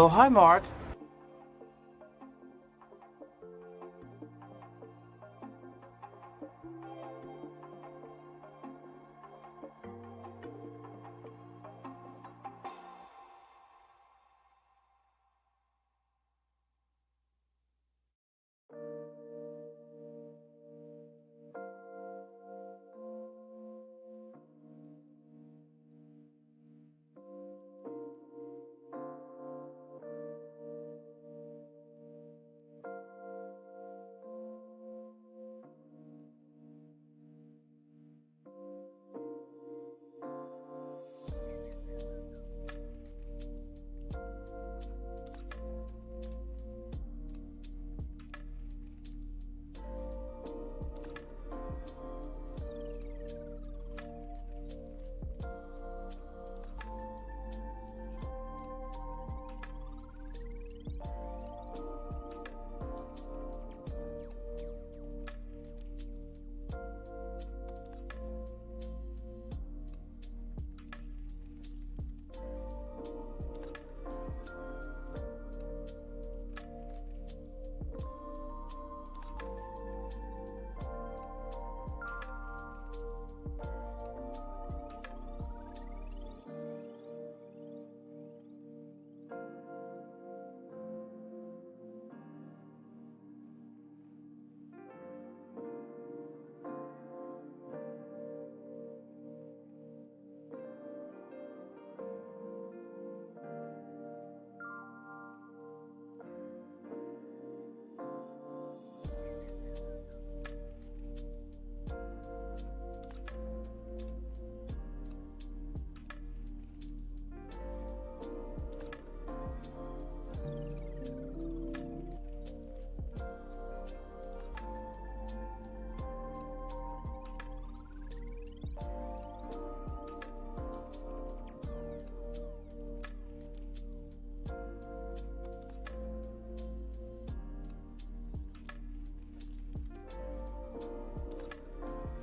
Oh, hi, Mark.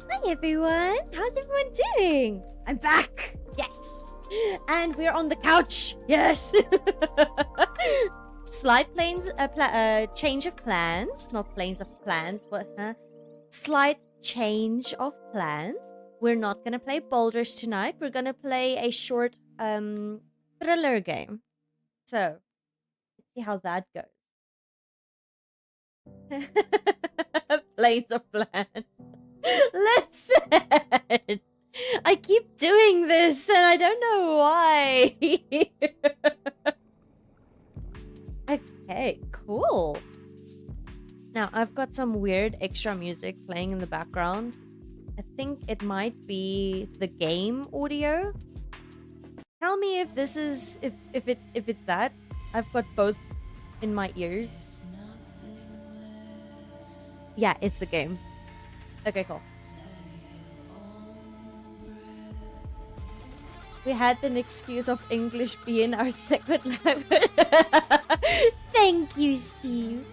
Hi everyone! How's everyone doing? I'm back! Yes! And we're on the couch! Yes! Slight change of plans. Not planes of plans, but slight change of plans. We're not gonna play boulders tonight. We're gonna play a short thriller game. So, let's see how that goes. Planes of plans. Listen! I keep doing this and I don't know why. Okay, cool. Now, I've got some weird extra music playing in the background. I think it might be the game audio. Tell me if this is if it's that. I've got both in my ears. Yeah, it's the game. Okay, cool. We had an excuse of English being our second language. Thank you, Steve.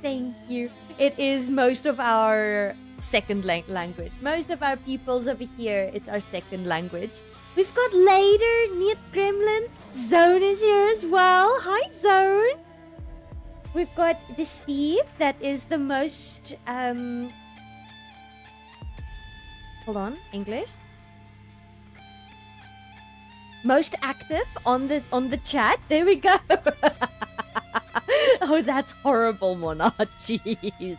Thank you. It is most of our second language. Most of our peoples over here, it's our second language. We've got Later, Neat Gremlin. Zone is here as well. Hi, Zone. We've got the Steve that is the most hold on, English. Most active on the chat. There we go. Oh, that's horrible, Mona. Jeez.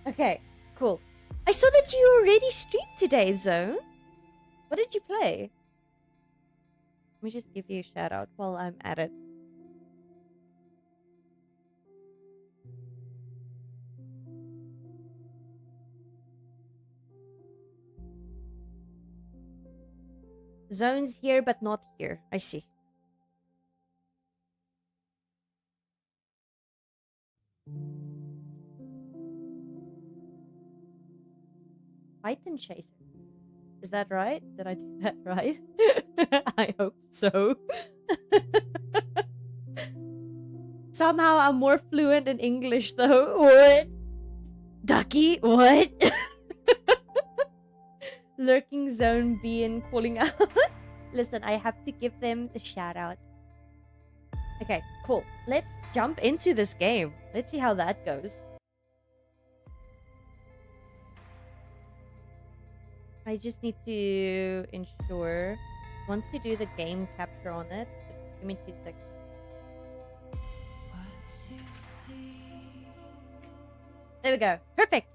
Okay, cool. I saw that you already streamed today, Zone. What did you play? Let me just give you a shout out while I'm at it. Zone's here, but not here. I see. Python Chaser. Is that right? Did I do that right? I hope so. Somehow I'm more fluent in English though. What? Ducky? What? Lurking Zone B and calling out. Listen, I have to give them the shout out. Okay, cool. Let's jump into this game. Let's see how that goes. I just need to ensure. I want to do the game capture on it. Give me 2 seconds. There we go. Perfect.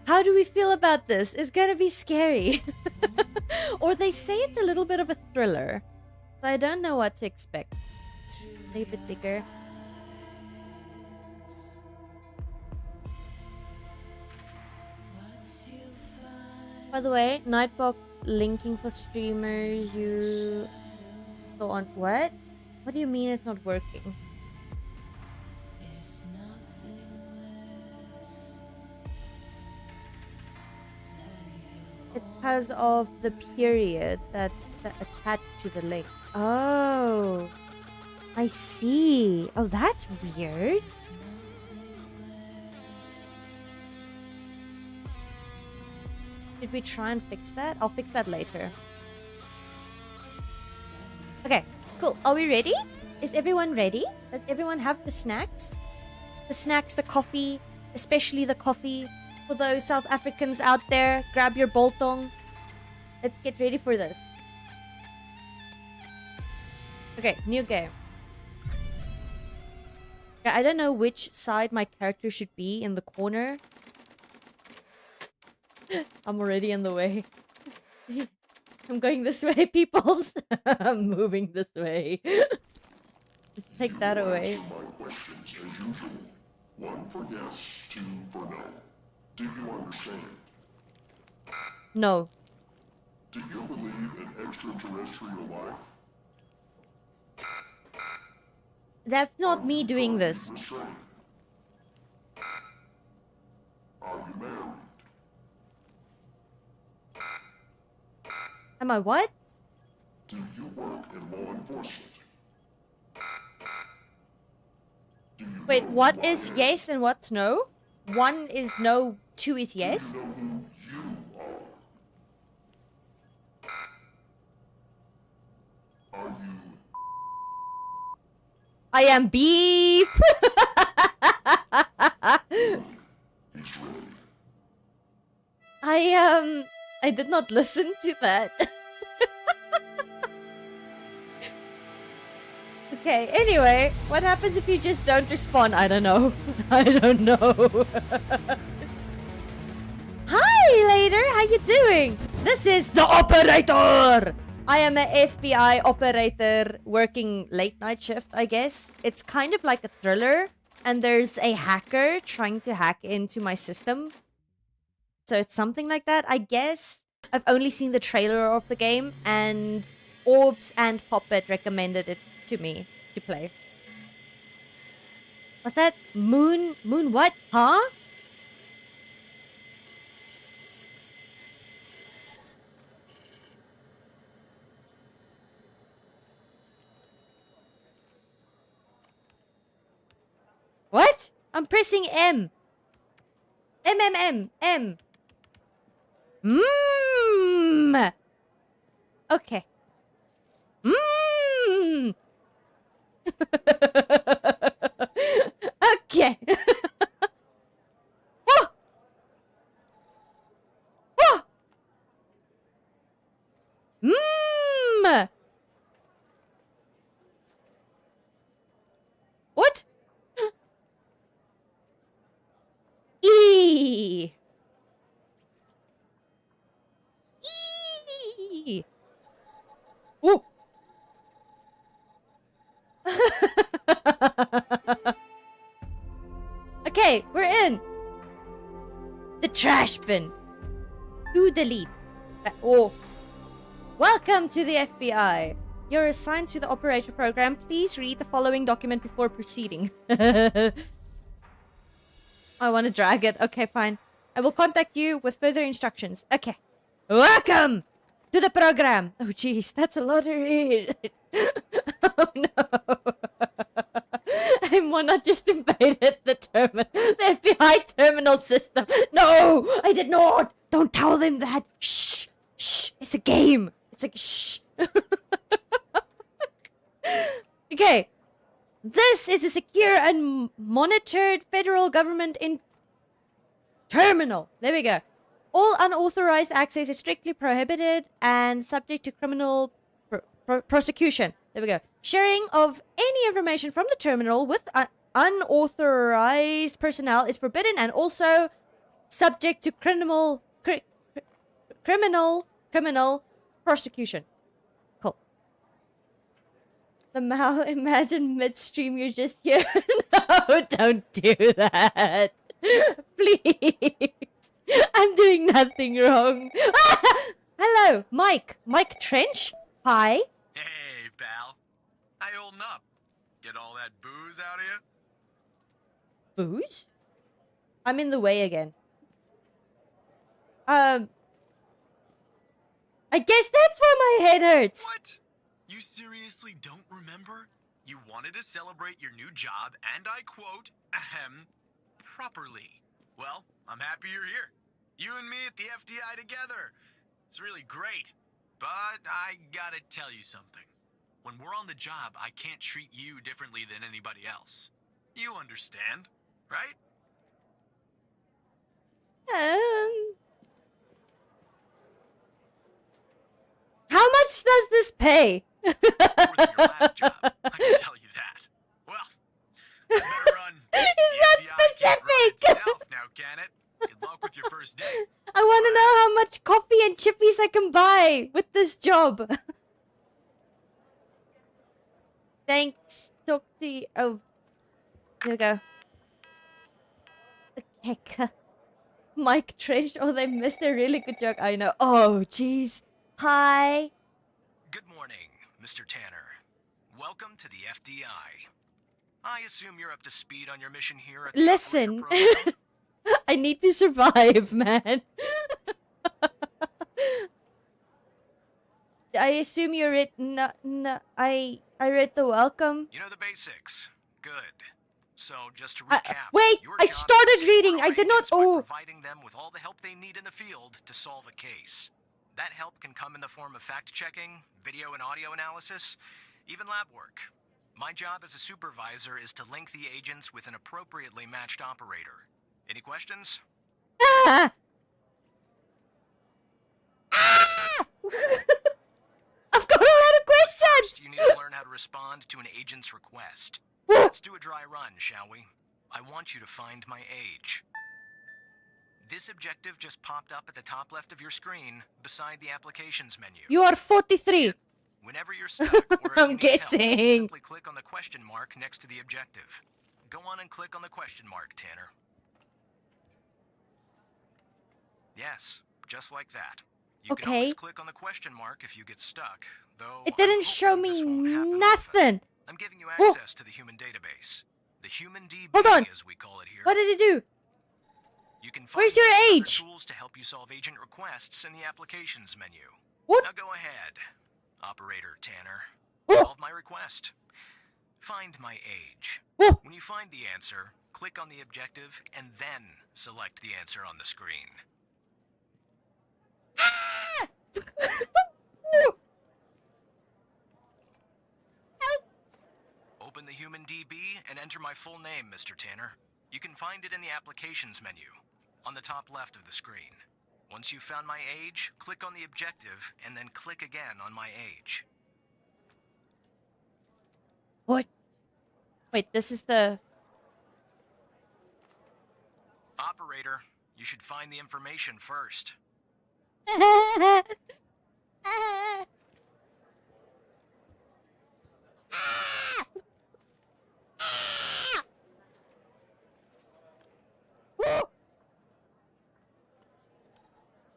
How do we feel about this? It's gonna be scary. Or they say it's a little bit of a thriller. So I don't know what to expect. A bit bigger. By the way, Nightbot linking for streamers. You go on what? What do you mean it's not working? It's because of the period that attached to the link. Oh, I see. Oh, that's weird. Should we try and fix that? I'll fix that later. Okay, cool. Are we ready? Is everyone ready? Does everyone have the snacks? The snacks, the coffee, especially the coffee. For those South Africans out there, grab your biltong. Let's get ready for this. Okay, new game. Okay, I don't know which side my character should be in the corner. I'm already in the way. I'm going this way, peoples. I'm moving this way. Just take that away. My questions as usual. 1 for yes, 2 for no. Do you understand? No. Do you believe in extraterrestrial life? That's not me doing this. Restrained? Are you married? Am I what? Do you work in law enforcement? Do you Wait, know what who I is am? yes and what's no? 1 is no, 2 is yes? Do you know who you are? Are you I am beep. He's ready. I did not listen to that. Okay, anyway, what happens if you just don't respond? I don't know. I don't know. Hi, Later. How you doing? This is the operator. I am an FBI operator working late night shift, I guess. It's kind of like a thriller, and there's a hacker trying to hack into my system. So it's something like that, I guess. I've only seen the trailer of the game, and Orbs and Poppet recommended it to me to play. What's that? Moon what? Huh? What? I'm pressing M. M. Mmm. Okay. Mmm. Okay. Oh. Oh. Mmm. What? E. E. Ooh. Okay, we're in. The trash bin. To delete. Oh. Welcome to the FBI. You're assigned to the operator program. Please read the following document before proceeding. I want to drag it. Okay, fine. I will contact you with further instructions. Okay. Welcome to the program. Oh, jeez. That's a lot to read. Oh, no. Mona just invaded the FBI terminal system. No, I did not. Don't tell them that. Shh. Shh. It's a game. It's like, shh. Okay. This is a secure and monitored federal government in terminal. There we go. All unauthorized access is strictly prohibited and subject to criminal prosecution. There we go. Sharing of any information from the terminal with unauthorized personnel is forbidden and also subject to criminal prosecution. Cool. The Mao, imagine midstream you're just here. No, don't do that. Please. I'm doing nothing wrong. Hello, Mike. Mike Trench? Hi. Hey, pal. How you holding up? Get all that booze out of you? Booze? I'm in the way again. I guess that's why my head hurts. What? You seriously don't remember? You wanted to celebrate your new job, and I quote, properly. Well, I'm happy you're here. You and me at the FDI together. It's really great. But I gotta tell you something. When we're on the job, I can't treat you differently than anybody else. You understand, right? How much does this pay? More than your last job, I can tell you that. Well, I better run. Is The that FBI can't run specific? itself now, can it? Good luck with your first day. I want to know how much coffee and chippies I can buy with this job. Thanks, talk to you. Oh, there we go. Okay. Mike Trish. Oh, they missed a really good joke. I know. Oh, jeez. Hi. Good morning, Mr. Tanner. Welcome to the FDI. I assume you're up to speed on your mission here at the Listen. operator program? I need to survive, man. I assume you read. No, I read the welcome. You know the basics. Good. So just to recap. Wait, your I job started is to reading. I supervise did not. agents by Oh, providing them with all the help they need in the field to solve a case. That help can come in the form of fact-checking, video and audio analysis, even lab work. My job as a supervisor is to link the agents with an appropriately matched operator. Any questions? ah! Ah! I've got a lot of questions. First, you need to learn how to respond to an agent's request. Let's do a dry run, shall we? I want you to find my age. This objective just popped up at the top left of your screen, beside the applications menu. You are 43. Whenever you're stuck, or if I'm you need help, guessing. simply click on the question mark next to the objective. Go on and click on the question mark, Tanner. Yes, just like that. You can Okay. always click on the question mark if you get stuck, though It I'm didn't hoping show this me won't happen often. nothing. I'm giving you Oh. access to the human database. The human DB, Hold on. as we call it here. What did it do? You can find Where's your other age? tools to help you solve agent requests in the applications menu. What? Now go ahead, Operator Tanner. Oh. Solve my request. Find my age. Oh. When you find the answer, click on the objective and then select the answer on the screen. Ah! Open the human DB and enter my full name, Mr. Tanner. You can find it in the applications menu, on the top left of the screen. Once you've found my age, click on the objective and then click again on my age. What? Wait, this is the... Operator, you should find the information first.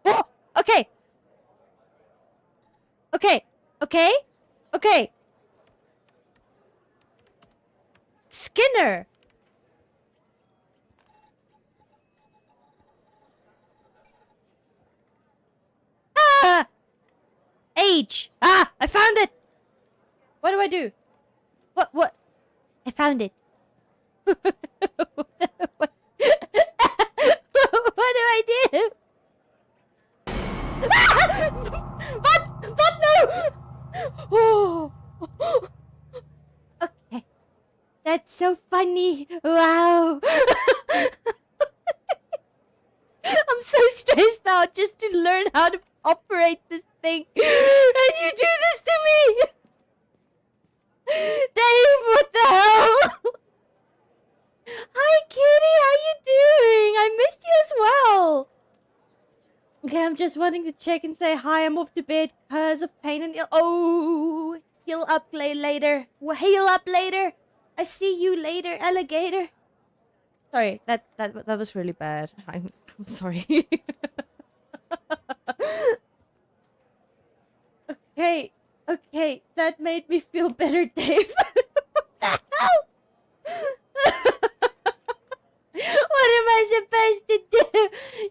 Oh, okay. Okay. Okay. Okay. Skinner. Ah! Age. Ah, I found it. What do I do? What? I found it. what? What do I do? Ah! What? No! Oh. so funny. Wow. I'm so stressed out just to learn how to operate this thing. And you do this to me! Dave, what the hell? Hi, Kitty, how you doing? I missed you as well. Okay, I'm just wanting to check and say hi. I'm off to bed because of pain and oh, heal up later. Heal up later. I see you later, alligator. Sorry, that was really bad. I'm sorry. Okay, that made me feel better, Dave. What the hell? What am I supposed to do?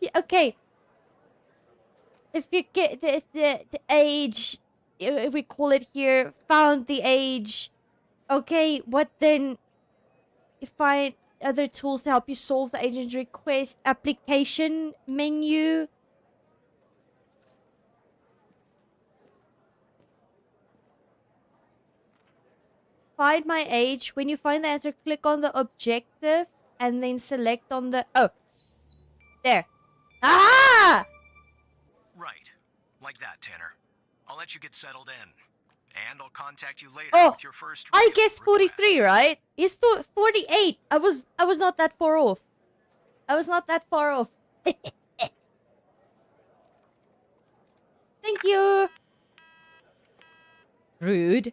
Yeah, okay. If you get the age, if we call it here, found the age. Okay, what then? Find other tools to help you solve the agent request. Application menu. Find my age. When you find the answer, click on the objective and then select on the... Oh. There. Ah! Right. Like that, Tanner. I'll let you get settled in. And I'll contact you later with your first I real guessed 43, right? He's 48. I was not that far off. I was not that far off. Thank you. Rude.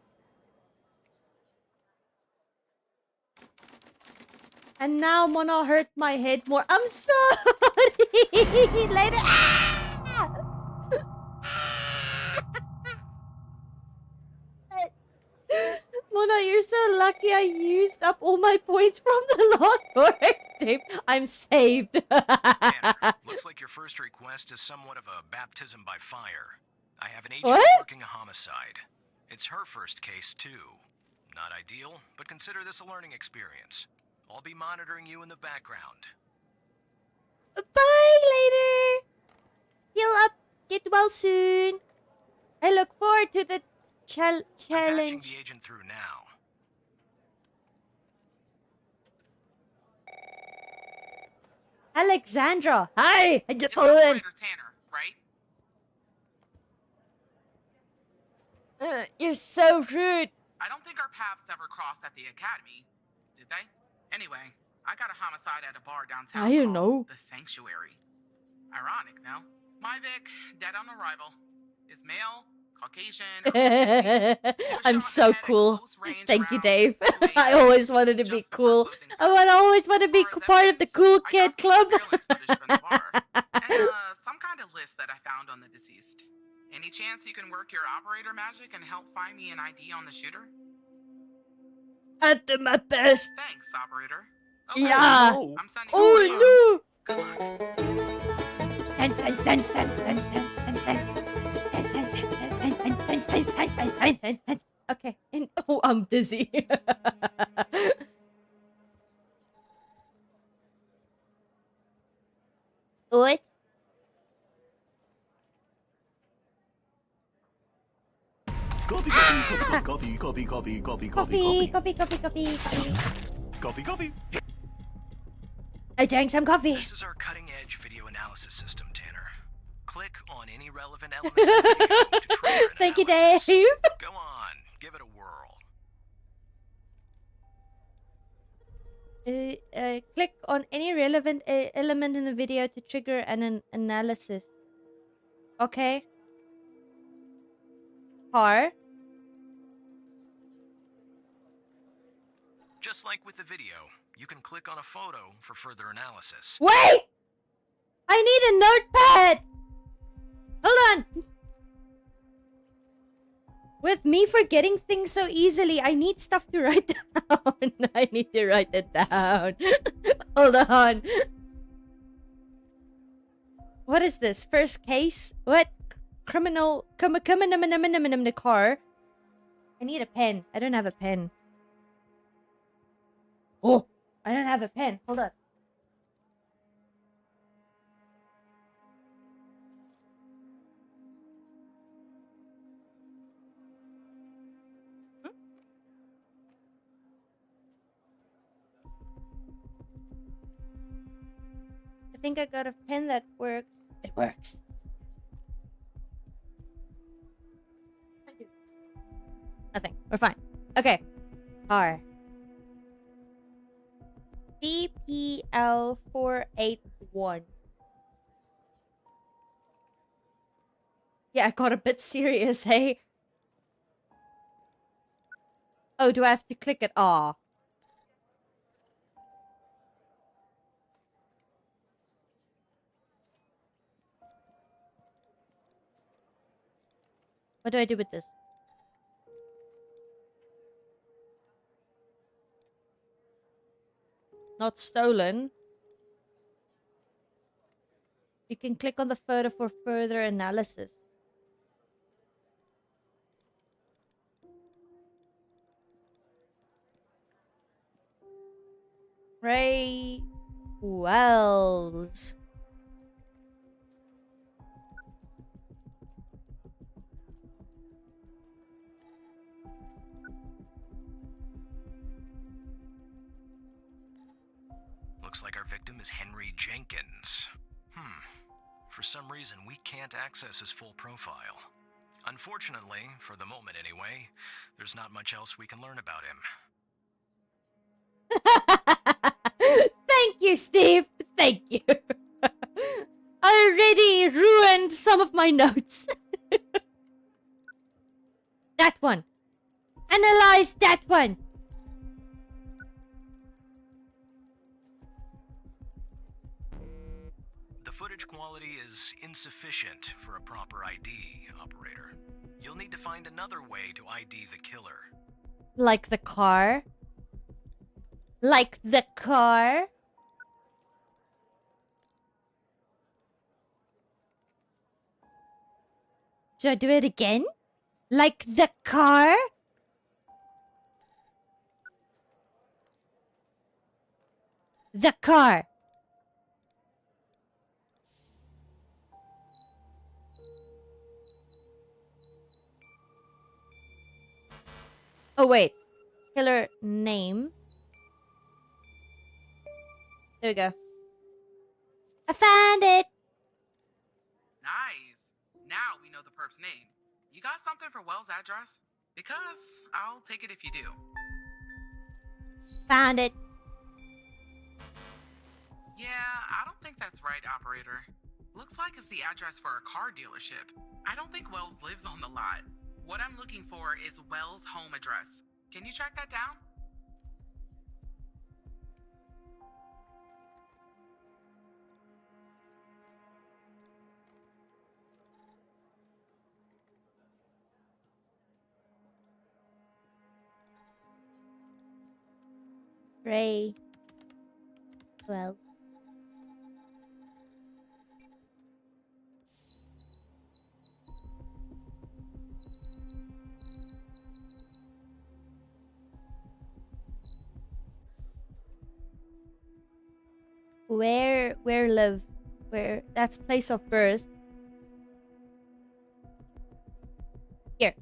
And now Mona hurt my head more. I'm sorry. Later. Ah! Mona, you're so lucky I used up all my points from the last horror stream. I'm saved. Tanner, looks like your first request is somewhat of a baptism by fire. I have an agent working a homicide. It's her first case, too. Not ideal, but consider this a learning experience. I'll be monitoring you in the background. Bye later. Heal up. Get well soon. I look forward to the challenge. I'm patching the agent through now. Alexandra. Hi. It's Operator Tanner, right? You're so rude. I don't think our paths ever crossed at the academy, did they? Anyway, I got a homicide at a bar downtown. I don't know. The Sanctuary. Ironic, no? My Vic, dead on arrival. Is male, Caucasian. I'm so cool. Thank you, Dave. I always wanted to be cool. I always want to be part of the cool kid club. And some kind of list that I found on the deceased. Any chance you can work your operator magic and help find me an ID on the shooter? I'll do my best. Thanks, operator. Okay. Yeah. I'm sending Oh no. Good luck. Okay. And oh, I'm dizzy. What? Coffee, coffee, coffee, coffee, coffee, coffee, coffee, coffee. I drank some coffee. This is our cutting-edge video analysis system, Tanner. Click on any relevant element of the video to trigger an Thank you, analysis. Dave. Go on, give it a whirl. Click on any relevant element in the video to trigger an analysis. Okay. Car. Just like with the video, you can click on a photo for further analysis. Wait! I need a notepad! Hold on! With me forgetting things so easily, I need stuff to write down. I need to write it down. Hold on. What is this? First case? What? Criminal... Come in the car. I need a pen. I don't have a pen. Oh! I don't have a pen. Hold on. I think I got a pen that works. It works. Nothing. We're fine. Okay. R. DPL481. Yeah, I got a bit serious, hey? Oh, do I have to click it? Aw. What do I do with this? Not stolen. You can click on the photo for further analysis. Ray Wells. Looks like our victim is Henry Jenkins. For some reason, we can't access his full profile. Unfortunately, for the moment anyway, there's not much else we can learn about him. Thank you, Steve. Thank you. I already ruined some of my notes. That one. Analyze that one. The footage quality is insufficient for a proper ID, operator. You'll need to find another way to ID the killer. Like the car? Like the car? Should I do it again? Like the car? The car. Oh, wait. Killer name. There we go. I found it! Nice. Now we know the perp's name. You got something for Wells' address? Because I'll take it if you do. Found it. Yeah, I don't think that's right, operator. Looks like it's the address for a car dealership. I don't think Wells lives on the lot. What I'm looking for is Wells' home address. Can you track that down? Ray. Well. Where live? Where? That's place of birth. Here.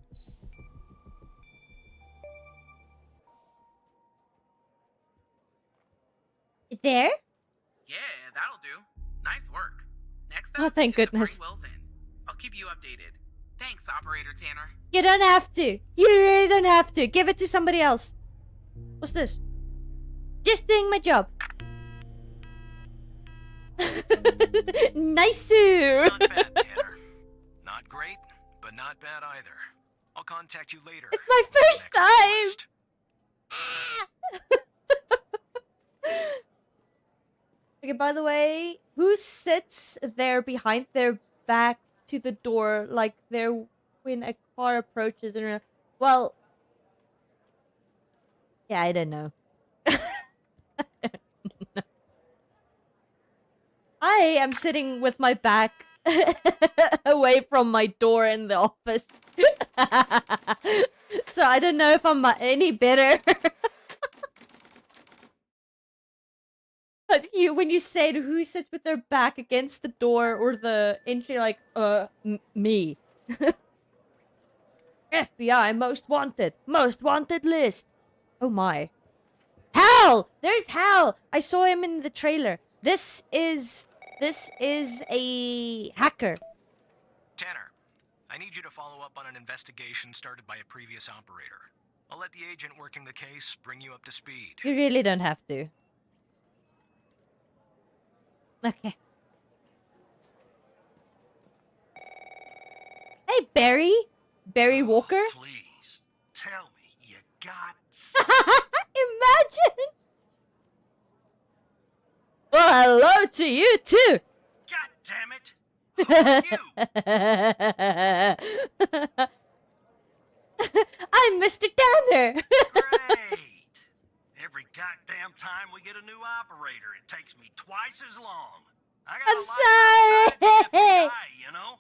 Is there? Yeah, that'll do. Nice work. Next up, Oh, thank is to bring goodness. Wells in. I'll keep you updated. Thanks, Operator Tanner. You don't have to. You really don't have to. Give it to somebody else. What's this? Just doing my job. Nice. Not bad, Tanner. Not great, but not bad either. I'll contact you later. It's my first Next time. Okay, by the way, who sits there behind their back to the door like they're when a car approaches and well, yeah, I don't know. I am sitting with my back away from my door in the office. So I don't know if I'm any better. But when you said who sits with their back against the door or the entry, like, me. FBI most wanted list. Oh my. Hal! There's Hal! I saw him in the trailer. This is This is a hacker. Tanner, I need you to follow up on an investigation started by a previous operator. I'll let the agent working the case bring you up to speed. You really don't have to. Okay. Hey, Barry. Barry Walker. Please, tell me you got... Imagine. Well, hello to you too. God damn it! Who are you? I'm Mr. Tanner. Great! Every goddamn time we get a new operator, it takes me twice as long. I got I'm a life outside the sorry. FBI, you know?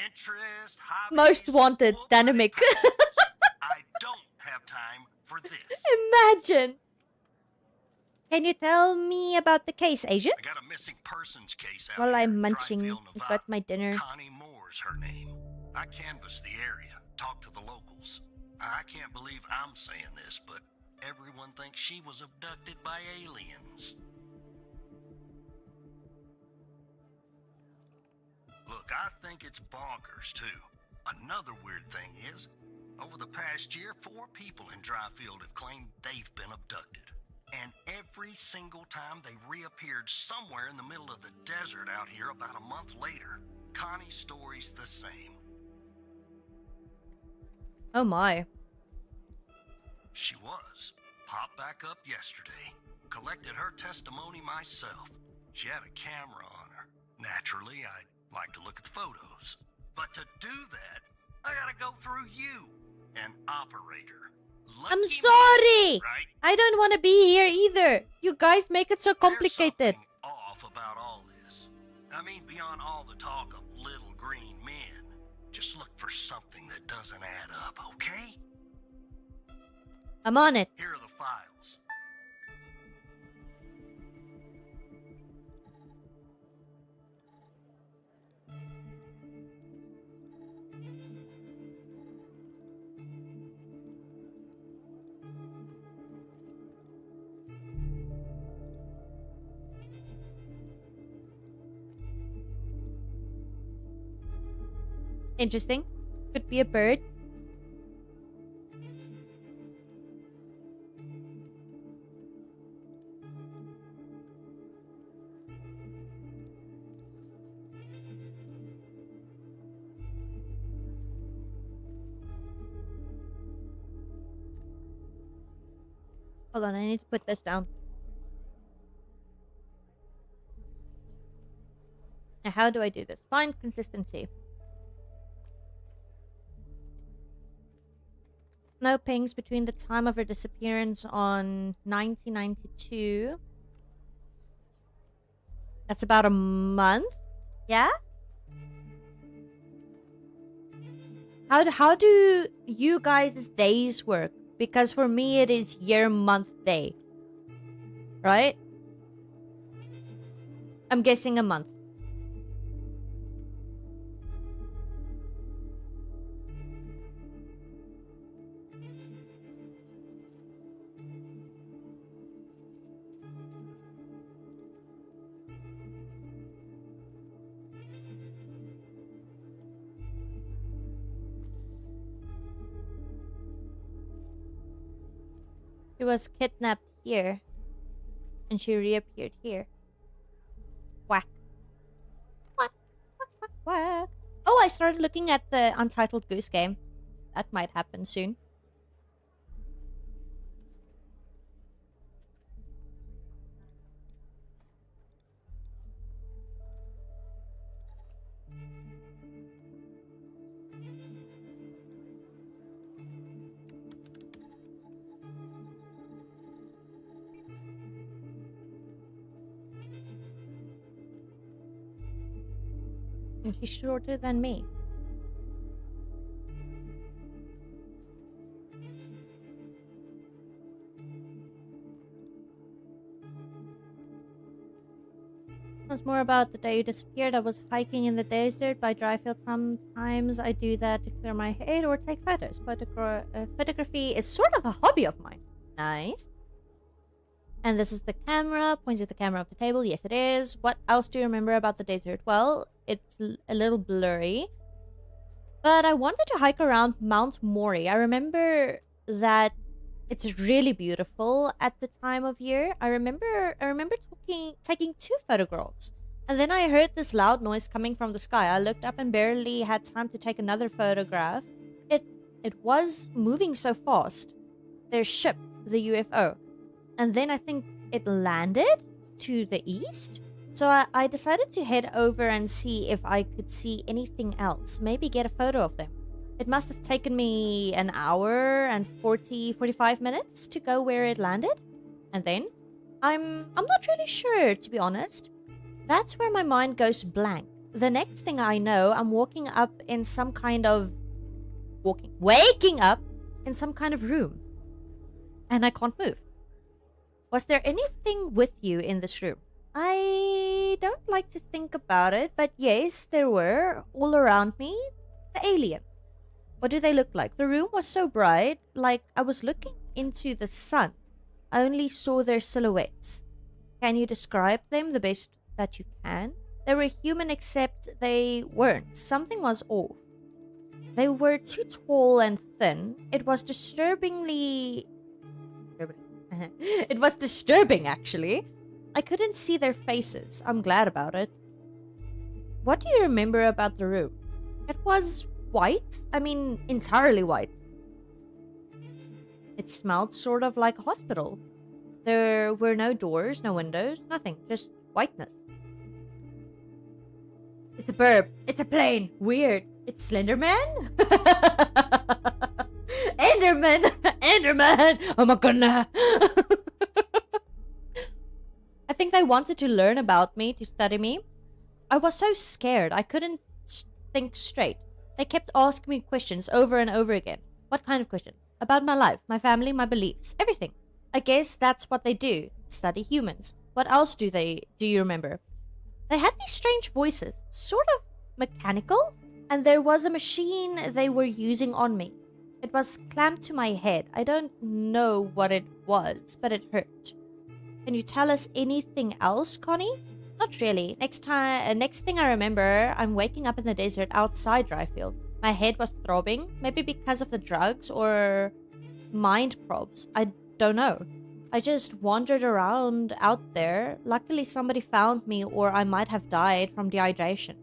Interest, hobbies, Most wanted, full dynamic. body passions. I don't have time for this. Imagine. Can you tell me about the case, agent? I got a missing persons case out While here I'm in munching, Dryfield, I've Nevada. got my dinner. Connie Moore's her name. I canvassed the area, talked to the locals. I can't believe I'm saying this, but everyone thinks she was abducted by aliens. Look, I think it's bonkers, too. Another weird thing is, over the past year, 4 people in Dryfield have claimed they've been abducted. And every single time they reappeared somewhere in the middle of the desert out here about a month later. Connie's story's the same. Oh my. She was. Popped back up yesterday. Collected her testimony myself. She had a camera on her. Naturally, I'd like to look at the photos. But to do that, I gotta go through you, an operator. I'm Lucky me, sorry. right? I don't want to be here either. You guys make it so complicated. There's something off about all this. I mean, beyond all the talk of little green men, just look for something that doesn't add up, okay? I'm on it. Here are the files. Interesting. Could be a bird. Hold on, I need to put this down. Now, how do I do this? Find consistency. No pings between the time of her disappearance on 1992. That's about a month? Yeah? How do you guys' days work? Because for me it is year, month, day. Right? I'm guessing a month. She was kidnapped here. And she reappeared here. Whack. Whack. Whack, whack, whack. Oh, I started looking at the Untitled Goose Game. That might happen soon. And she's shorter than me. It's more about the day you disappeared. I was hiking in the desert by Dryfield. Sometimes I do that to clear my head or take photos. Photography is sort of a hobby of mine. Nice. And this is the camera. Points at the camera of the table. Yes, it is. What else do you remember about the desert? Well, it's a little blurry. But I wanted to hike around Mount Mori. I remember that it's really beautiful at the time of year. I remember taking 2 photographs. And then I heard this loud noise coming from the sky. I looked up and barely had time to take another photograph. It was moving so fast. Their ship, the UFO. And then I think it landed to the east. So I decided to head over and see if I could see anything else. Maybe get a photo of them. It must have taken me an hour and 45 minutes to go where it landed. And then I'm not really sure, to be honest. That's where my mind goes blank. The next thing I know, I'm waking up in some kind of room. And I can't move. Was there anything with you in this room? I don't like to think about it, but yes, there were, all around me, the aliens. What do they look like? The room was so bright, like I was looking into the sun. I only saw their silhouettes. Can you describe them the best that you can? They were human, except they weren't. Something was off. They were too tall and thin. It was disturbing, actually. I couldn't see their faces. I'm glad about it. What do you remember about the room? It was white. I mean, entirely white. It smelled sort of like a hospital. There were no doors, no windows, nothing. Just whiteness. It's a burp. It's a plane. Weird. It's Slenderman? Enderman! Enderman! Oh my goodness! I think they wanted to learn about me, to study me. I was so scared. I couldn't think straight. They kept asking me questions over and over again. What kind of questions? About my life, my family, my beliefs, everything. I guess that's what they do. Study humans. What else do you remember? They had these strange voices, sort of mechanical, and there was a machine they were using on me. It was clamped to my head. I don't know what it was, but it hurt. Can you tell us anything else, Connie? Not really. Next thing I remember, I'm waking up in the desert outside Dryfield. My head was throbbing, maybe because of the drugs or mind probes. I don't know. I just wandered around out there. Luckily, somebody found me, or I might have died from dehydration.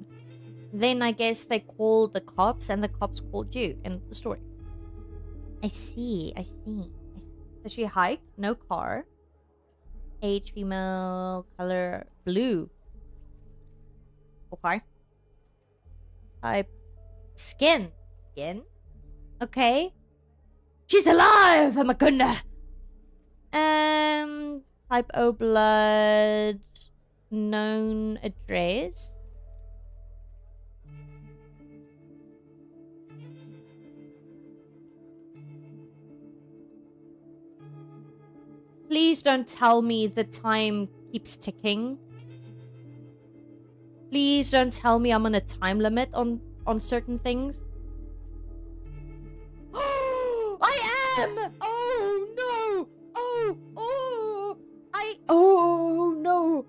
Then I guess they called the cops, and the cops called you. End of the story. I see. So she hiked, no car. Age, female, color, blue. Okay. Type, skin. Okay. She's alive! Oh my goodness! Type O, blood. Known address. Please don't tell me the time keeps ticking. Please don't tell me I'm on a time limit on certain things. I am! Oh no! Oh no!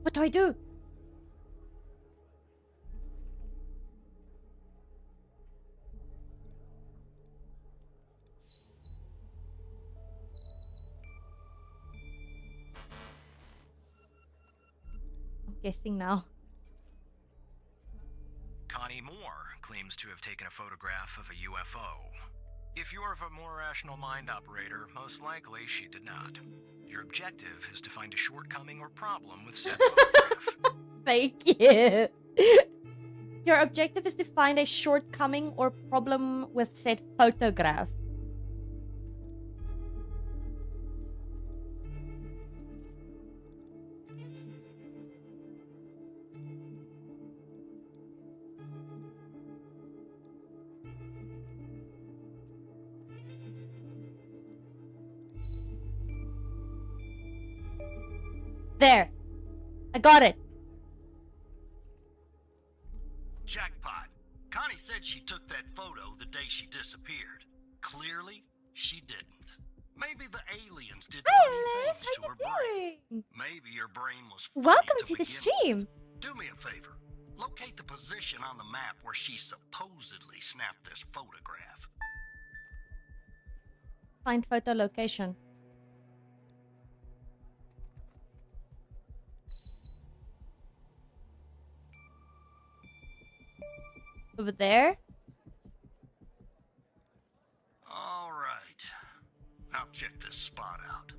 What do I do? Guessing now. Connie Moore claims to have taken a photograph of a UFO. If you're of a more rational mind, operator, most likely she did not. Your objective is to find a shortcoming or problem with said photograph. Thank you. Your objective is to find a shortcoming or problem with said photograph. There. I got it. said she took that photo the day she disappeared. Clearly, she didn't. Maybe the aliens did Hi, funny Alice. things How to you her brain. doing? Maybe her brain was funny Welcome to the begin with. stream. Do me a favor. Locate the position on the map where she supposedly snapped this photograph. Find photo location. Over there? All right. I'll check this spot out.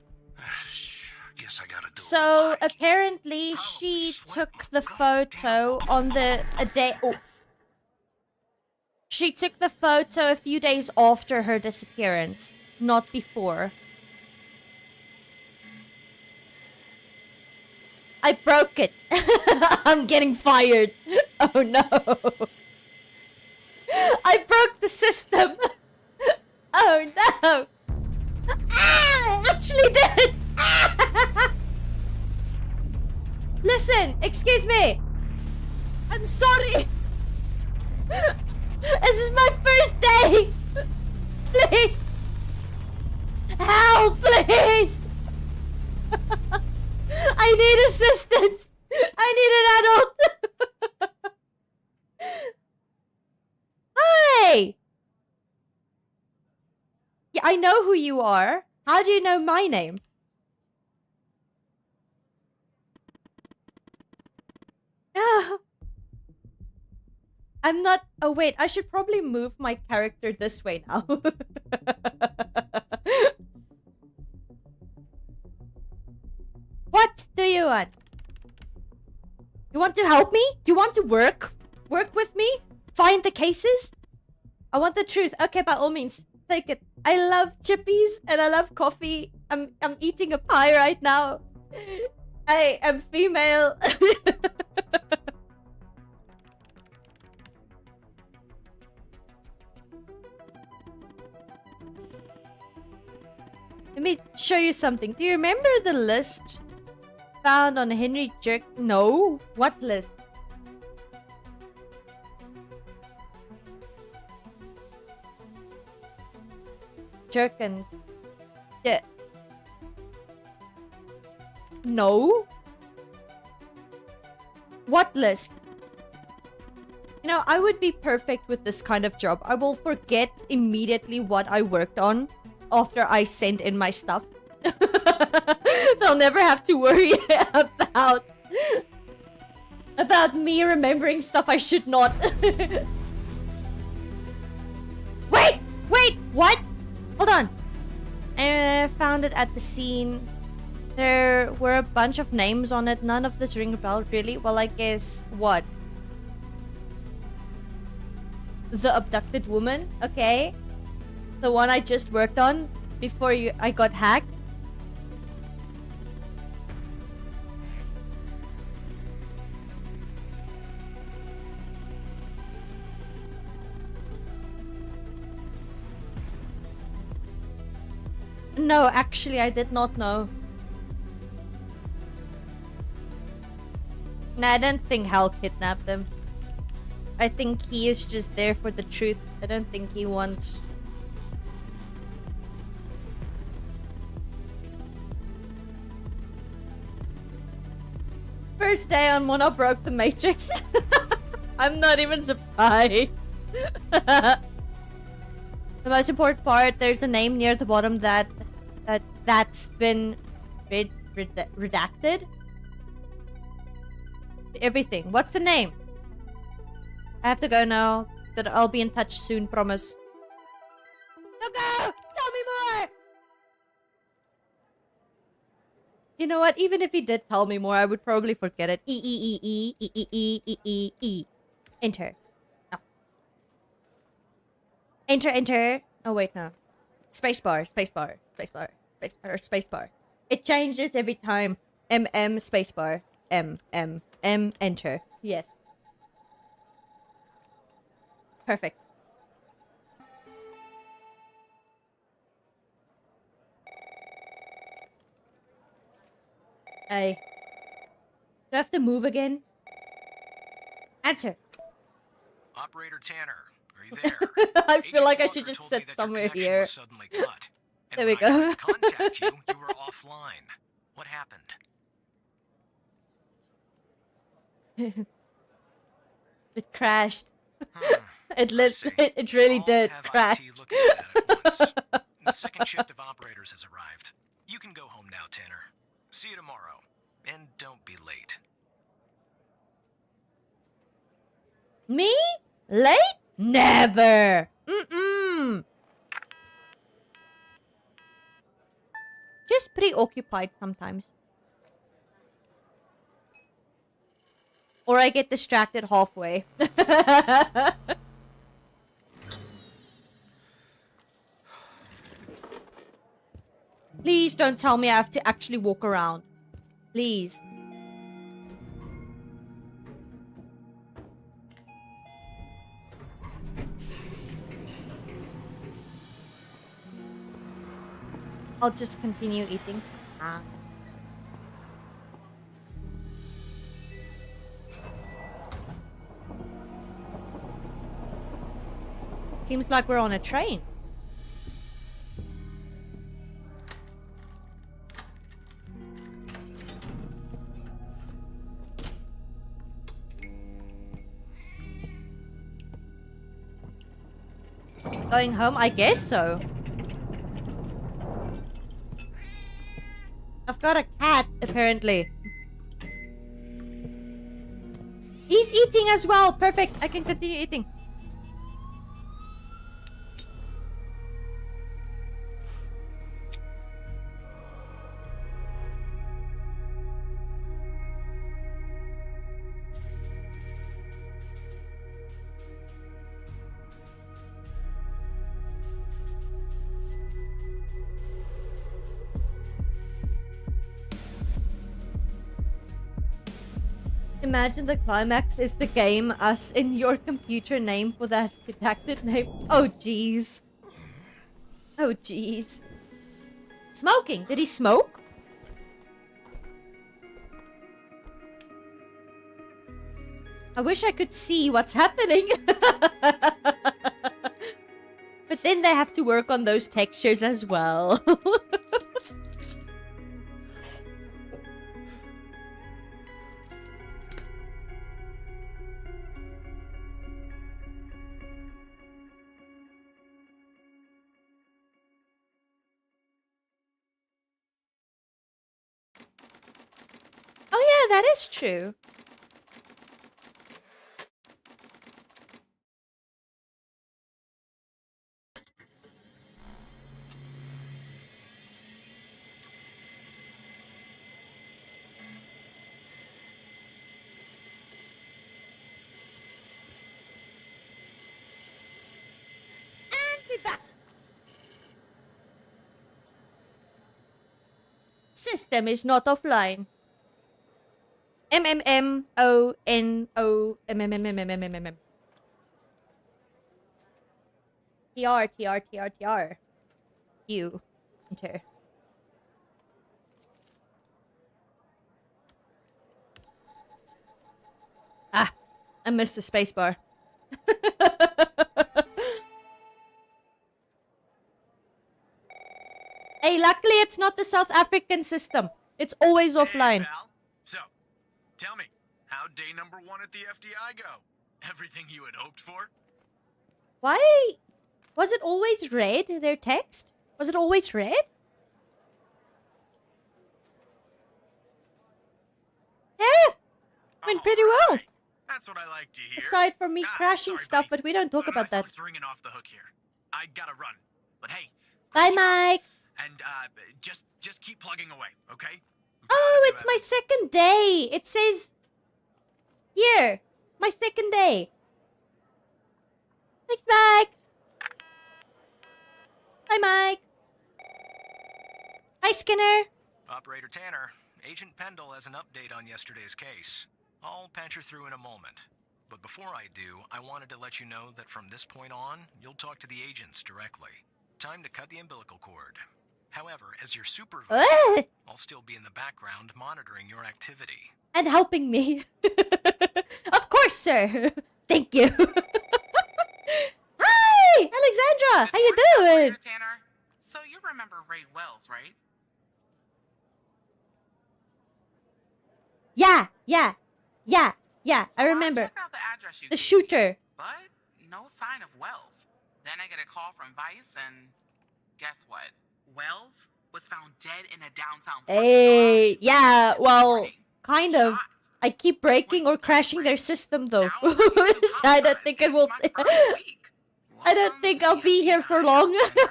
Guess I gotta do So it. apparently she took the photo on a day. Oh. She took the photo a few days after her disappearance, not before. I broke it. I'm getting fired. Oh no. I broke the system. Oh no. Ah, I actually did. Ah! Listen, excuse me. I'm sorry. This is my first day. Please. Help, please. I need assistance. I need an adult. Hi. Yeah, I know who you are. How do you know my name? No. I'm not... Oh, wait. I should probably move my character this way now. What do you want? You want to help me? You want to work? Work with me? Find the cases? I want the truth. Okay, by all means. Take it. I love chippies and I love coffee. I'm eating a pie right now. I am female. Let me show you something. Do you remember the list found on Henry Jerk? No. What list? Jerkin. Yeah. No. What list? You know, I would be perfect with this kind of job. I will forget immediately what I worked on after I send in my stuff. They'll never have to worry about me remembering stuff I should not. Wait! What? Hold on. I found it at the scene. There were a bunch of names on it. None of this ring a bell, really. Well, I guess what? The abducted woman? Okay. The one I just worked on before I got hacked. No, actually, I did not know. Nah, I don't think Hal kidnapped him. I think he is just there for the truth. I don't think he wants... First day on Mono broke the Matrix. I'm not even surprised. The most important part, there's a name near the bottom that's been redacted. Everything. What's the name? I have to go now. But I'll be in touch soon, promise. Don't go! Tell me more! You know what? Even if he did tell me more, I would probably forget it. E. Enter. Oh. Enter. Oh, wait, no. Spacebar. It changes every time. Spacebar. M. Enter. Yes. Perfect. Do I have to move again? Answer. Operator Tanner, you there. I feel Agent like I Walker should just told me sit that your somewhere connection here. was suddenly cut. And There we when I go. tried to contact you, you were offline. What happened? It crashed. Hmm, It I see. it really I'll did have crash. IT look into that at once. The second shift of operators has arrived. You can go home now, Tanner. See you tomorrow. And don't be late. Me? Late? Never. Mm-mm. Just preoccupied sometimes. Or I get distracted halfway. Please don't tell me I have to actually walk around. Please. I'll just continue eating. Ah. Seems like we're on a train. Going home? I guess so. I've got a cat, apparently. He's eating as well. Perfect. I can continue eating. Imagine the climax is the game, us in your computer name for that redacted name. Oh, jeez. Oh, jeez. Smoking. Did he smoke? I wish I could see what's happening. But then they have to work on those textures as well. Oh yeah, that is true. And we're back. System is not offline. MMMONOMMMMMM. TR. You. Enter. Ah, I missed the spacebar. Hey, luckily it's not the South African system. It's always offline. Hey, pal. So, tell me, how'd day number 1 at the FDI go? Everything you had hoped for? Why? Was it always red, their text? Was it always red? Yeah, went pretty well. Alright. That's what I like to hear. Aside from me crashing sorry, stuff, buddy. but we don't talk about My that. phone's ringing off the hook here. I gotta run. But hey, Bye, great job. Mike. And just keep plugging away, okay? Oh, it's my second day. It says here, my second day. Thanks, Mike. Hi, Mike. Hi, Skinner. Operator Tanner, Agent Pendle has an update on yesterday's case. I'll patch her through in a moment. But before I do, I wanted to let you know that from this point on, you'll talk to the agents directly. Time to cut the umbilical cord. However, as your supervisor, I'll still be in the background monitoring your activity. And helping me. Of course, sir. Thank you. Tanner, how you Good morning, doing? Operator Tanner. So you remember Ray Wells, right? Yeah. I So remember. checked out the address you The gave me, shooter. but no sign of Wells. Then I get a call from Vice, and guess what? Wells was found dead in a downtown parking Hey, garage yeah, this well, morning. kind of. Shot. I keep breaking or crashing their system though. So I don't think it will. It's my first week. I don't Welcome think to I'll the be here for FBI, long. Alexandra.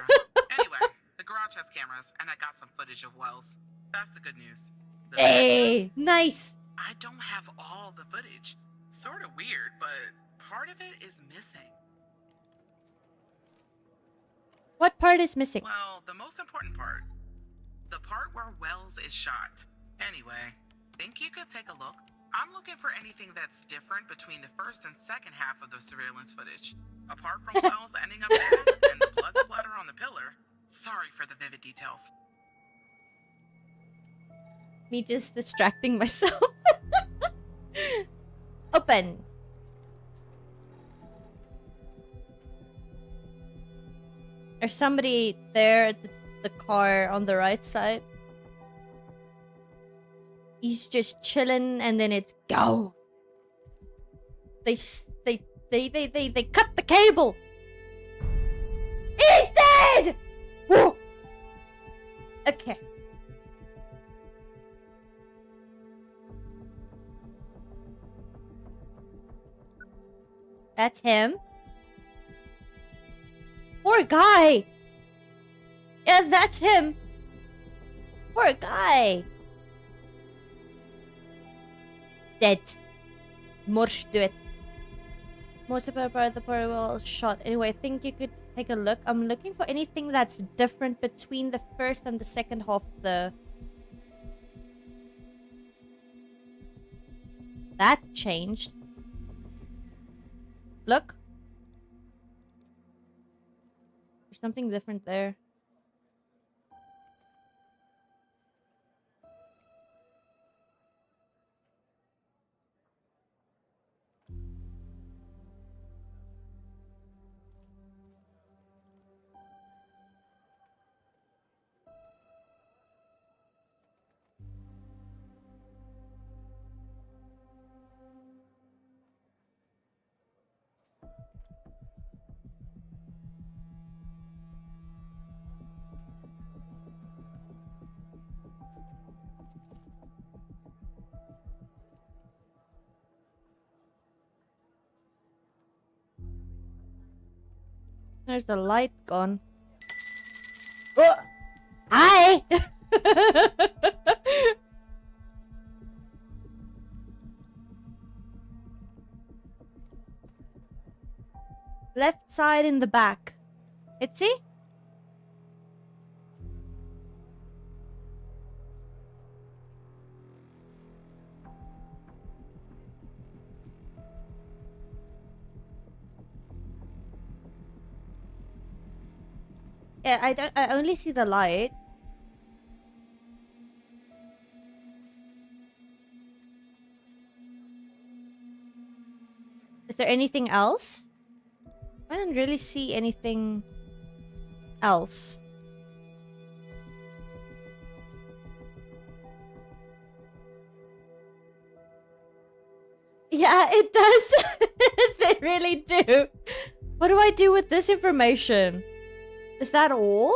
Anyway, the garage has cameras, and I got some footage of Wells. That's the good news. The bad news, Hey, nice. I don't have all the footage. Sort of weird, but part of it is missing. What part is missing? Well, the most important part. The part where Wells is shot. Anyway, think you could take a look? I'm looking for anything that's different between the first and second half of the surveillance footage. Apart from Wells ending up dead and the blood splatter on the pillar. Sorry for the vivid details. Me just distracting myself. Open. There's somebody there at the car on the right side. He's just chilling, and then it's go. They cut the cable. He's dead. Whoa. Okay. That's him. Poor guy. Yeah, that's him. Poor guy. Dead. Mush do it. Most of the part of the portable shot. Anyway, I think you could take a look. I'm looking for anything that's different between the first and the second half of the... That changed. Look. There's something different there. There's the light gone. Oh! Hi! Left side in the back. Let's see. Yeah, I only see the light. Is there anything else? I don't really see anything else. Yeah, it does. They really do. What do I do with this information? Is that all?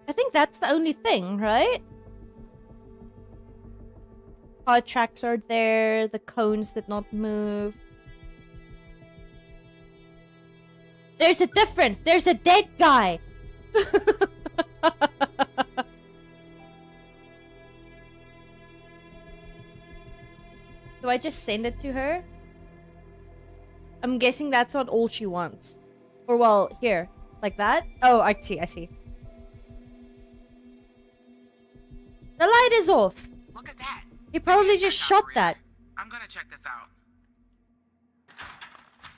I think that's the only thing, right? Car tracks are there. The cones did not move. There's a difference. There's a dead guy. Do I just send it to her? I'm guessing that's not all she wants. Or, well, here. Like that? Oh, I see, I see. The light is off. Look at that. He probably Check just that, shot operator. that. I'm gonna check this out.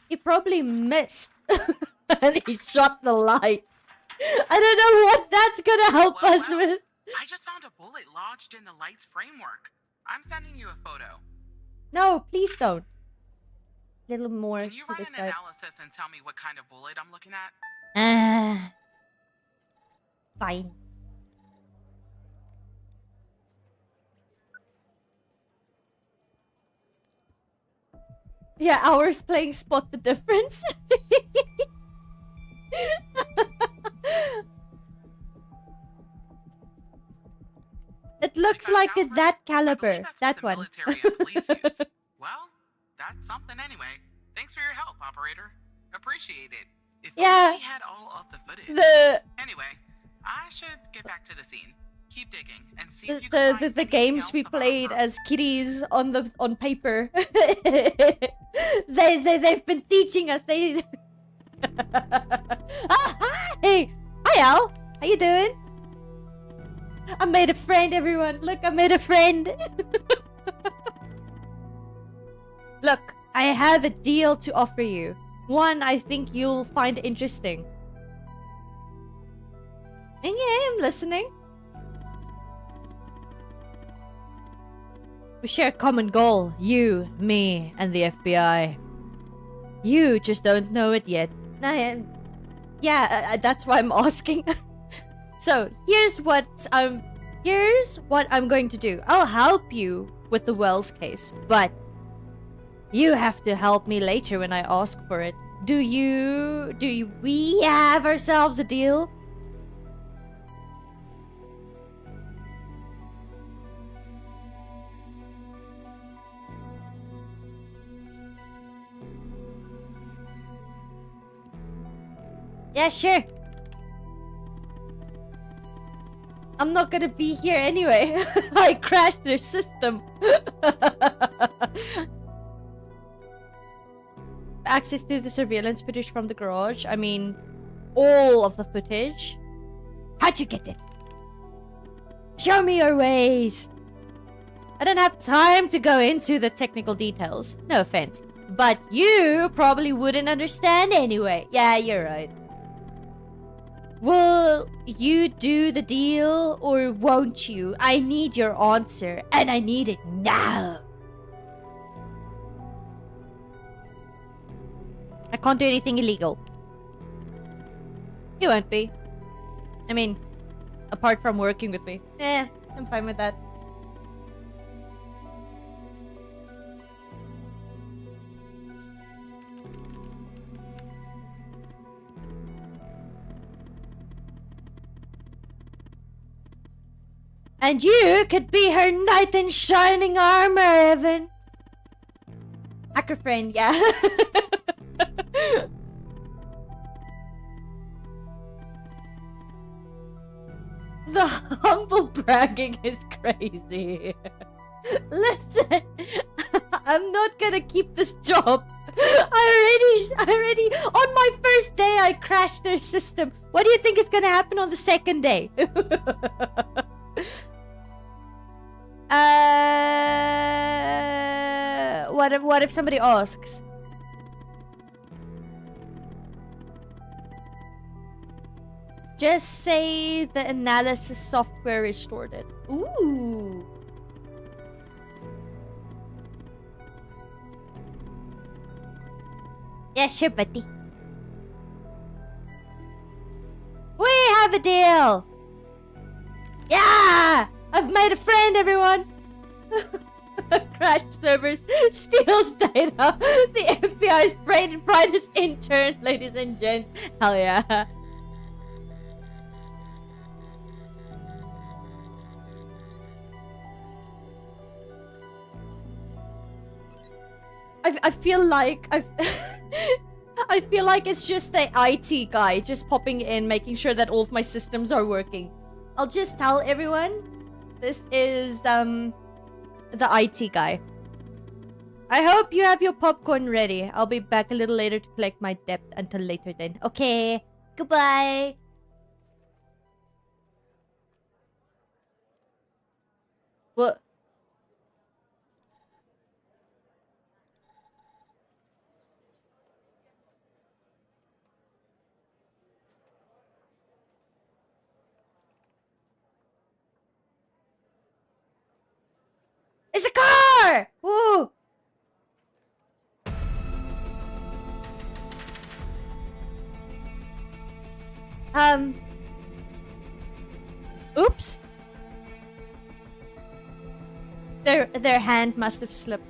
He probably missed. And he shot the light. I don't know what that's gonna help us with. I just found a bullet lodged in the light's framework. I'm sending you a photo. No, please don't. little more Can you to run the an side. analysis and tell me what kind of bullet I'm looking at? Fine. Yeah, hours playing Spot the Difference. It looks Because like it's caliber? that I believe caliber. that's what That the one. military and police use. Well, that's something anyway. Thanks for your help, operator. Appreciate it. If Yeah. only we had all of the footage. Anyway, I should get back to the scene. Keep digging and see if you can find the anything games else we about played her. as kiddies on paper. They've been teaching us. They. Ah, hi! Hi, Al. How you doing? I made a friend, everyone. Look, I made a friend. Look, I have a deal to offer you. One I think you'll find interesting. And yeah, I'm listening. We share a common goal. You, me, and the FBI. You just don't know it yet. That's why I'm asking. So here's what I'm going to do. I'll help you with the Wells case, but you have to help me later when I ask for it. We have ourselves a deal? Yeah, sure. I'm not gonna be here anyway. I crashed their system. Access to the surveillance footage from the garage. I mean, all of the footage. How'd you get it? Show me your ways. I don't have time to go into the technical details. No offense. But you probably wouldn't understand anyway. Yeah, you're right. Will you do the deal or won't you? I need your answer, and I need it now. I can't do anything illegal. You won't be. I mean, apart from working with me. I'm fine with that. And you could be her knight in shining armor, Evan. Hacker friend, yeah. The humble bragging is crazy. Listen, I'm not gonna keep this job. I already, on my first day, I crashed their system. What do you think is gonna happen on the second day? What if somebody asks? Just say the analysis software restored it. Ooh. Yeah, sure, buddy. We have a deal. Yeah! I've made a friend, everyone! Crash servers, steals data. The FBI's brightest intern, ladies and gents. Hell yeah. I feel like I feel like it's just the IT guy just popping in, making sure that all of my systems are working. I'll just tell everyone this is the IT guy. I hope you have your popcorn ready. I'll be back a little later to collect my debt until later then. Okay. Goodbye. What? It's a car! Woo! Oops. Their hand must have slipped.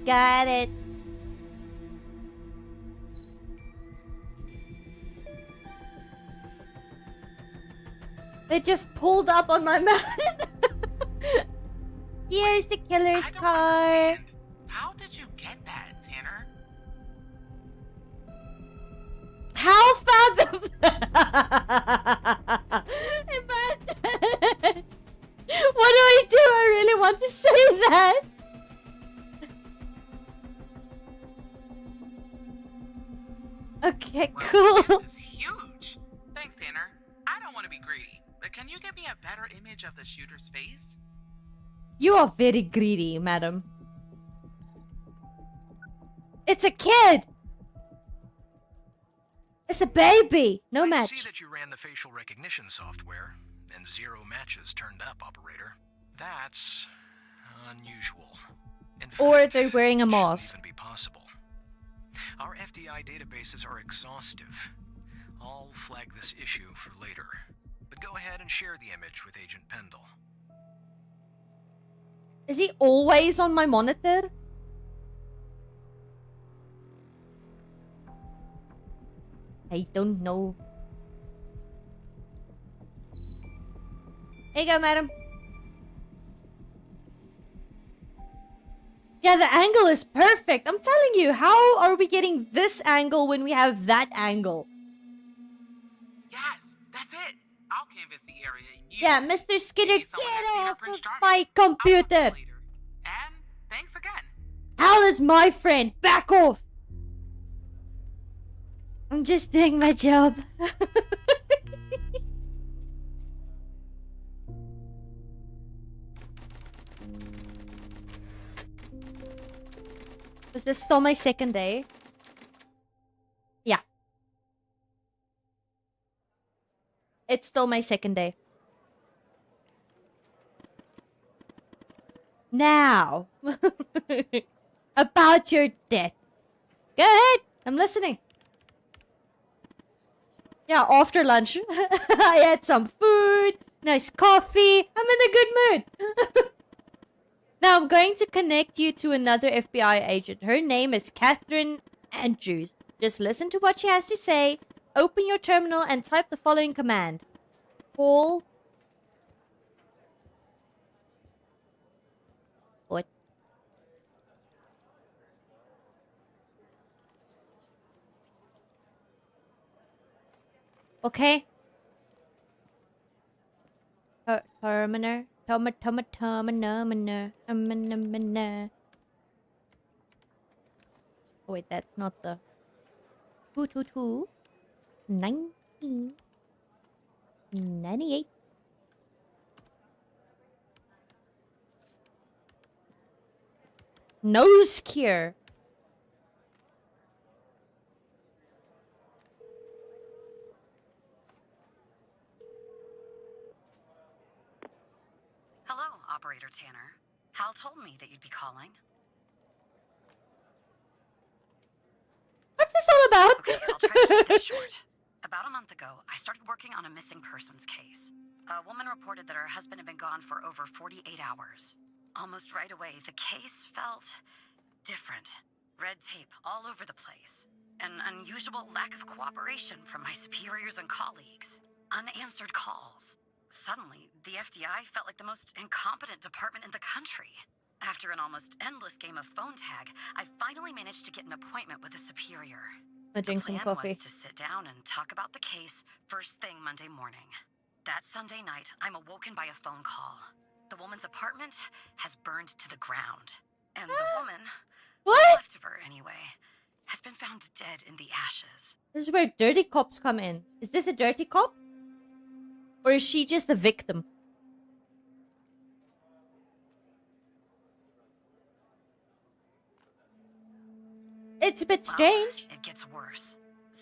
Got it. They just pulled up on my mouth. Here's the killer's I don't car. understand. How did you get that, Tanner? How found the... Imagine. What do I do? I really want to say that. Okay, Well, cool. this is huge. Thanks, Tanner. I don't want to be greedy, but can you give me a better image of the shooter's face? You are very greedy, madam. It's a kid. It's a baby. No I match. see that you ran the facial recognition software, and 0 matches turned up, operator. That's unusual. In Or fact, they're wearing a it shouldn't mask. even be possible. Our FDI databases are exhaustive. I'll flag this issue for later. But go ahead and share the image with Agent Pendle. Is he always on my monitor? I don't know. Here you go, madam. Yeah, the angle is perfect. I'm telling you, how are we getting this angle when we have that angle? Yes, that's it. I'll canvas the area. Yeah, Mr. Skinner, Maybe someone get has off fingerprints of charged. my I'll talk to you computer. later. And thanks again. Hal is my friend. Back off. I'm just doing my job. Was this still my second day? Yeah. It's still my second day. Now. About your death. Go ahead. I'm listening. Yeah, after lunch. I had some food, nice coffee. I'm in a good mood. Now I'm going to connect you to another FBI agent. Her name is Catherine Andrews. Just listen to what she has to say. Open your terminal and type the following command. Call. What? Okay. Terminator. Terminator. Oh wait, that's not the 222 1998. Nose cure. Hello, Operator Tanner. Hal told me that you'd be calling. What's this all about? Okay, I'll try to keep this short. About a month ago, I started working on a missing persons case. A woman reported that her husband had been gone for over 48 hours. Almost right away, the case felt different. Red tape all over the place. An unusual lack of cooperation from my superiors and colleagues. Unanswered calls. Suddenly, the FDI felt like the most incompetent department in the country. After an almost endless game of phone tag, I finally managed to get an appointment with a superior. I drink some The plan coffee. was to sit down and talk about the case first thing Monday morning. That Sunday night, I'm awoken by a phone call. The woman's apartment has burned to the ground. And the woman, What? left of her anyway, has been found dead in the ashes. This is where dirty cops come in. Is this a dirty cop? Or is she just a victim? It's a bit Well, strange. it gets worse.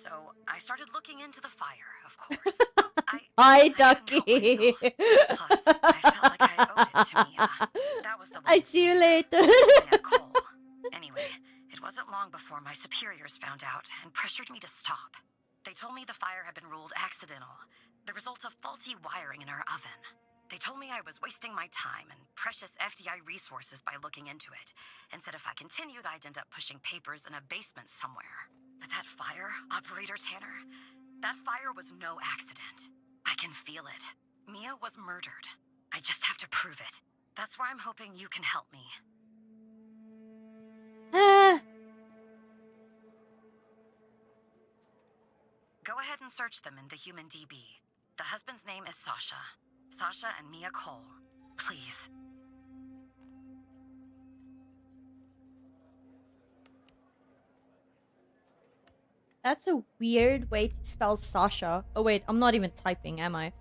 So I started looking into the fire, of course. I Hi, I couldn't help Ducky. myself. Plus, I felt like I owed it to Mia. That was the I woman's see you name. later. Mia Cole. Anyway, it wasn't long before my superiors found out and pressured me to stop. They told me the fire had been ruled accidental, the result of faulty wiring in our oven. They told me I was wasting my time and precious FDI resources by looking into it, and said if I continued, I'd end up pushing papers in a basement somewhere. But that fire, Operator Tanner, that fire was no accident. I can feel it. Mia was murdered. I just have to prove it. That's where I'm hoping you can help me. Ah, Go ahead and search them in the human DB. The husband's name is Sasha. Sasha and Mia Cole. Please. that's a weird way to spell Sasha. Oh wait, I'm not even typing, am I?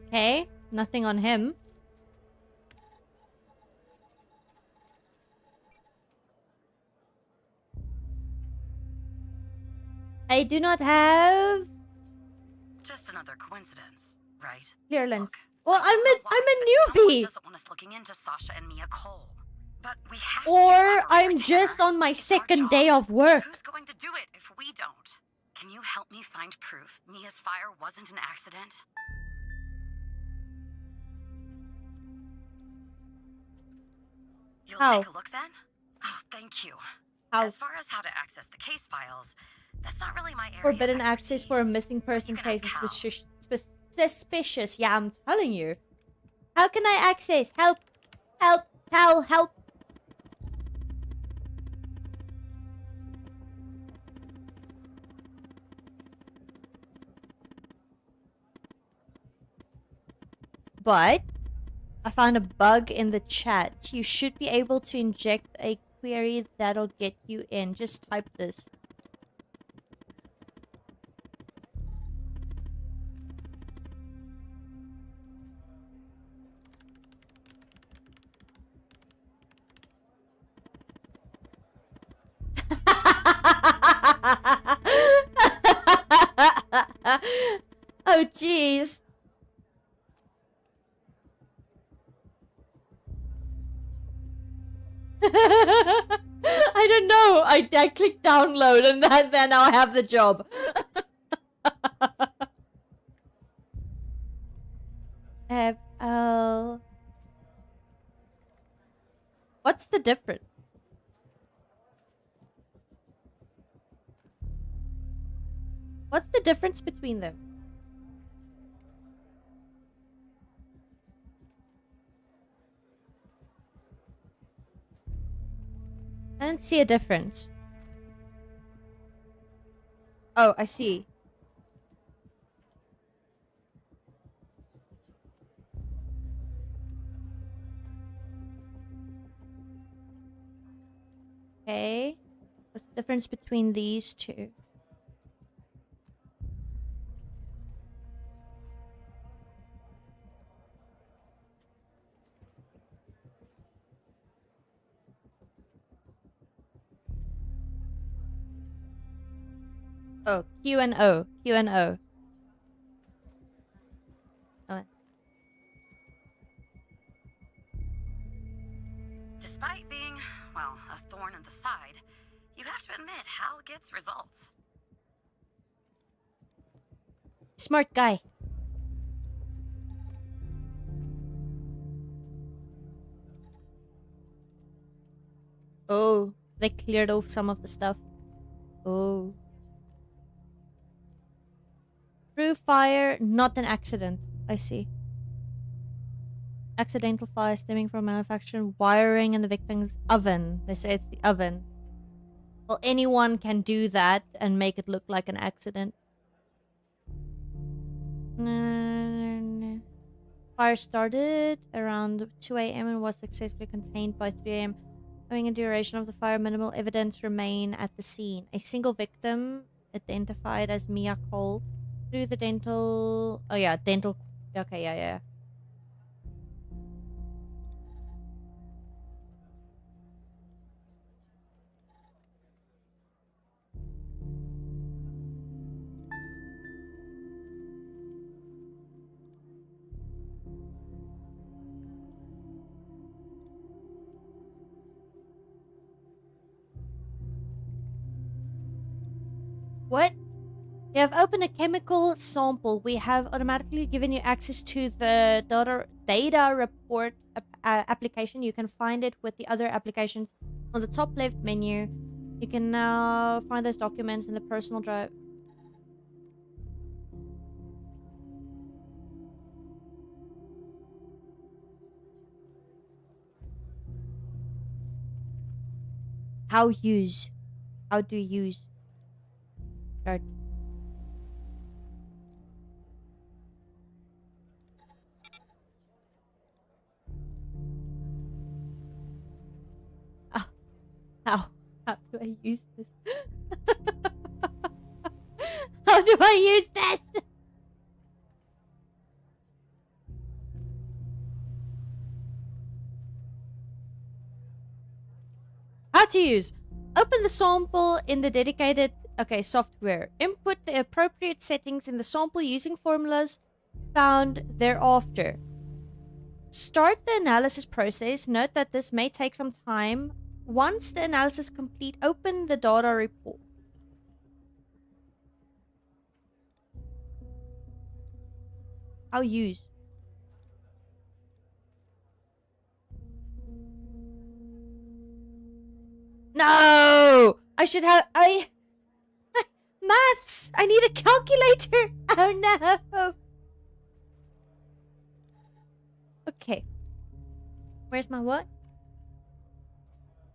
Okay, nothing on him. I do not have Just another coincidence, right? clear lens. Look, Well, I don't know why, I'm a but someone newbie. doesn't want us looking into Sasha and Mia Cole. But we have to Or collaborate, I'm Tanner. just on my It's our second job. day of work. Who's going to do it if we don't? Can you help me find proof Mia's fire wasn't an accident? You'll How? take a look then? Oh, thank you. How? As far as how to access the case files, that's not really my area. of Forbidden access expertise. for a missing person You can case ask is Hal. suspicious. Yeah, I'm telling you. How can I access? Help! Help! Hal! Help! But I found a bug in the chat. You should be able to inject a query that'll get you in. Just type this. Oh, jeez. I don't know. I clicked download and then now I have the job. FL. What's the difference? What's the difference between them? I don't see a difference. Oh, I see. Okay. What's the difference between these two? Oh, Q and O. Q and O. Oh. Despite being, well, a thorn in the side, you have to admit Hal gets results. Smart guy. Oh, they cleared off some of the stuff. Oh. Through fire, not an accident. I see. Accidental fire stemming from manufacturing wiring in the victim's oven. They say it's the oven. Well, anyone can do that and make it look like an accident. Fire started around 2 a.m. and was successfully contained by 3 a.m. Owing a duration of the fire, minimal evidence remain at the scene. A single victim, identified as Mia Cole, through the dental... Oh yeah, dental... Okay, yeah. What? You have opened a chemical sample. We have automatically given you access to the data report application. You can find it with the other applications on the top left menu. You can now find those documents in the personal drive. How use? How do you use? Start. Ah, how? How do I use this? How do I use this? How to use. Open the sample in the dedicated software. Input the appropriate settings in the sample using formulas found thereafter. Start the analysis process. Note that this may take some time. Once the analysis is complete, open the data report. How use. No! I should have... Maths! I need a calculator! Oh no! Okay. Where's my what?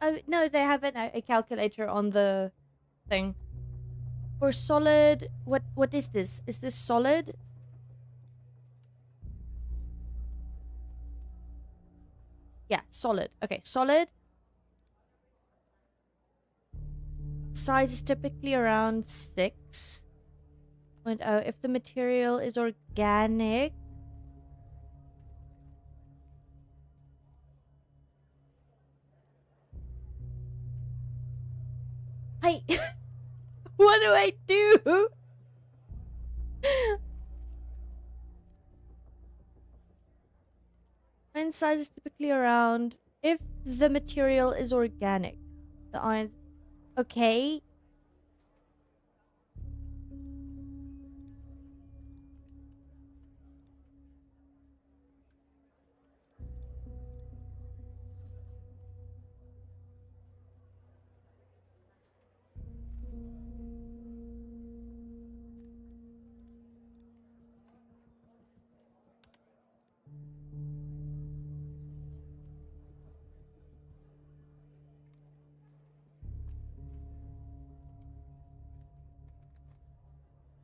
Oh, no, they have a calculator on the thing. For solid... What is this? Is this solid? Yeah, solid. Okay, solid. Size is typically around 6. If the material is organic... What do I do? Iron size is typically around... If the material is organic. The iron... Okay.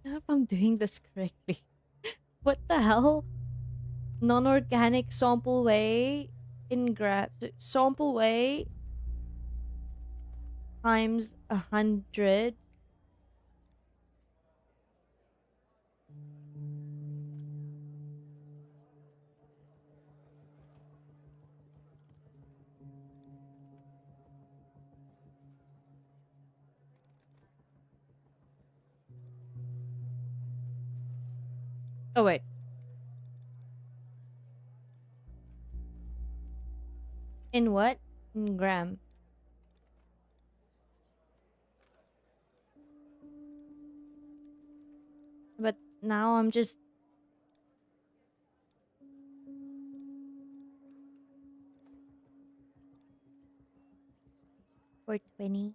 I don't know if I'm doing this correctly. What the hell? Non-organic sample weight in grams. Sample weight times 100. Oh wait. In what? In gram. But now I'm just... 420.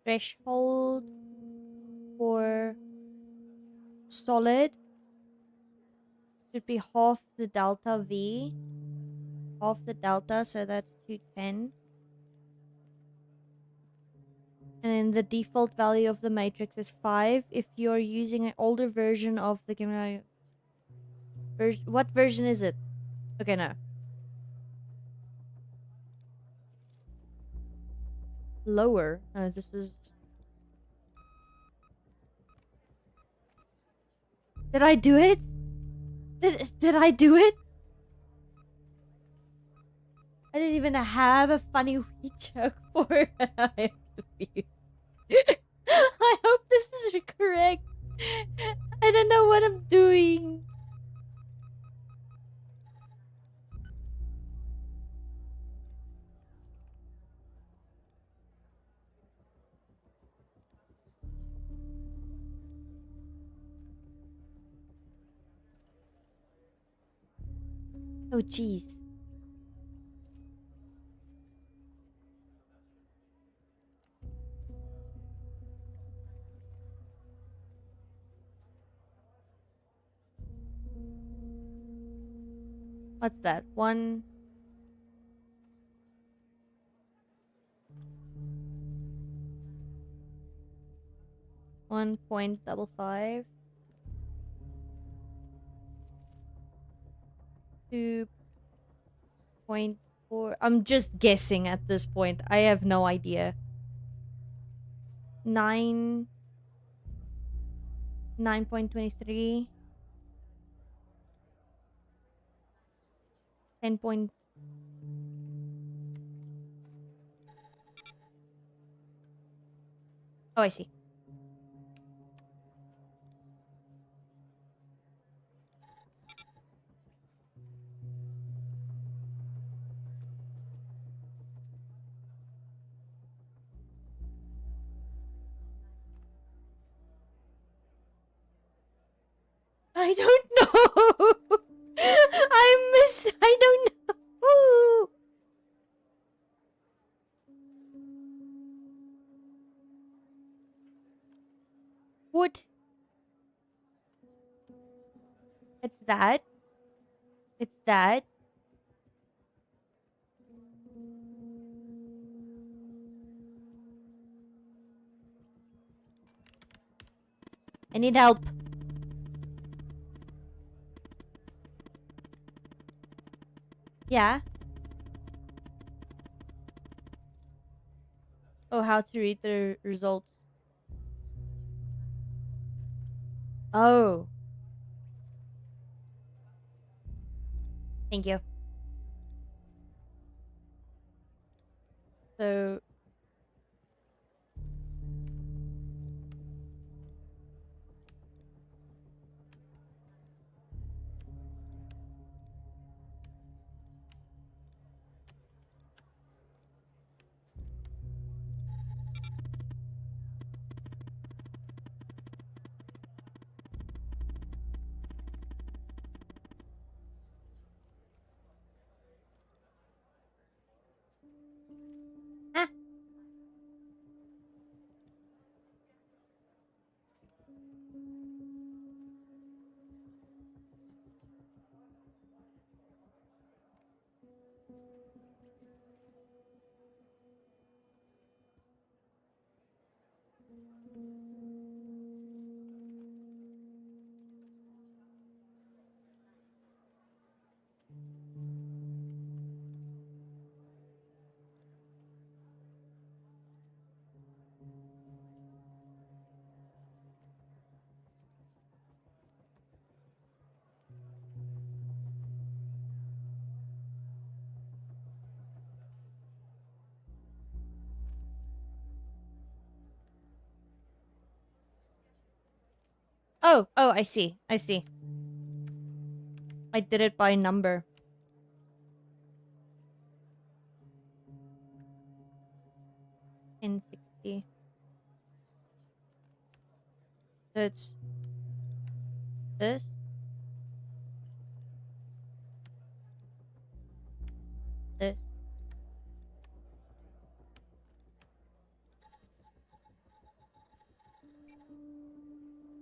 Threshold for solid should be half the delta V. Half the delta, so that's 210. And then the default value of the matrix is 5. If you're using an older version of the What version is it? Okay, no. Lower. This is... Did I do it? Did I do it? I didn't even have a funny weak joke for it. I am confused. I hope this is correct. I don't know what I'm doing. Oh, jeez. What's that? 1.55. 2.4. I'm just guessing at this point. I have no idea. 9.23. 10 point... Oh, I see. I don't know. I don't know. What? It's that. It's that. I need help. Yeah. Oh, how to read the results. Oh. Thank you. So... Ah. Oh, I see. I see. I did it by number. 1060. So it's this. This.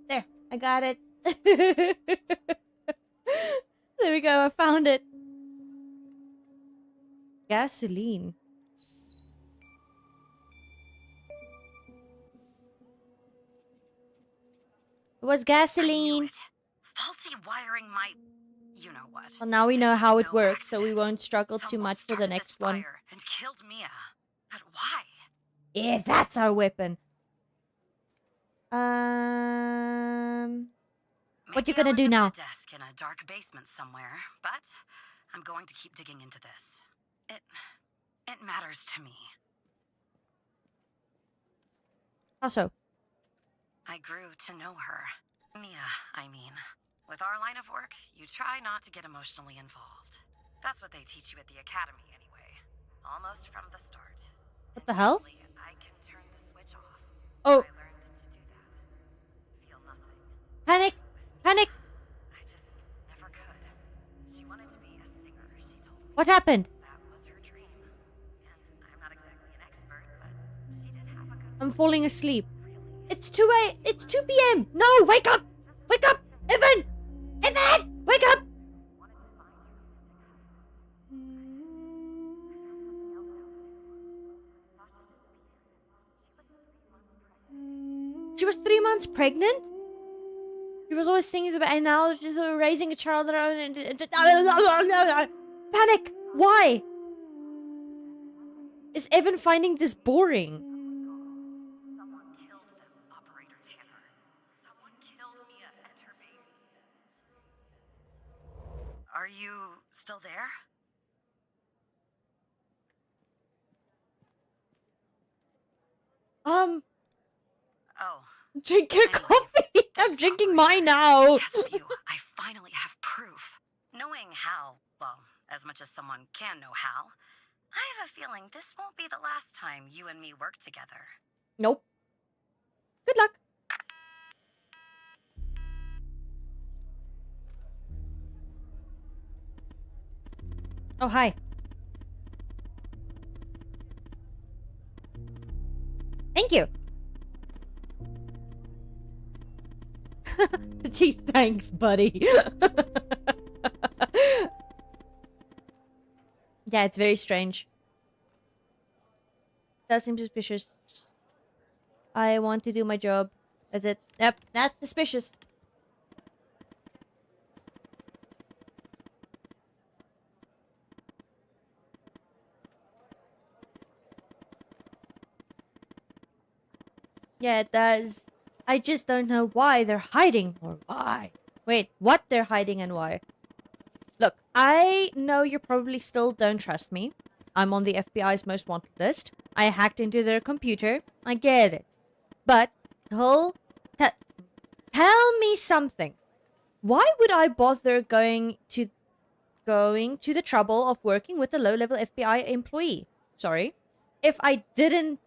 There. I got it. There we go. I found it. Gasoline. It was I knew gasoline. it. Faulty wiring might... you know what. Well, now we know how it No works, so we accident. won't struggle too Someone much for the started next this one. fire and killed Mia. But why? If that's our weapon. What you Maybe gonna I'll do look now? under the desk in a dark basement somewhere, but I'm going to keep digging into this. It matters to me. Also, I grew to know her. Mia, I mean. With our line of work, you try not to get emotionally involved. That's what they teach you at the academy anyway. Almost from the start. what the hell? Usually, I can turn the switch off. Oh, I learned to do that. Feel nothing. panic! Panic! I just never could. She wanted to be a singer, she told me. What happened? That was her dream. And I'm not exactly an expert, but she did have a good I'm falling asleep. really. It's 2 p.m. No, wake up! Wake up! Evan! Evan! Wake up! She was 3 months pregnant? She was always thinking about, and now she's raising a child of her own. Panic! Why? Is Evan finding this boring? Someone killed them, Operator Tanner. Someone killed Mia and her baby. Are you still there? Oh, Drink your Anyway, coffee! I'm thanks, drinking operator. mine now! Yes, Theo, I finally have proof. Knowing Hal, well, as much as someone can know Hal, I have a feeling this won't be the last time you and me work together. Nope. Good luck. Oh, hi. Thank you. Gee, thanks, buddy. Yeah, it's very strange. That seems suspicious. I want to do my job. That's it. Yep, that's suspicious. Yeah, it does. I just don't know why they're hiding or why. Wait, what they're hiding and why. Look, I know you probably still don't trust me. I'm on the FBI's most wanted list. I hacked into their computer. I get it. But tell me something. Why would I bother going to the trouble of working with a low-level FBI employee? Sorry. If I didn't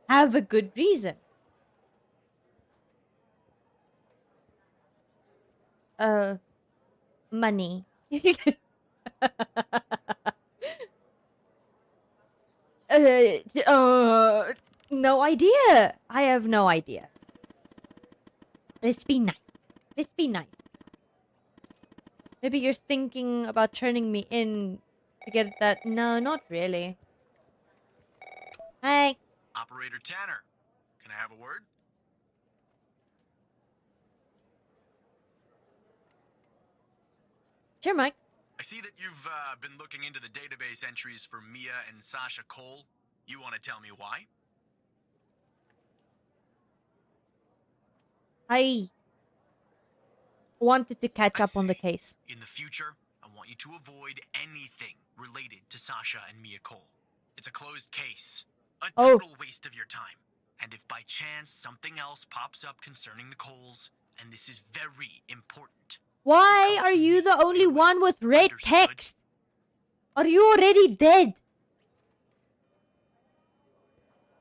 have a good reason. Money. No idea. I have no idea. Let's be nice. Let's be nice. Maybe you're thinking about turning me in to get that. No, not really. Hi. Operator Tanner, can I have a word? Sure, Mike. I see that you've been looking into the database entries for Mia and Sasha Cole. You want to tell me why? I wanted to catch I up on the see. case. In the future, I want you to avoid anything related to Sasha and Mia Cole. It's a closed case. A Oh. total waste of your time. And if by chance something else pops up concerning the Coles, and this is very important. Why are you the only one with red text? Are you already dead?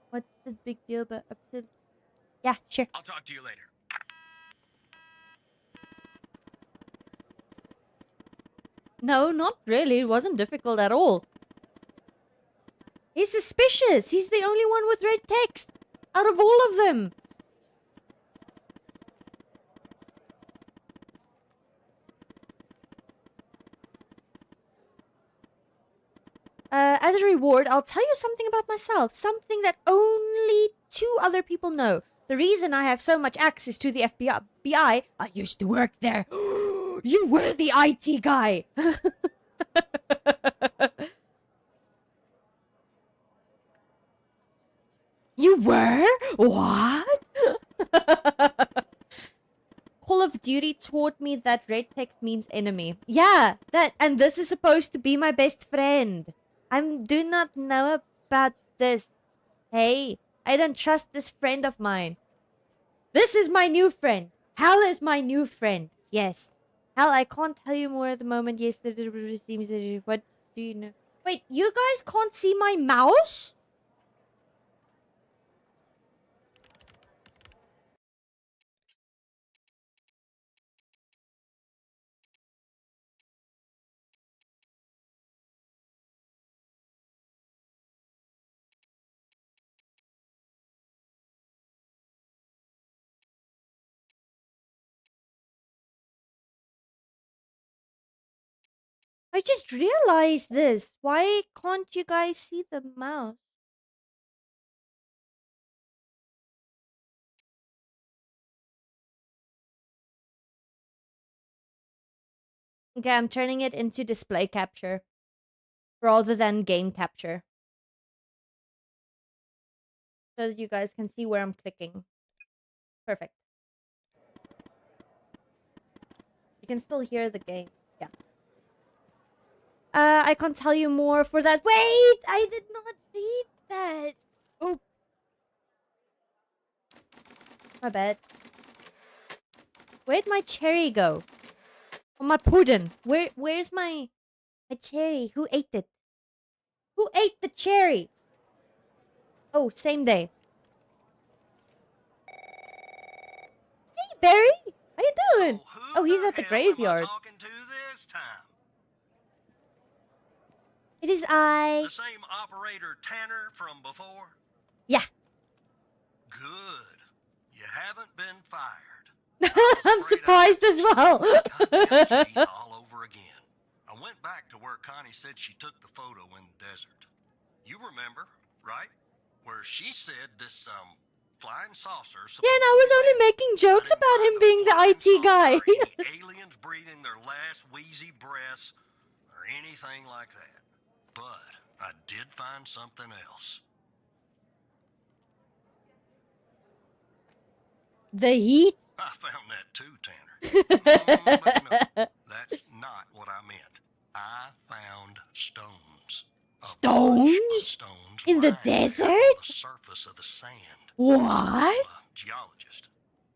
What's the big deal about episode? Yeah, sure. I'll talk to you later. No, not really. It wasn't difficult at all. He's suspicious. He's the only one with red text out of all of them. As a reward, I'll tell you something about myself. Something that only 2 other people know. The reason I have so much access to the FBI, I used to work there. You were the IT guy! You were? What? Call of Duty taught me that red text means enemy. Yeah, and this is supposed to be my best friend. I do not know about this. Hey, I don't trust this friend of mine. This is my new friend. Hal is my new friend. Yes. Hal, I can't tell you more at the moment. Yes, what do you know? Wait, you guys can't see my mouse? I just realized this. Why can't you guys see the mouse? Okay, I'm turning it into display capture rather than game capture. So that you guys can see where I'm clicking. Perfect. You can still hear the game. Yeah. I can't tell you more for that. Wait! I did not read that. Oops. My bad. Where'd my cherry go? Oh, my pudding. Where's my cherry? Who ate it? Who ate the cherry? Oh, same day. Hey, Barry. How you doing? So who Oh, he's at the hell am I graveyard. talking to this time? It is I. The same operator Tanner from before? Yeah. Good. You haven't been fired. I'm surprised as well. Goddamn case all over again. I went back to where Connie said she took the photo in the desert. You remember, right? Where she said this flying saucer. Yeah, and I was only making jokes about him being the IT guy. Any aliens breathing their last wheezy breaths or anything like that. But I did find something else. The heat? I found that too, Tanner. But no, that's not what I meant. I found stones. Stones? Stones In the lying desert? on the surface of the sand. What? I'm a geologist,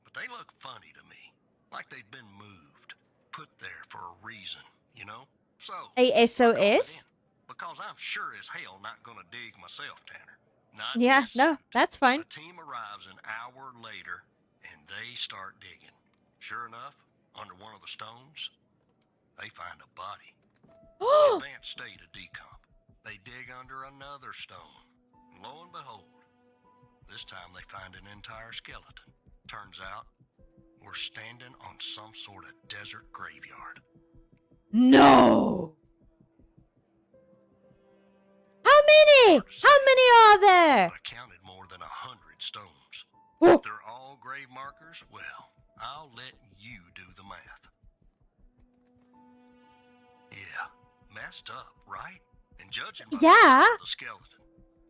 but they look funny to me, like they'd been moved, put there for a reason, you know? So A I called it SOS? in, because I'm sure as hell not gonna dig myself, Tanner. Not Yeah, in this no, suit. that's fine. A team arrives an hour later, and they start digging. Sure enough, under one of the stones, they find a body. Advanced state of decomp. They dig under another stone. And lo and behold, this time they find an entire skeleton. Turns out, we're standing on some sort of desert graveyard. No! How many? How many are there? I counted more than 100 stones. Oh. If they're all grave markers, well, I'll let you do the math. Yeah, messed up, right? And judging by Yeah. the skeleton,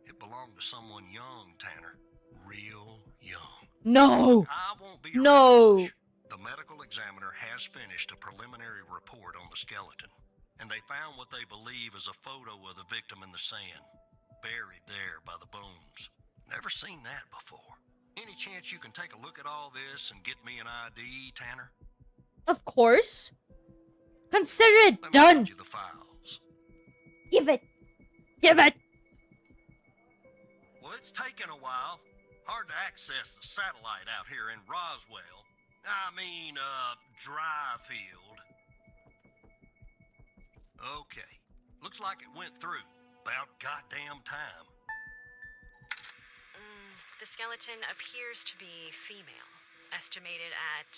it belonged to someone young, Tanner. Real young. No. I won't be No. around much. The medical examiner has finished a preliminary report on the skeleton, and they found what they believe is a photo of the victim in the sand, buried there by the bones. Never seen that before. Any chance you can take a look at all this and get me an ID, Tanner? Of course. Consider it Let me done. send you the files. Give it. Give it. Well, it's taken a while. Hard to access the satellite out here in Roswell. Dryfield. Okay. Looks like it went through. About goddamn time. The skeleton appears to be female, estimated at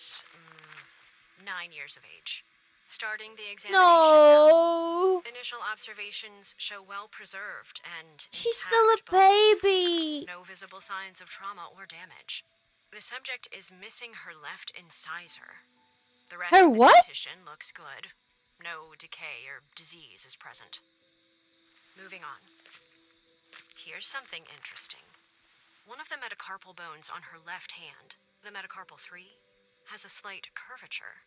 9 years of age. Starting the examination No. now, initial observations show well preserved and She's still a intact bones. baby. No visible signs of trauma or damage. The subject is missing her left incisor. The rest Her of the what? dentition looks good. No decay or disease is present. Moving on. Here's something interesting. One of the metacarpal bones on her left hand, the metacarpal 3, has a slight curvature.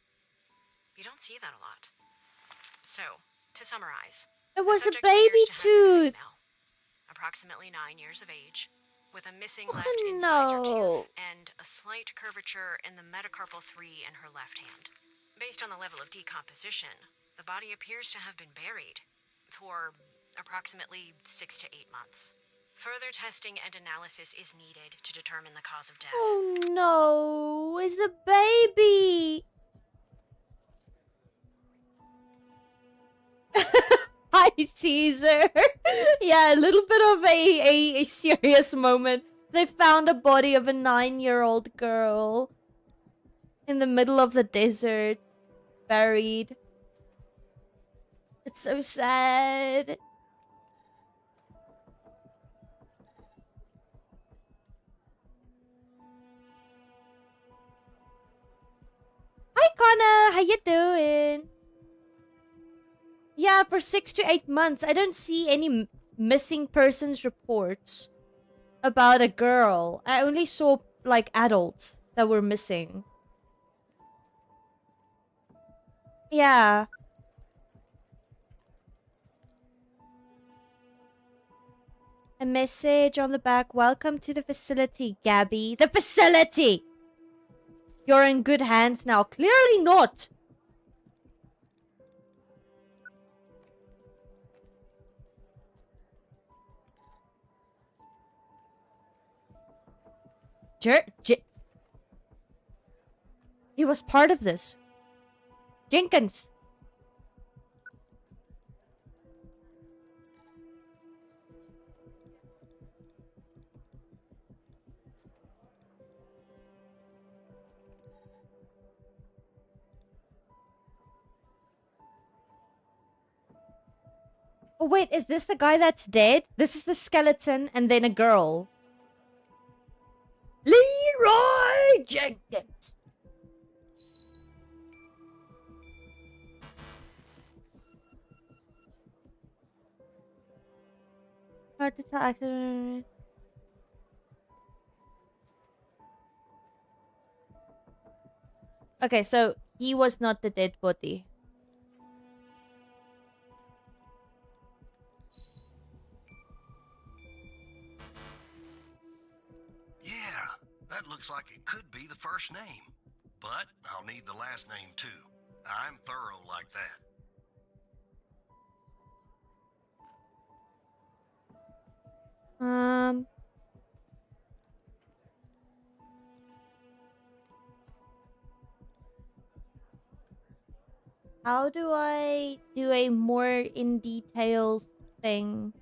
You don't see that a lot. So, to summarize, It the was a subject appears baby to have been a tooth. female, approximately 9 years of age, with a missing Oh left incisor no. tooth and a slight curvature in the metacarpal 3 in her left hand. Based on the level of decomposition, the body appears to have been buried for approximately 6 to 8 months. Further testing and analysis is needed to determine the cause of death. Oh no. It's a baby. Hi, Caesar. Yeah, a little bit of a serious moment. They found a body of a 9-year-old girl in the middle of the desert, buried. It's so sad. Hi, Connor. How you doing? Yeah, for 6 to 8 months. I don't see any missing persons reports about a girl. I only saw, like, adults that were missing. Yeah. A message on the back. Welcome to the facility, Gabby. The facility! You're in good hands now. Clearly not. He was part of this. Jenkins. Oh, wait, is this the guy that's dead? This is the skeleton and then a girl. Leroy Jenkins. Heart attack. Okay, so he was not the dead body. Yeah, that looks like it could be the first name. But I'll need the last name too. I'm thorough like that. How do I do a more in detail thing?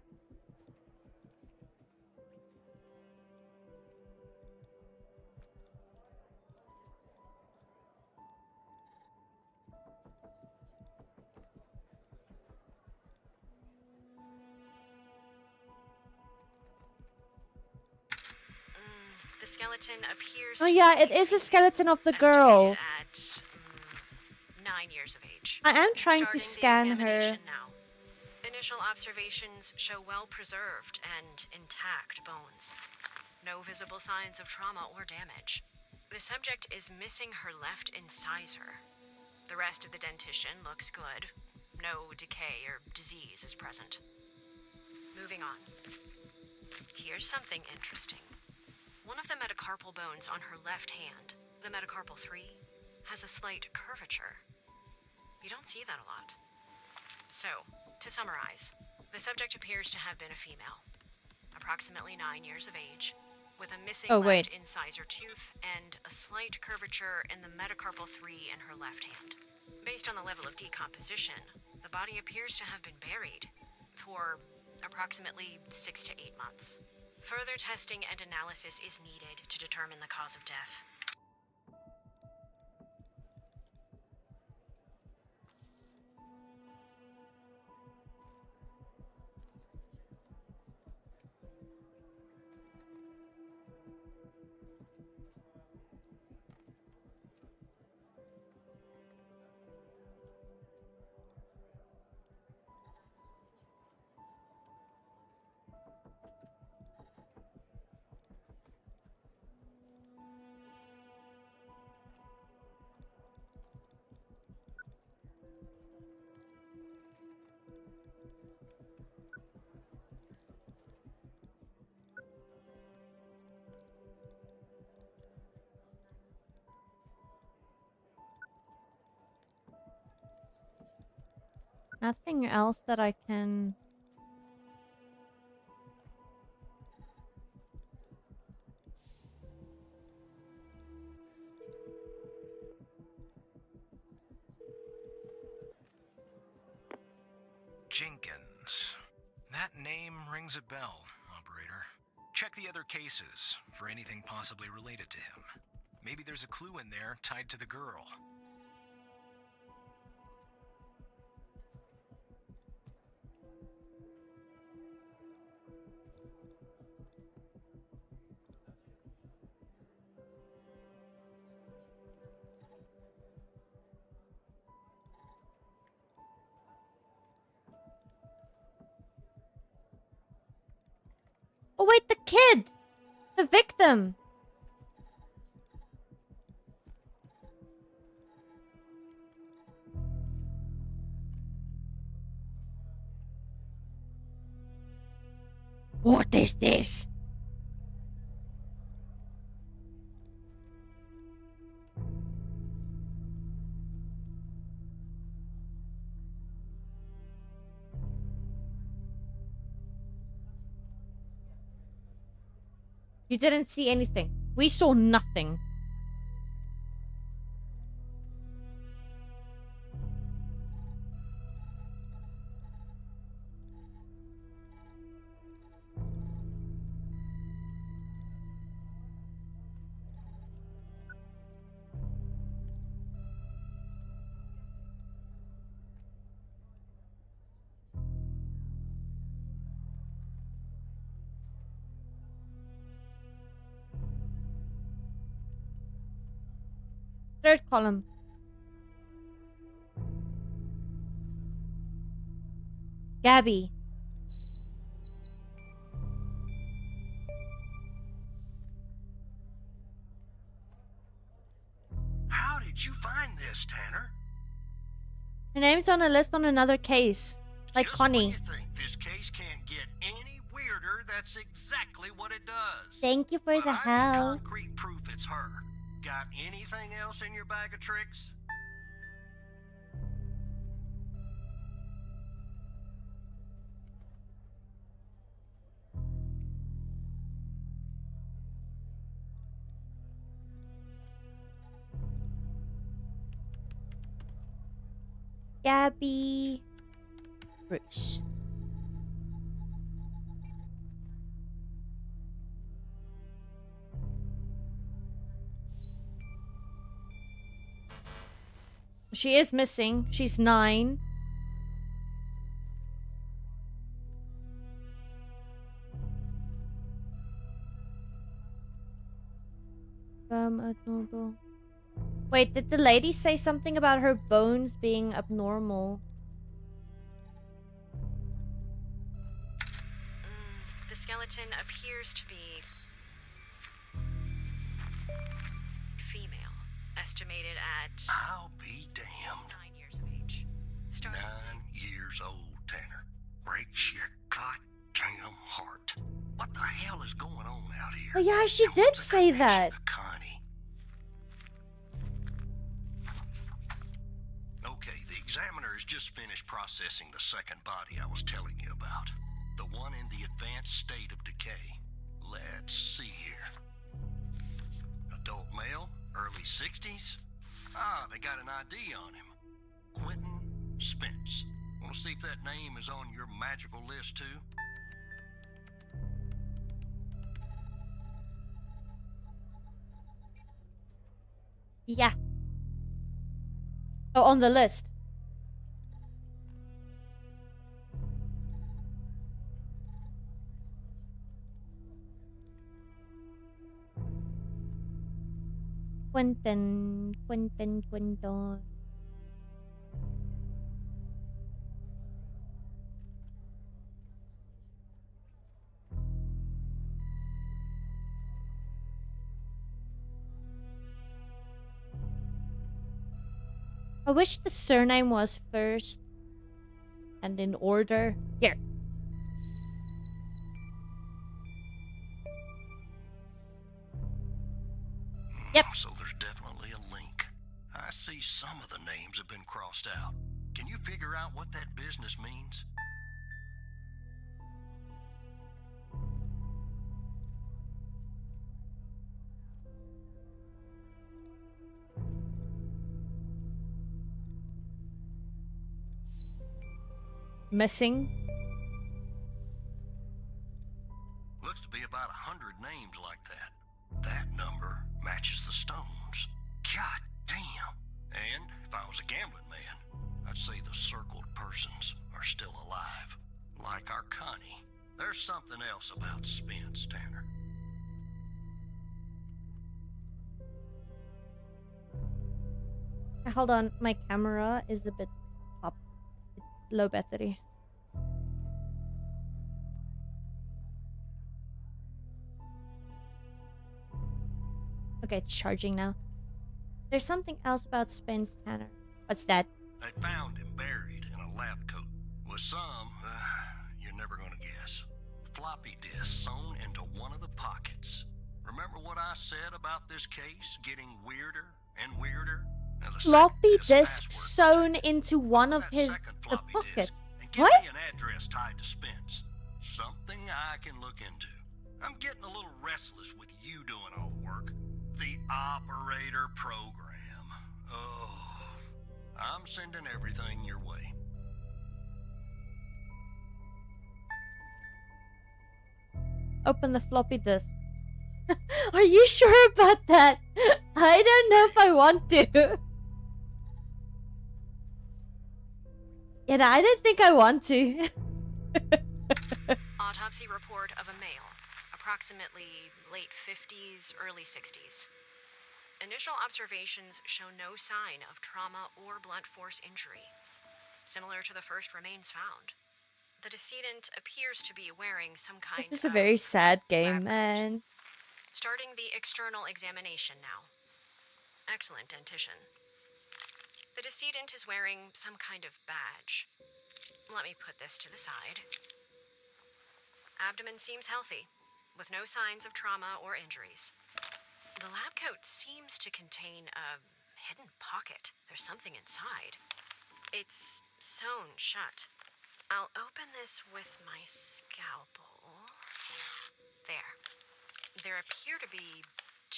The skeleton appears Oh to yeah, be it is a female, skeleton of the estimated girl. At 9 years of age. I am trying to Starting the scan her. examination now. Initial observations show well-preserved and intact bones. No visible signs of trauma or damage. The subject is missing her left incisor. The rest of the dentition looks good. No decay or disease is present. Moving on. Here's something interesting. One of the metacarpal bones on her left hand, the metacarpal 3, has a slight curvature. You don't see that a lot. So, to summarize, the subject appears to have been a female, approximately 9 years of age, with a missing left incisor tooth and a slight curvature in the metacarpal 3 in her left hand. Based on the level of decomposition, the body appears to have been buried for approximately 6 to 8 months. Further testing and analysis is needed to determine the cause of death. Nothing else that I can... Jenkins. That name rings a bell, operator. Check the other cases for anything possibly related to him. Maybe there's a clue in there tied to the girl. Oh wait, the kid! The victim! What is this? You didn't see anything. We saw nothing. Third column. Gabby. How did you find this, Tanner? Her name's on a list on another case. Like Just Connie. when you think this case can't get any weirder, that's exactly what it does. Thank you for But the I got help. concrete proof it's her. Got anything else in your bag of tricks? Gabby. Bruce. She is missing. She's 9. Abnormal. Wait, did the lady say something about her bones being abnormal? The skeleton appears to be female, estimated at I'll be damned. 9 years of age. 9 years old, Tanner. Breaks your goddamn heart. What the hell is going on out here? Oh yeah, she And did what's the say connection that. to Connie? Okay, the examiner has just finished processing the second body I was telling you about. The one in the advanced state of decay. Let's see here. Adult male, early 60s. Ah, they got an ID on him. Quentin Spence. Want to see if that name is on your magical list too? Yeah. Oh, on the list. Quentin. I wish the surname was first and in order. Here. Yep. So there's definitely a link. I see some of the names have been crossed out. Can you figure out what that business means? Missing? Looks to be about 100 names like that. That number matches the stones. God damn. And if I was a gambling man, I'd say the circled persons are still alive. Like our Connie. There's something else about Spence, Tanner. Hold on, my camera is a bit up. Low battery. Okay, it's charging now. There's something else about Spence, Tanner. What's that? They found him buried in a lab coat with some, you're never gonna guess, floppy disk sewn into one of the pockets. Remember what I said about this case getting weirder and weirder? Now, the Floppy second disk password sewn protected. into one of That his second the floppy pocket. disk, and give What? me an address tied to Spence. Something I can look into. I'm getting a little restless with you doing all the work. The operator program. Oh, I'm sending everything your way. Open the floppy disk. Are you sure about that? I don't know if I want to. And I don't think I want to. Autopsy report of a male, approximately late 50s, early 60s. Initial observations show no sign of trauma or blunt force injury, similar to the first remains found. The decedent appears to be wearing some kind This is a of very sad game, lab coat. man. Starting the external examination now. Excellent dentition. The decedent is wearing some kind of badge. Let me put this to the side. Abdomen seems healthy, with no signs of trauma or injuries. The lab coat seems to contain a hidden pocket. There's something inside. It's sewn shut. I'll open this with my scalpel. There. There appear to be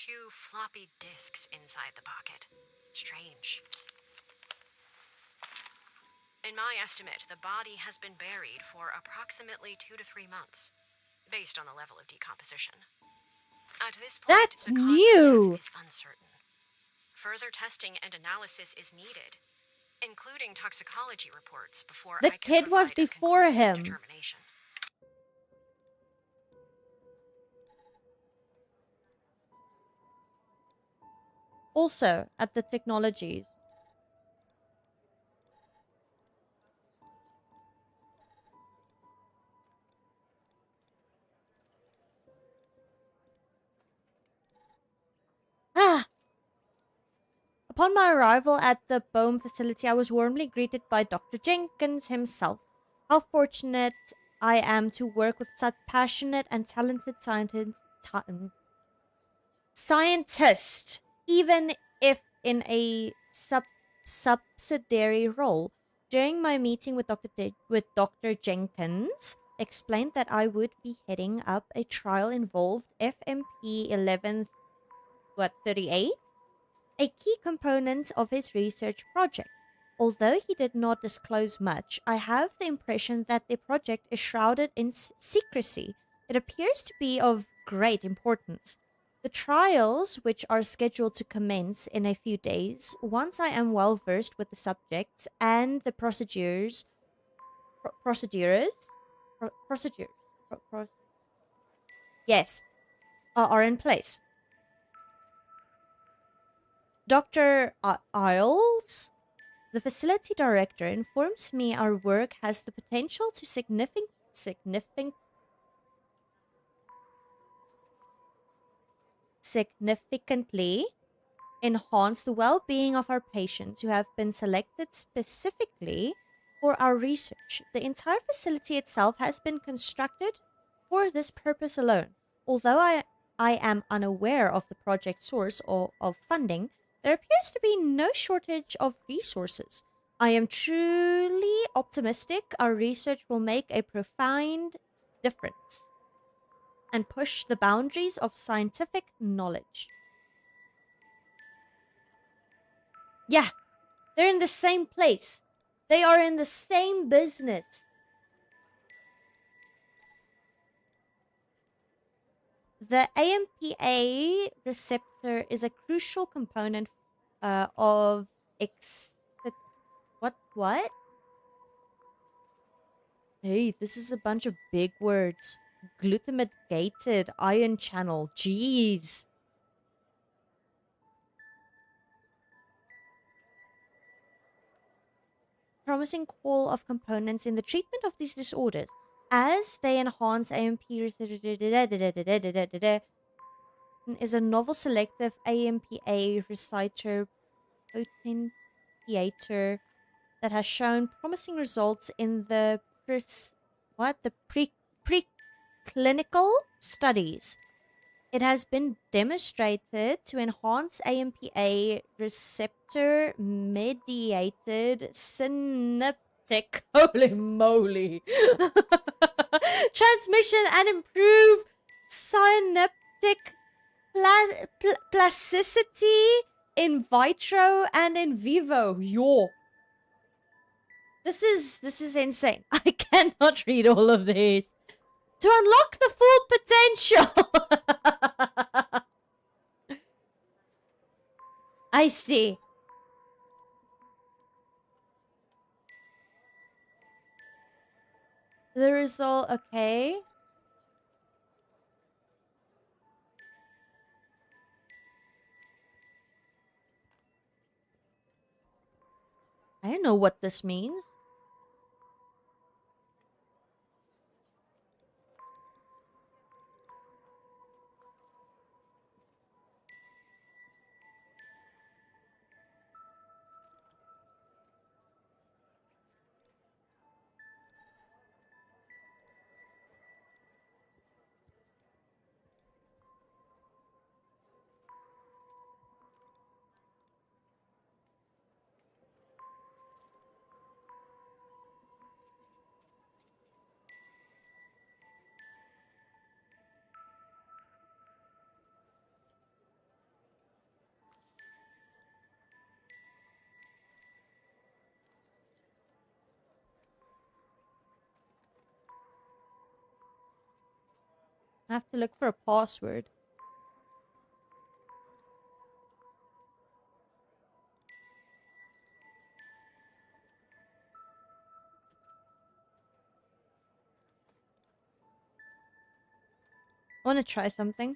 2 floppy disks inside the pocket. Strange. In my estimate, the body has been buried for approximately 2 to 3 months, based on the level of decomposition. At this point, That's the cause of new. death is uncertain. Further testing and analysis is needed, including toxicology reports before The I can kid was provide a before conclusive him. determination. Also, at the technologies. Ah! Upon my arrival at the Bohm facility, I was warmly greeted by Dr. Jenkins himself. How fortunate I am to work with such passionate and talented scientist, even if in a subsidiary role. During my meeting with Dr. Jenkins, explained that I would be heading up a trial involved FMP 1138, a key component of his research project. Although he did not disclose much, I have the impression that the project is shrouded in secrecy. It appears to be of great importance. The trials, which are scheduled to commence in a few days, once I am well versed with the subjects and the procedures, yes, are in place. Dr. Isles, the facility director, informs me our work has the potential to significantly enhance the well-being of our patients who have been selected specifically for our research. The entire facility itself has been constructed for this purpose alone. Although I am unaware of the project source or of funding, there appears to be no shortage of resources. I am truly optimistic our research will make a profound difference and push the boundaries of scientific knowledge. Yeah, they're in the same place. They are in the same business. The AMPA receptor is a crucial component of what? Hey, this is a bunch of big words. Glutamate gated ion channel. Jeez. Promising call of components in the treatment of these disorders as they enhance AMP is a novel selective AMPA reciter potentiator that has shown promising results in the preclinical studies. It has been demonstrated to enhance AMPA receptor mediated synaptic holy moly transmission and improve synaptic plasticity in vitro and in vivo. Yo. This is insane. I cannot read all of these. To unlock the full potential. I see. The result, okay. I don't know what this means. I have to look for a password. I want to try something.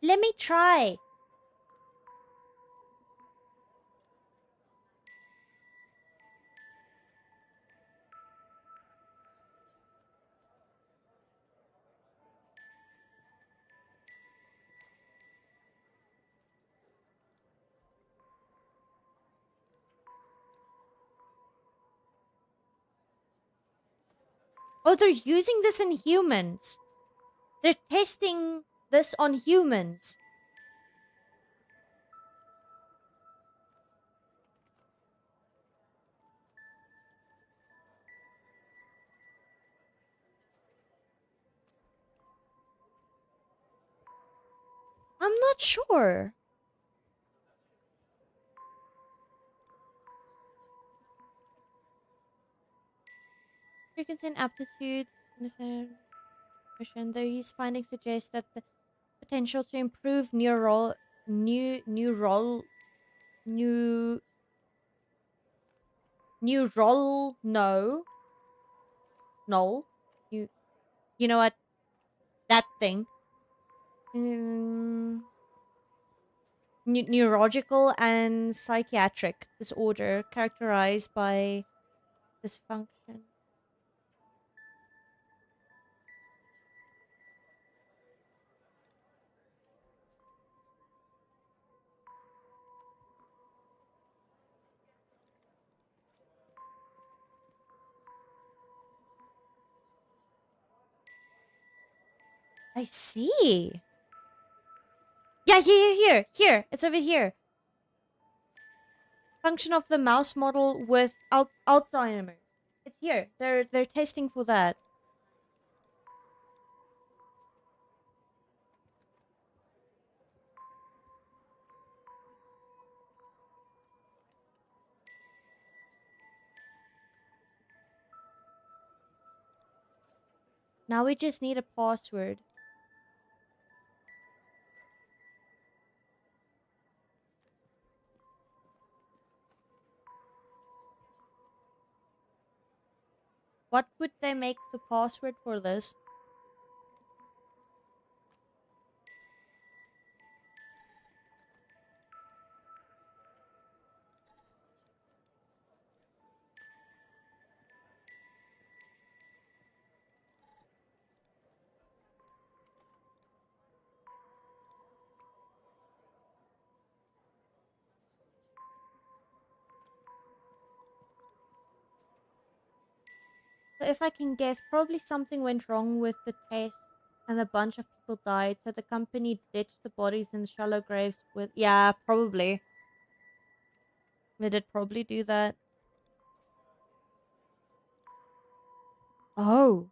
Let me try. Oh, they're using this in humans. They're testing this on humans. I'm not sure. Frequency and aptitudes. These findings suggest that the potential to improve neural new neural no null you know what, that thing, neurological and psychiatric disorder characterized by dysfunction. I see. Yeah, here. It's over here. Function of the mouse model with Alzheimer's. It's here. They're testing for that. Now we just need a password. What would they make the password for this? So if I can guess, probably something went wrong with the test and a bunch of people died, so the company ditched the bodies in shallow graves with... Yeah, probably. They did probably do that. Oh.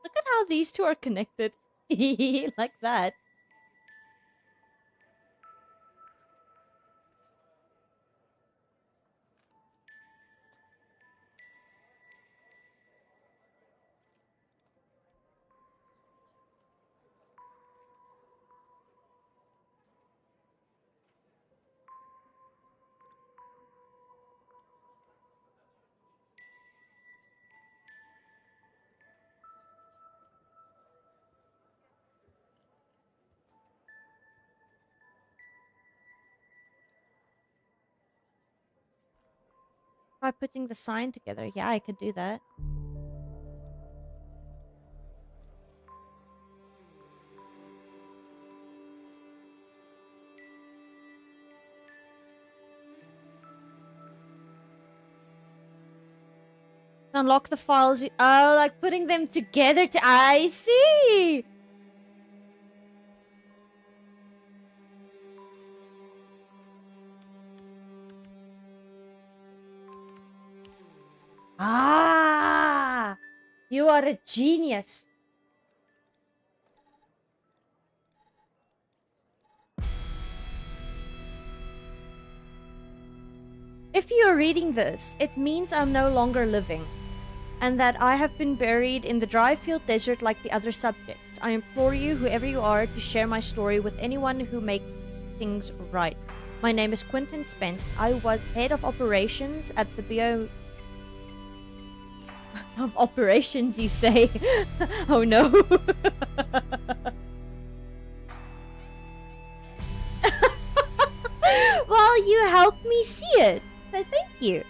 Look at how these two are connected. Like that. By putting the sign together. Yeah, I could do that. Unlock the files. Oh, like putting them together to... I see! Ah! You are a genius. If you are reading this, it means I'm no longer living, and that I have been buried in the dry field desert like the other subjects. I implore you, whoever you are, to share my story with anyone who makes things right. My name is Quentin Spence. I was head of operations at the Of operations, you say? Oh no. Well, you helped me see it, so thank you.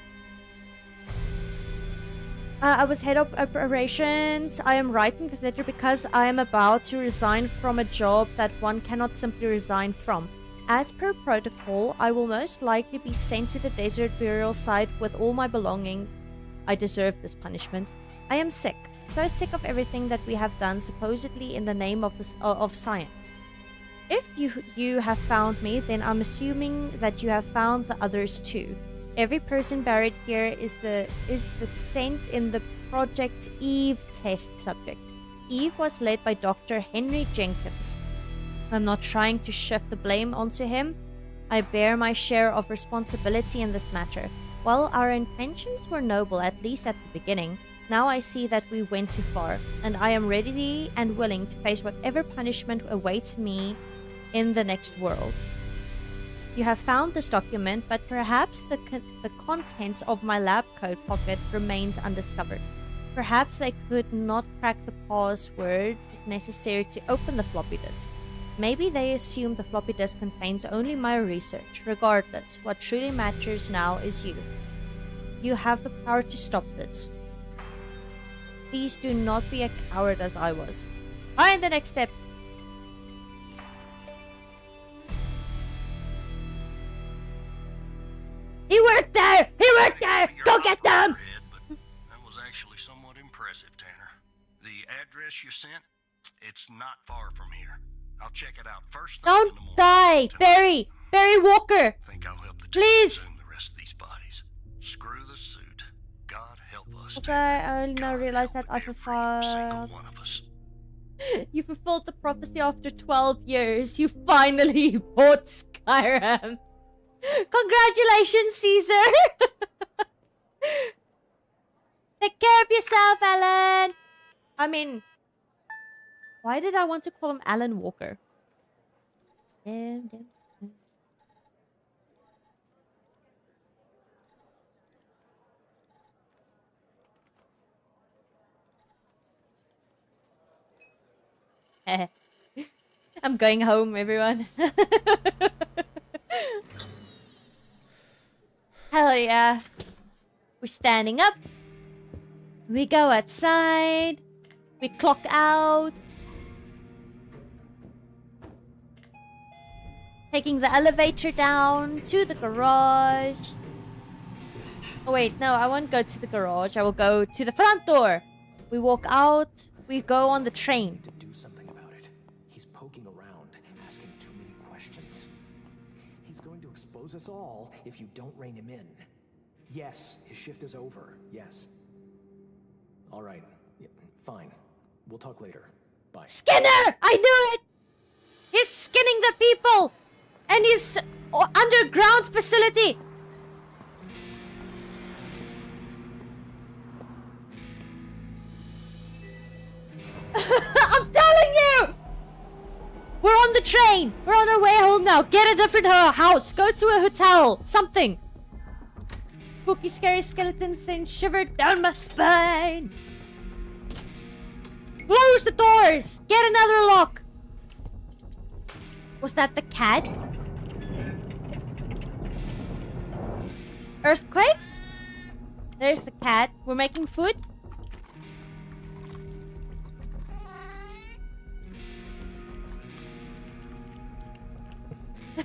I was head of operations. I am writing this letter because I am about to resign from a job that one cannot simply resign from. As per protocol, I will most likely be sent to the desert burial site with all my belongings. I deserve this punishment. I am sick, so sick of everything that we have done supposedly in the name of science. If you have found me, then I'm assuming that you have found the others too. Every person buried here is the sent in the Project Eve test subject. Eve was led by Dr. Henry Jenkins. I'm not trying to shift the blame onto him. I bear my share of responsibility in this matter. While our intentions were noble, at least at the beginning, now I see that we went too far, and I am ready and willing to face whatever punishment awaits me in the next world. You have found this document, but perhaps the contents of my lab coat pocket remains undiscovered. Perhaps they could not crack the password necessary to open the floppy disk. Maybe they assume the floppy disk contains only my research. Regardless, what truly matters now is you. You have the power to stop this. Please do not be a coward as I was. Alright, the next steps. He worked there! He worked there! Go get them! That was actually somewhat impressive, Tanner. The address you sent, it's not far from here. I'll check it out first thing Don't in the morning. die! Tonight. Barry Walker! Think I'll help the team Please! consume the rest of these bodies. Screw the suit. God help us. Also, Tanner. I only now God realized help that I every fulfilled... single one of us. You fulfilled the prophecy after 12 years. You finally bought Skyrim. Congratulations, Caesar! Take care of yourself, Alan! I mean... Why did I want to call him Alan Walker? I'm going home, everyone. Hell yeah. We're standing up. We go outside. We clock out. Taking the elevator down to the garage. Oh wait, no, I won't go to the garage. I will go to the front door. We walk out. We go on the train. To do something about it. He's poking around, asking too many questions. He's going to expose us all if you don't rein him in. Yes, his shift is over. Yes. All right. Yeah, fine. We'll talk later. Bye. Skinner! I knew it! He's skinning the people! And his underground facility! I'm telling you! We're on the train! We're on our way home now! Get a different house! Go to a hotel! Something! Spooky, scary skeletons send shivered down my spine! Close the doors! Get another lock! Was that the cat? Earthquake? There's the cat. We're making food.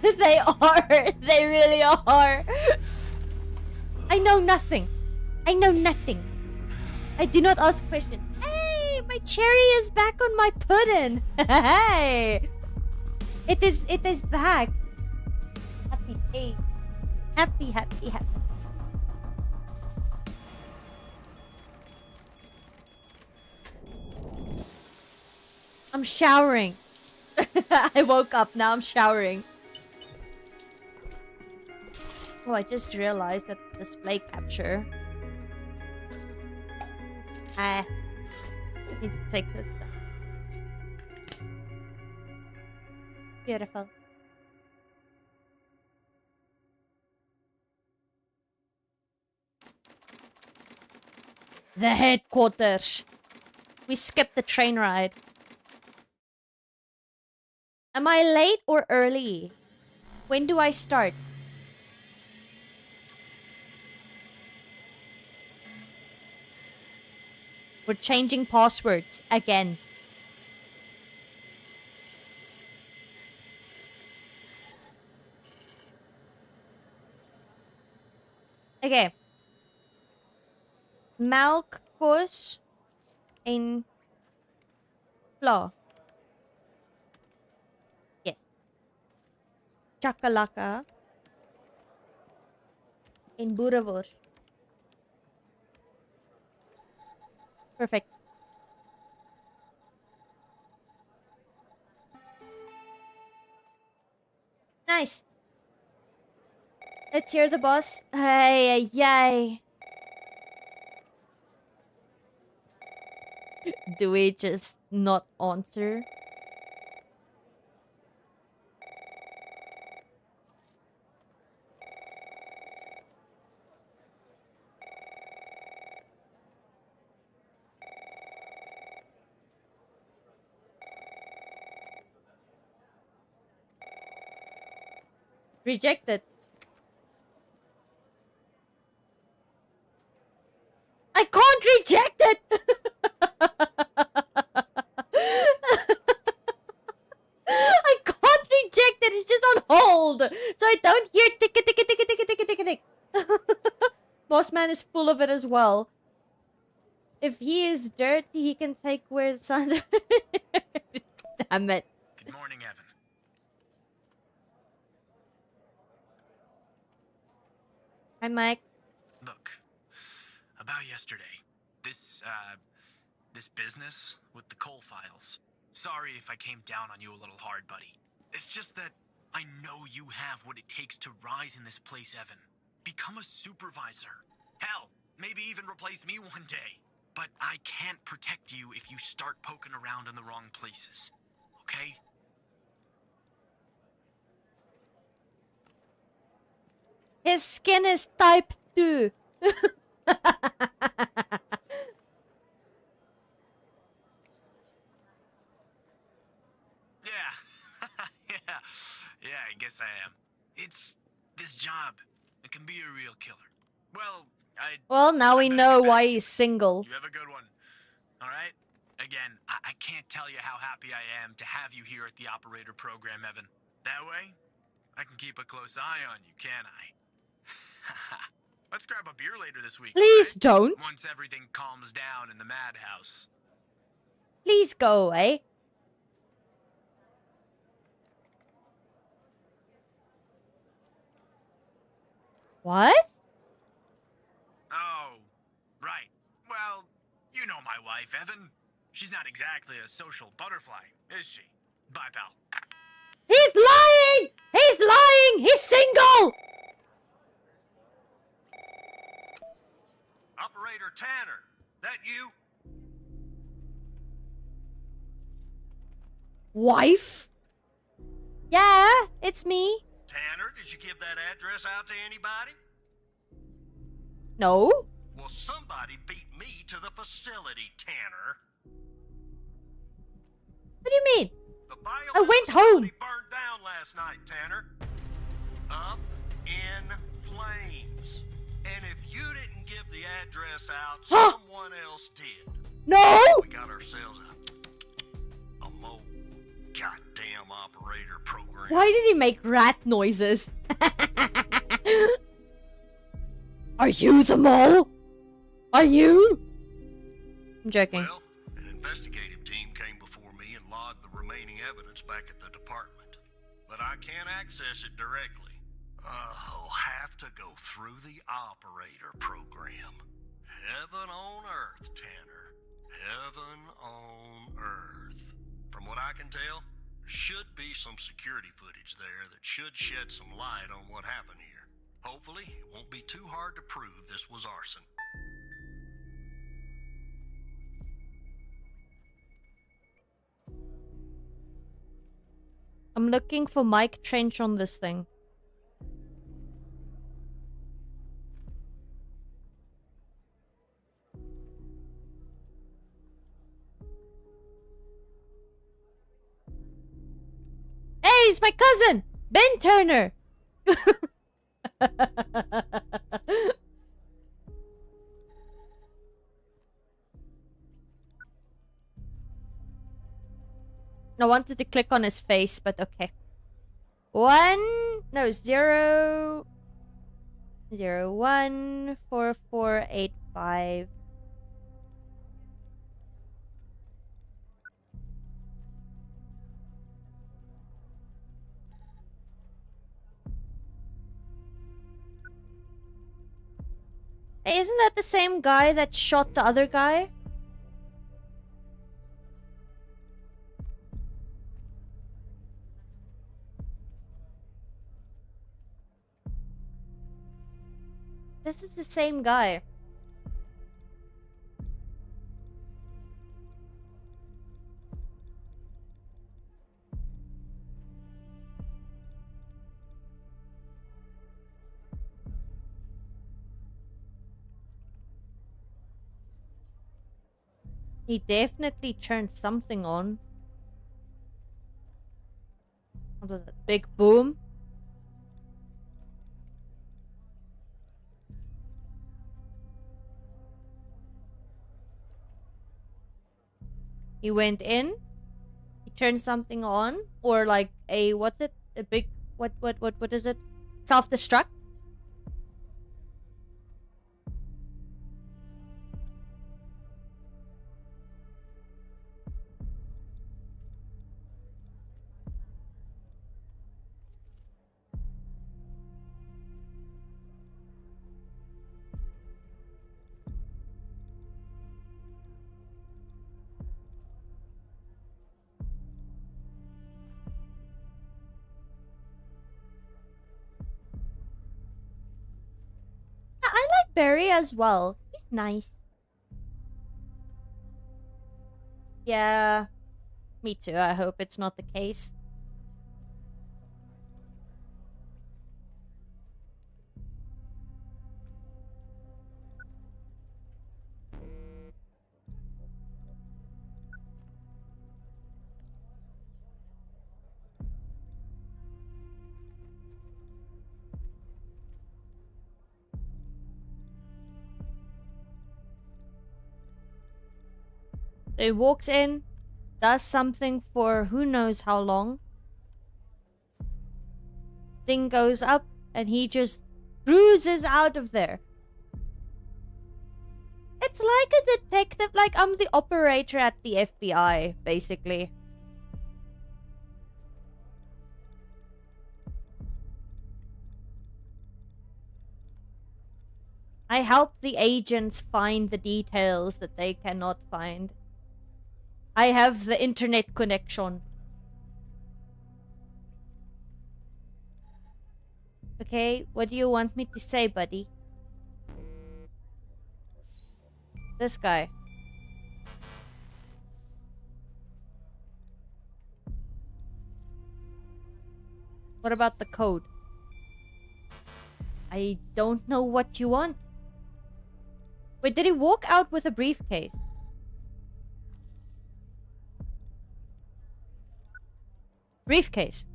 They are. They really are. I know nothing. I know nothing. I do not ask questions. Hey, my cherry is back on my pudding. Hey. It is back. Happy day. Happy, happy, happy. I'm showering. I woke up, now I'm showering. Oh, I just realized that display capture. I need to take this down. Beautiful. The headquarters. We skipped the train ride. Am I late or early? When do I start? We're changing passwords again. Okay. Melkbos en Fla. Yes. Chakalaka in Boerewors. Perfect. Nice. Let's hear the boss. Hey, yay. Do we just not answer? Rejected. I can't reject it! I can't reject it, it's just on hold! So I don't hear tick tick tick tick tick tick tick tick. Bossman is full of it as well. If he is dirty, he can take where the sun. Damn it. Good morning, Evan. Hi, Mike. Look, about yesterday. This business with the coal files. Sorry if I came down on you a little hard, buddy. It's just that I know you have what it takes to rise in this place, Evan. Become a supervisor. Hell, maybe even replace me one day. But I can't protect you if you start poking around in the wrong places. Okay? His skin is type 2. Yeah. Yeah, I guess I am. It's this job. It can be a real killer. Well, now we I better know get why back. he's single. You have a good one. All right? Again, I can't tell you how happy I am to have you here at the operator program, Evan. That way, I can keep a close eye on you, can't I? Let's grab a beer later this week. Please right? don't. Once everything calms down in the madhouse. Please go away. What? Oh, right. Well, you know my wife, Evan. She's not exactly a social butterfly, is she? Bye, pal. He's lying! He's lying! He's single! Operator Tanner, that you? Wife? Yeah, it's me. Tanner, did you give that address out to anybody? No? Well, somebody beat me to the facility, Tanner. What do you mean? The bio I went facility home. burned down last night, Tanner. Up in flames. And if you didn't give the address out, someone else did. No! We got ourselves a mole goddamn operator program. Why did he make rat noises? Are you the mole? Are you? I'm joking. Well, an investigative team came before me and logged the remaining evidence back at the department. But I can't access it directly. I'll have to go through the operator program. Heaven on earth, Tanner. Heaven on earth. From what I can tell, there should be some security footage there that should shed some light on what happened here. Hopefully, it won't be too hard to prove this was arson. I'm looking for Mike Trench on this thing. Hey, it's my cousin! Ben Turner! I wanted to click on his face, but okay. 0 1 4 4 8 5. Hey, isn't that the same guy that shot the other guy? This is the same guy. He definitely turned something on. What was it? Big boom? He went in, he turned something on, or like a, what's it? A big, what is it? Self-destruct? I like Barry as well. He's nice. Yeah, me too. I hope it's not the case. So he walks in, does something for who knows how long. Thing goes up, and he just cruises out of there. It's like a detective, like I'm the operator at the FBI, basically. I help the agents find the details that they cannot find. I have the internet connection. Okay, what do you want me to say, buddy? This guy. What about the code? I don't know what you want. Wait, did he walk out with a briefcase? Briefcase.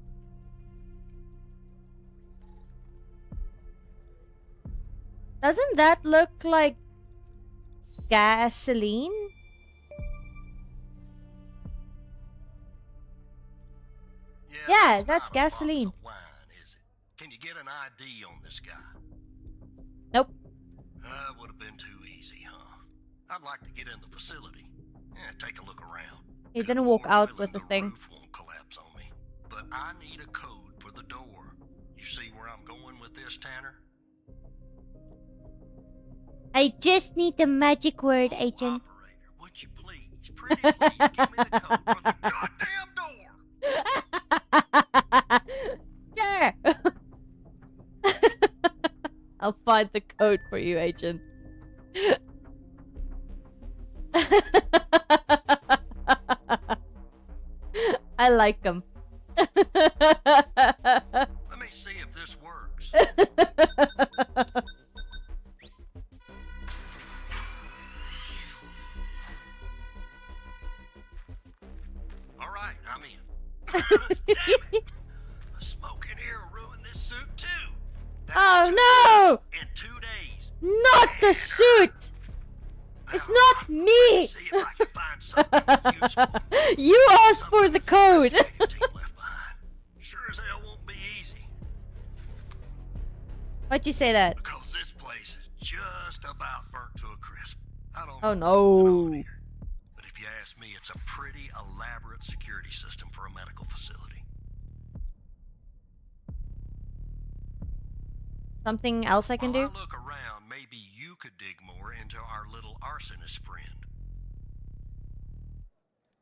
Doesn't that look like gasoline? Yeah, that's gasoline. Wine, is it? Can you get an ID on this guy? Nope. Would have been too easy, huh? I'd like to get in the facility. Yeah, take a look around. He didn't walk out with the thing. Roof won't collapse on me, but I need a code for the door. You see where I'm going with this, Tanner? I just need the magic word, agent. Operator, would you please, pretty please, give me the code for the goddamn door? Sure. I'll find the code for you, agent. I like him. Let me see if this works. All right, I'm in. Damn it! The smoke in here will ruin this suit too. Oh no! In 2 days. Not the suit! It's not me! See if I can find something useful. You asked for the code! Sure as hell won't be easy. Why'd you say that? Because this place is just about burnt to a crisp. I don't Oh know. no. But if you ask me, it's a pretty elaborate security system for a medical facility. Something else I can do? While I look around, maybe you could dig more into our little arsonist friend.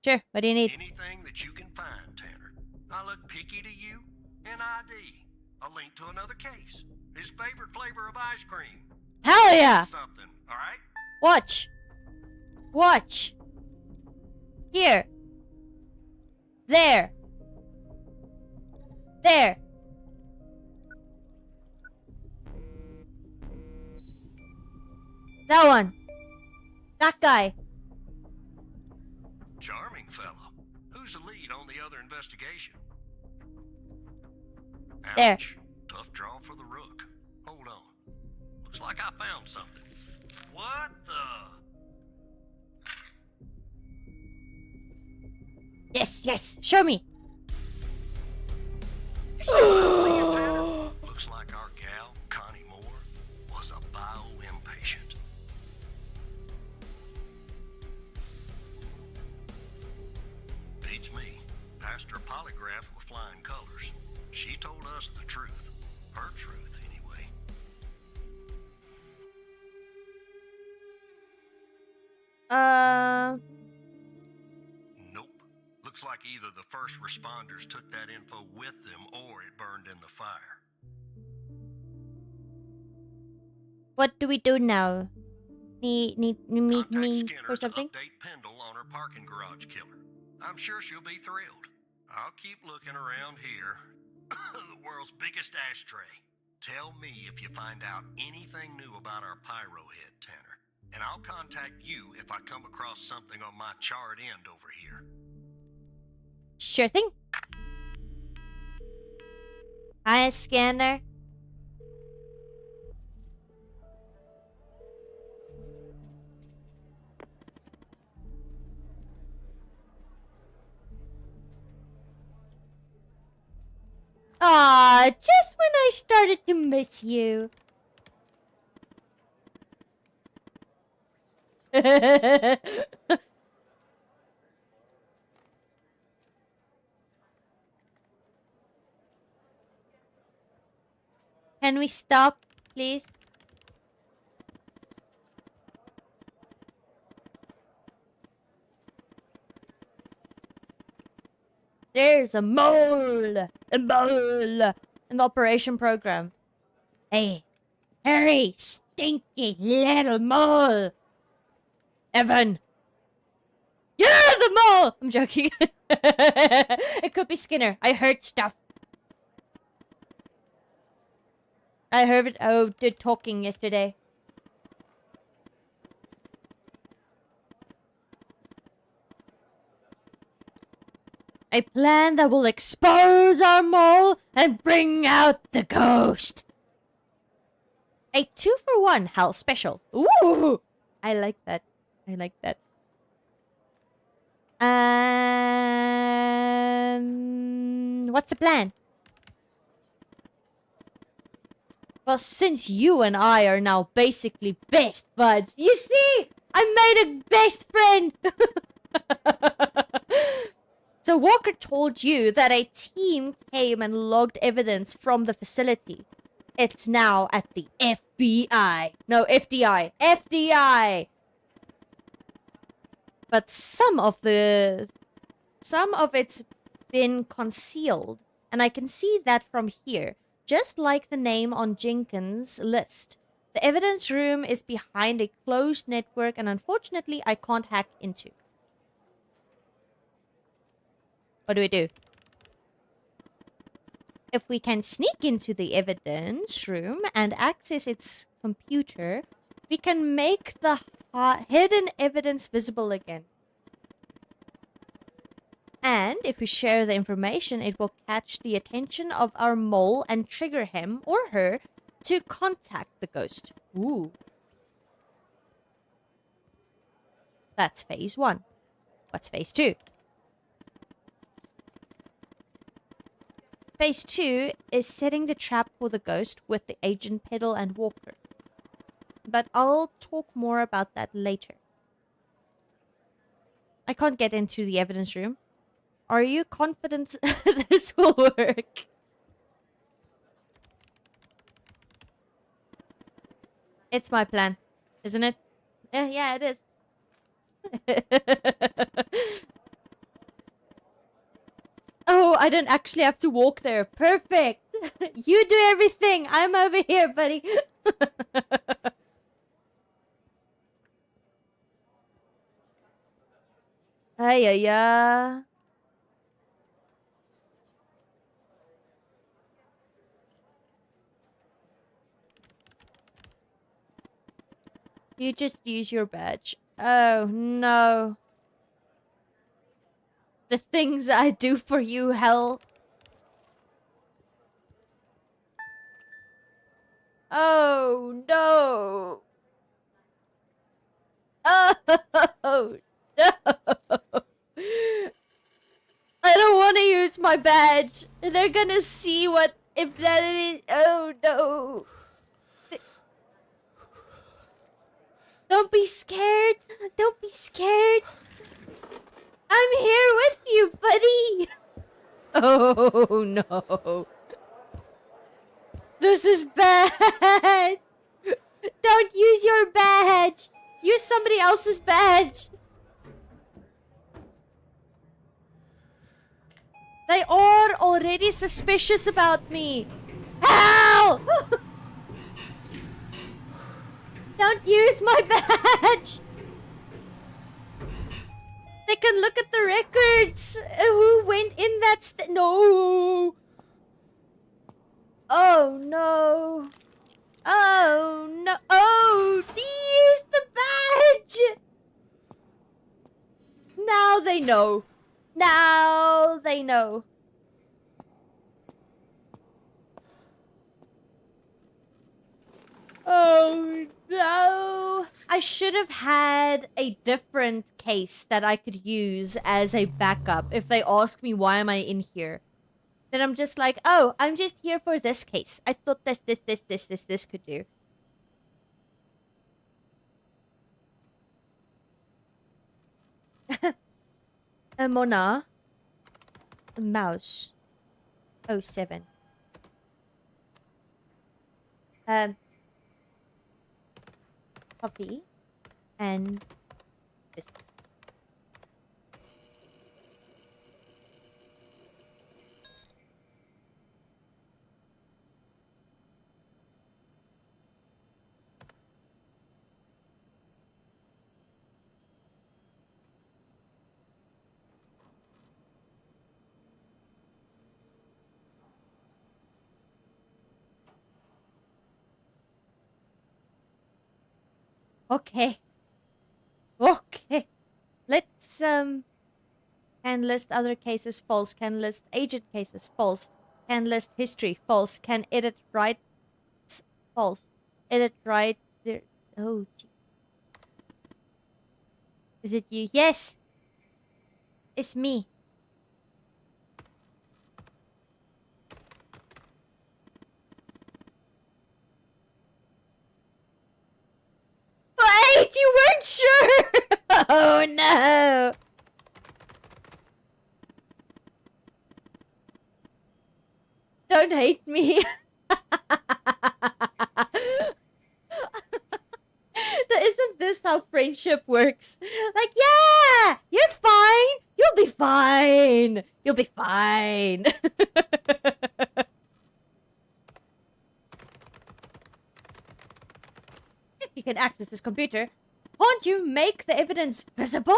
Sure, what do you need? Anything that you can find, Tanner. I look picky to you. An ID. A link to another case. His favorite flavor of ice cream. Hell yeah! Something, all right? Watch. Watch. Here. There. There. That one. That guy. Charming fellow. Who's the lead on the other investigation? There. Ouch. Tough draw for the rook. Hold on. Looks like I found something. What the? Yes, yes. Show me. Looks like our gal, Connie Moore, was a bio-impatient. Beats me. Passed her polygraph with flying colors. She told us the truth. Her truth, anyway. Nope. Looks like either the first responders took that info with them or it burned in the fire. What do we do now? Need meet Contact me Skinner or something? to update Pendle on her parking garage killer. I'm sure she'll be thrilled. I'll keep looking around here. The world's biggest ashtray. Tell me if you find out anything new about our pyro head, Tanner. And I'll contact you if I come across something on my charred end over here. Sure thing. Hi, Scanner. Aw, just when I started to miss you. Can we stop, please? There's a mole! A mole! An operation program. Hey, hurry, stinky little mole! Evan! You're the mole! I'm joking. It could be Skinner. I heard stuff. I heard it. Oh, did talking yesterday. A plan that will expose our mole and bring out the ghost. A 2-for-1 Hell special. Ooh! I like that. I like that. What's the plan? Well, since you and I are now basically best buds, you see, I made a best friend. So Walker told you that a team came and logged evidence from the facility. It's now at the FBI. No, FDI. FDI! But some of it's been concealed. And I can see that from here. Just like the name on Jenkins' list. The evidence room is behind a closed network and unfortunately I can't hack into. What do we do? If we can sneak into the evidence room and access its computer, we can make the hidden evidence visible again. And if we share the information, it will catch the attention of our mole and trigger him or her to contact the ghost. Ooh. That's phase 1. What's phase 2? Phase 2 is setting the trap for the ghost with the agent Peddle and Walker. But I'll talk more about that later. I can't get into the evidence room. Are you confident this will work? It's my plan, isn't it? Yeah, it is. Oh, I don't actually have to walk there. Perfect. You do everything. I'm over here, buddy. Hey, yeah. You just use your badge. Oh, no. The things I do for you, hell. Oh, no. Oh, no. I don't want to use my badge. They're gonna see what if that is. Oh, no. Don't be scared. Don't be scared. I'm here with you, buddy. Oh, no. This is bad. Don't use your badge. Use somebody else's badge. They are already suspicious about me. Help! Don't use my badge. They can look at the records. Who went in that no. Oh, no. Oh, no. Oh, use the badge. Now they know. Now they know. Oh, no. I should have had a different case that I could use as a backup if they ask me why am I in here. Then I'm just like, oh, I'm just here for this case. I thought this could do. A Mona. A mouse. 07. Coffee. And this. Okay. Okay. Let's can list other cases false. Can list agent cases false. Can list history false. Can edit right false. Edit right there. Oh, gee. Is it you? Yes. It's me. Wait, you weren't sure. Oh no. Don't hate me. Isn't this how friendship works? Like, yeah, you're fine. You'll be fine. You'll be fine. If you can access this computer, can't you make the evidence visible?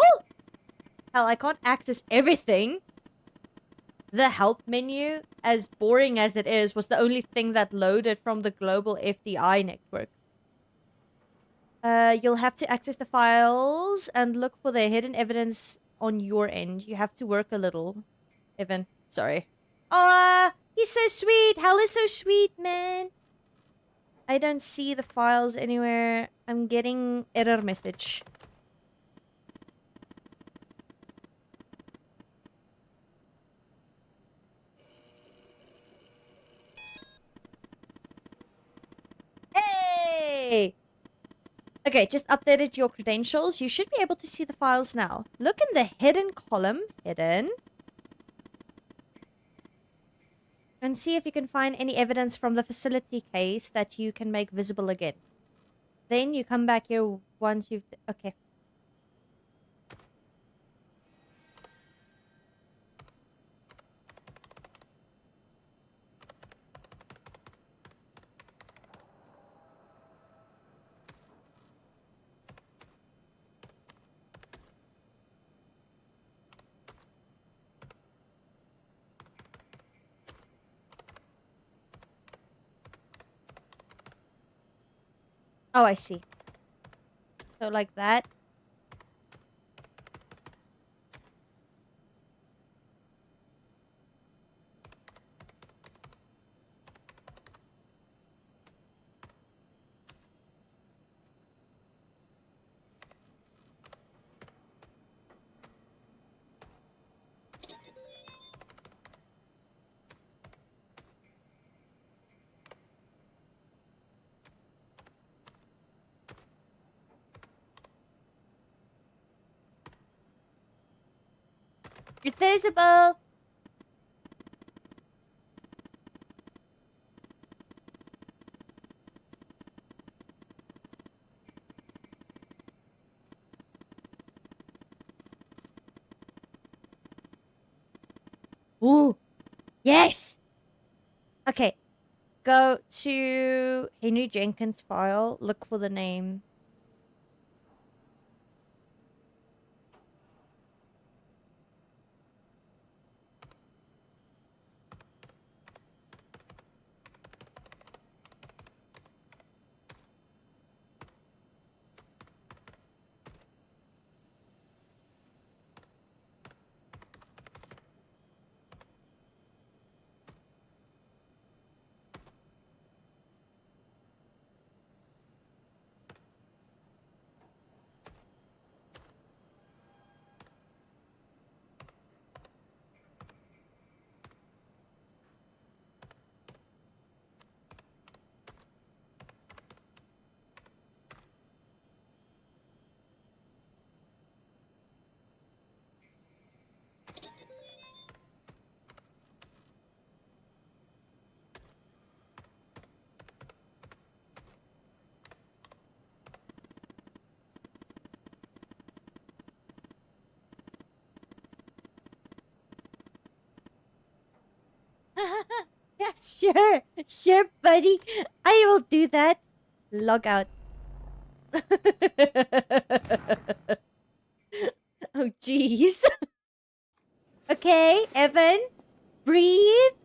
Hell, I can't access everything. The help menu, as boring as it is, was the only thing that loaded from the global FDI network. You'll have to access the files and look for the hidden evidence on your end. You have to work a little. Evan, sorry. Oh, he's so sweet. Hal is so sweet, man. I don't see the files anywhere. I'm getting error message. Hey! Okay, just updated your credentials. You should be able to see the files now. Look in the hidden column. Hidden. And see if you can find any evidence from the facility case that you can make visible again. Then you come back here once you've... Okay. Oh, I see. So like that. It's visible. Ooh. Yes. Okay. Go to Henry Jenkins' file. Look for the name. Yeah, sure. Sure, buddy. I will do that. Log out. Oh, jeez. Okay, Evan. Breathe.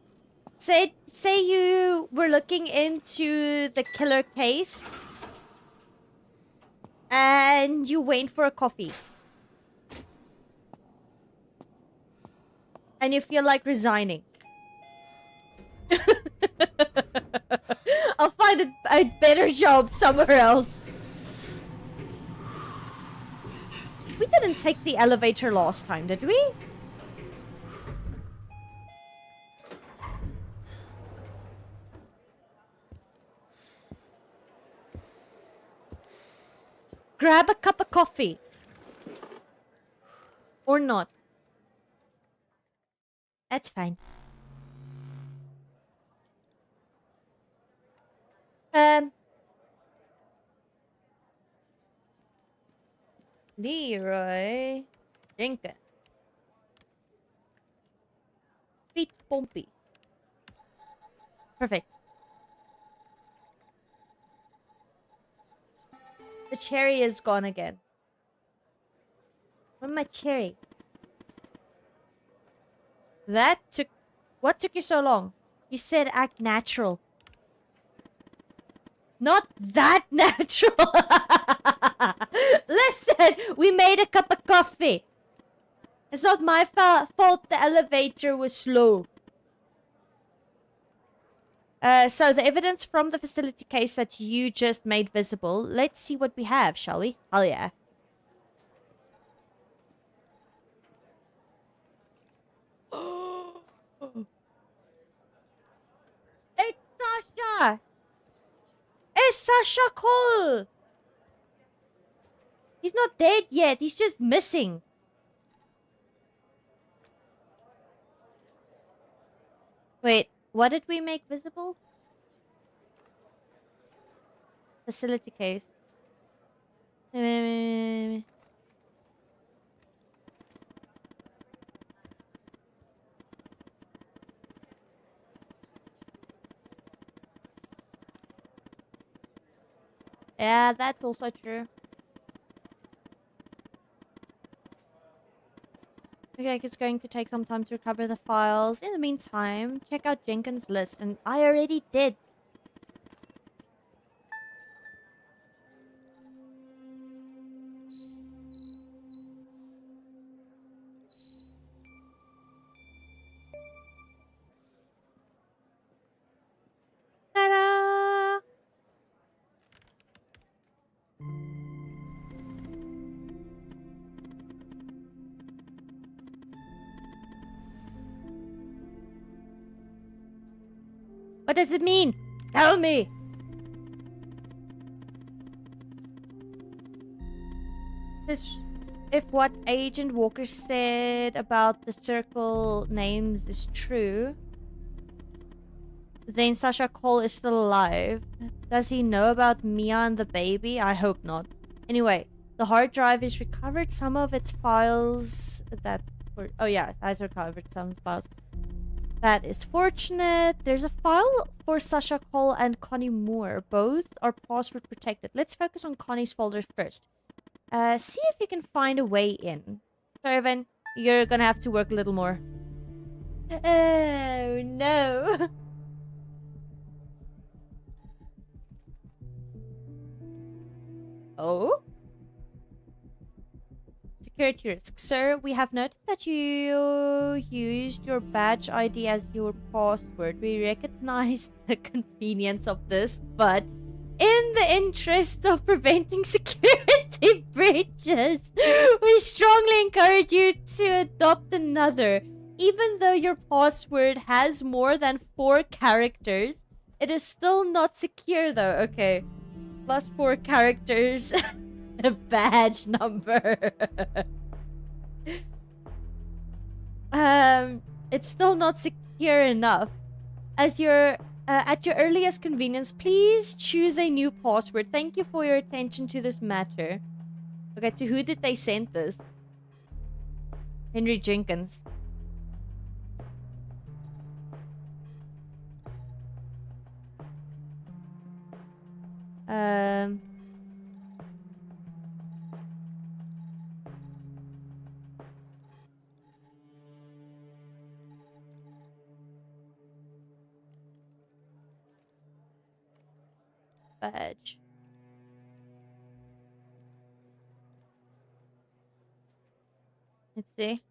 Say you were looking into the killer case. And you went for a coffee. And you feel like resigning. I'll find a better job somewhere else. We didn't take the elevator last time, did we? Grab a cup of coffee. Or not. That's fine. Leroy Jenkins. Feet Pompey. Perfect. The cherry is gone again. Where's my cherry? That took... What took you so long? You said act natural. Not that natural. Listen, we made a cup of coffee. It's not my fault the elevator was slow. So the evidence from the facility case that you just made visible. Let's see what we have, shall we? Hell yeah. It's Sasha! It's Sasha Cole! He's not dead yet. He's just missing. Wait, what did we make visible? Facility case. Yeah, that's also true. Okay, it's going to take some time to recover the files. In the meantime, check out Jenkins' list, and I already did. What does it mean? Tell me. This, if what Agent Walker said about the circle names is true, then Sasha Cole is still alive. Does he know about Mia and the baby? I hope not. Anyway, the hard drive is recovered. Some of its files that were... Oh yeah, it has recovered some files. That is fortunate. There's a file for Sasha Cole and Connie Moore. Both are password protected. Let's focus on Connie's folder first. See if you can find a way in. Sorry, Evan, you're gonna have to work a little more. Oh, no. Oh? Security risk. Sir, we have noticed that you used your badge ID as your password. We recognize the convenience of this, but in the interest of preventing security breaches, we strongly encourage you to adopt another. Even though your password has more than 4 characters, it is still not secure though. Okay. Plus 4 characters. A badge number. It's still not secure enough. As your at your earliest convenience, please choose a new password. Thank you for your attention to this matter. Okay, to who did they send this? Henry Jenkins. Badge. Let's see.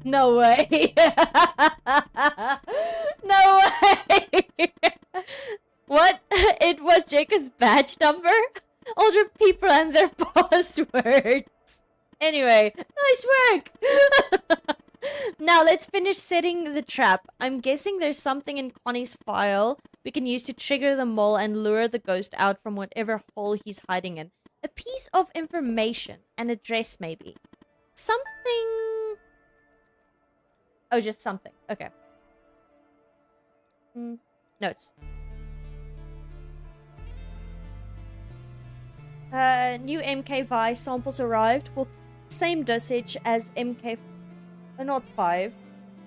No way. No way. What? It was Jacob's badge number? Older people and their passwords. Anyway, nice work. Now let's finish setting the trap. I'm guessing there's something in Connie's file we can use to trigger the mole and lure the ghost out from whatever hole he's hiding in. A piece of information, an address maybe. Something... Oh, just something. Okay. Notes. New MK5 samples arrived. Well, same dosage as MK... not 5.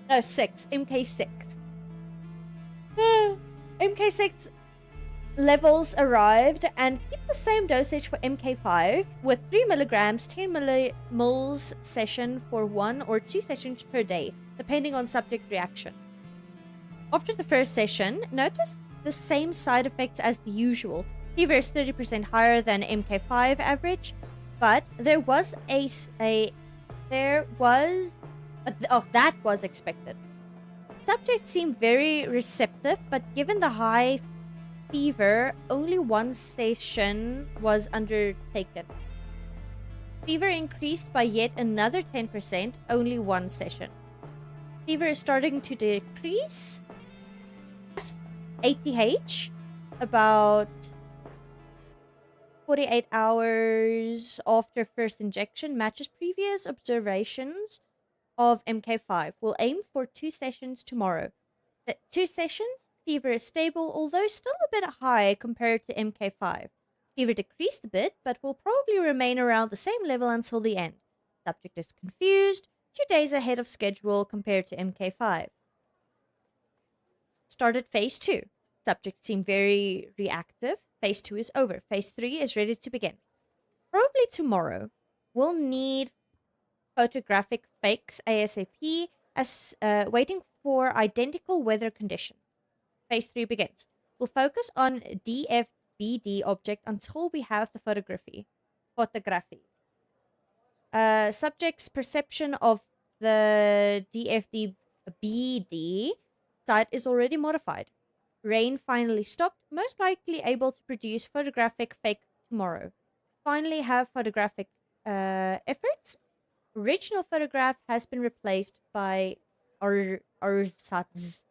No, 6. MK6. MK6 levels arrived and keep the same dosage for MK5 with 3 milligrams, 10 millimoles session for 1 or 2 sessions per day, depending on subject reaction. After the first session, notice the same side effects as the usual. Fever is 30% higher than MK5 average, but that was expected. Subjects seem very receptive, but given the high fever, only 1 session was undertaken. Fever increased by yet another 10%, only 1 session. Fever is starting to decrease. ATH, about 48 hours after first injection, matches previous observations of MK5. We'll aim for 2 sessions tomorrow. The 2 sessions, fever is stable, although still a bit high compared to MK5. Fever decreased a bit, but will probably remain around the same level until the end. Subject is confused, 2 days ahead of schedule compared to MK5. Started phase 2. Subjects seem very reactive. Phase 2 is over. Phase 3 is ready to begin. Probably tomorrow. We'll need photographic fakes ASAP as waiting for identical weather conditions. Phase 3 begins. We'll focus on DFBD object until we have the photography. Subject's perception of the DFBD site is already modified. Rain finally stopped, most likely able to produce photographic fake tomorrow. finally have photographic efforts. Original photograph has been replaced by Arsat's.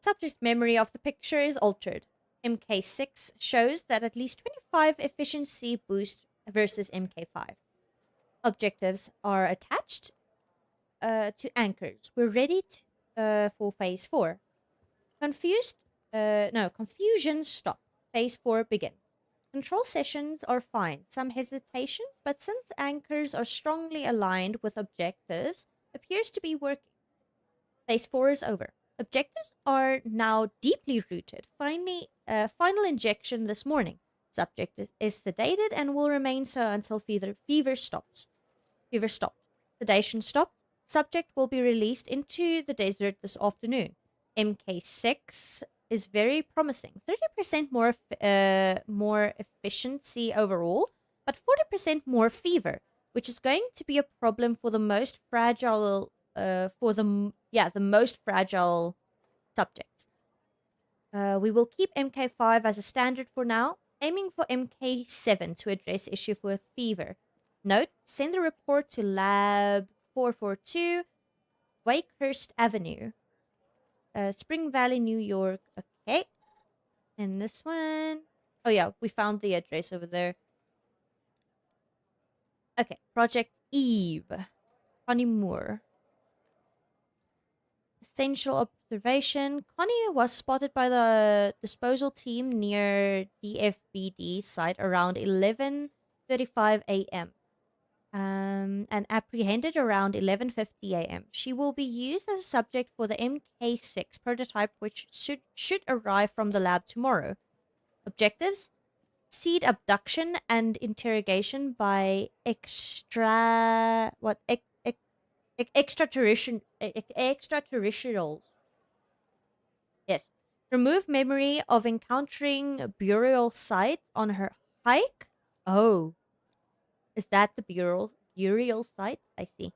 Subject's memory of the picture is altered. MK6 shows that at least 25 efficiency boost versus MK5. Objectives are attached to anchors. We're ready for phase 4. Confusion stopped. Phase 4 begins. Control sessions are fine. Some hesitations, but since anchors are strongly aligned with objectives, appears to be working. Phase 4 is over. Objectives are now deeply rooted. Final injection this morning. Subject is sedated and will remain so until fever stops. Fever stopped. Sedation stopped. Subject will be released into the desert this afternoon. MK6 is very promising. 30% more efficiency overall, but 40% more fever, which is going to be a problem for the most fragile the most fragile subjects. We will keep MK5 as a standard for now, aiming for MK7 to address issue with fever. Note, send the report to Lab 442, Wakehurst Avenue, Spring Valley, New York. Okay. And this one. Oh, yeah, we found the address over there. Okay, Project Eve. Connie Moore. Essential observation. Connie was spotted by the disposal team near DFBD site around 11:35 a.m. And apprehended around 11:50 a.m. She will be used as a subject for the MK6 prototype, which should arrive from the lab tomorrow. Objectives: seed abduction and interrogation by extraterrestrials. Yes. Remove memory of encountering burial site on her hike. Oh. Is that the burial site? I see.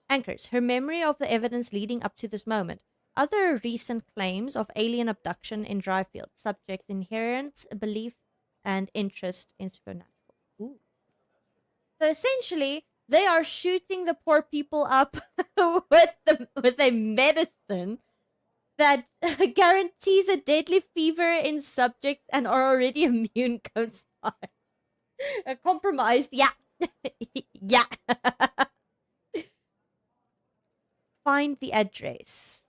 Anchors. Her memory of the evidence leading up to this moment. Other recent claims of alien abduction in Dryfield. Subject inherent belief and interest in supernatural. Ooh. So essentially, they are shooting the poor people up with a medicine that guarantees a deadly fever in subjects and are already immune compromised. Yeah. Yeah. Find the address.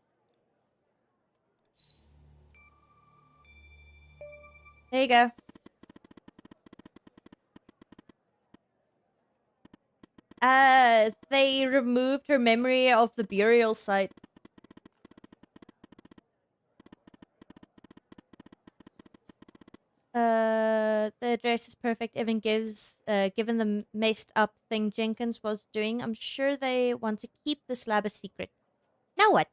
There you go. They removed her memory of the burial site. The address is perfect. Even given the messed up thing Jenkins was doing, I'm sure they want to keep this lab a secret. Now what?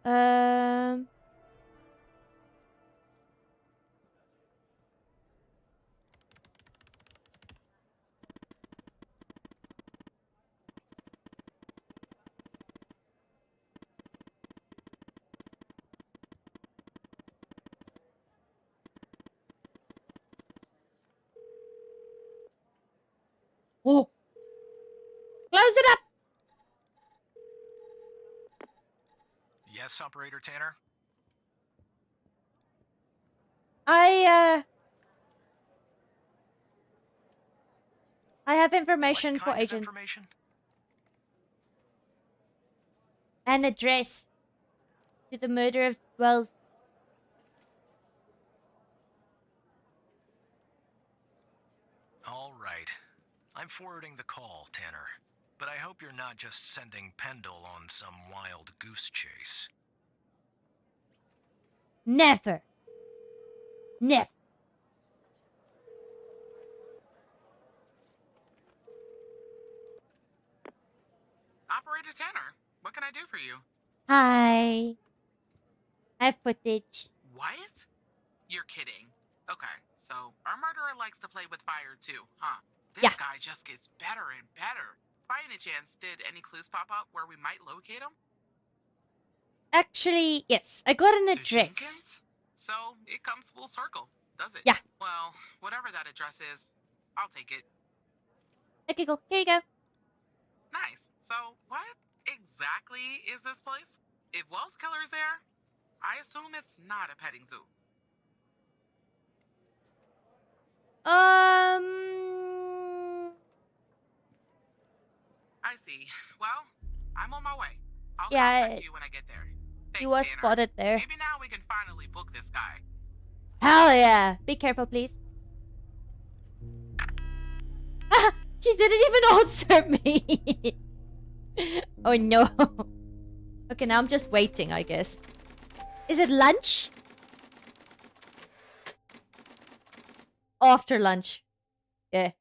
Um. Oh. Close it up. Yes, Operator Tanner? I have information What for kind of Agent. information? An address. to the murder of Wells. All right. I'm forwarding the call, Tanner. But I hope you're not just sending Pendle on some wild goose chase. Never. Never. Operator Tanner, what can I do for you? Hi. I have footage. What? You're kidding. Okay, so our murderer likes to play with fire too, huh? This Yeah. guy just gets better and better. By any chance, did any clues pop up where we might locate him? Actually, yes. I got an To address. Jenkins? So it comes full circle, does it? Yeah. Well, whatever that address is, I'll take it. Okay, cool. Here you go. Nice. So what exactly is this place? If Wells Killer's there, I assume it's not a petting zoo. I see. Well, I'm on my way. I'll Yeah, contact you when I get there. he Thanks, was Tanner. spotted there. Maybe now we can finally book this guy. Hell yeah. Be careful, please. She didn't even answer me. Oh no. Okay, now I'm just waiting, I guess. Is it lunch? After lunch. Yeah.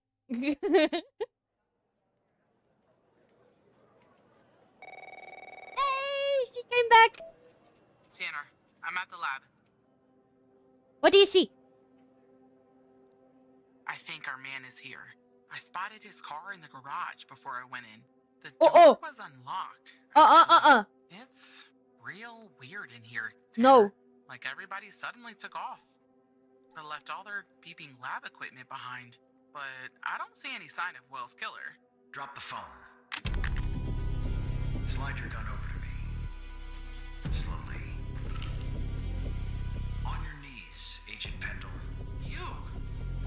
Hey, she came back. Tanner, I'm at the lab. What do you see? I think our man is here. I spotted his car in the garage before I went in. The Oh, door was unlocked. It's real weird in here. No. Tanner. Like everybody suddenly took off. They left all their beeping lab equipment behind. But I don't see any sign of Wells Killer. Drop the phone. Slide your gun over to me. Slowly. On your knees, Agent Pendle. You?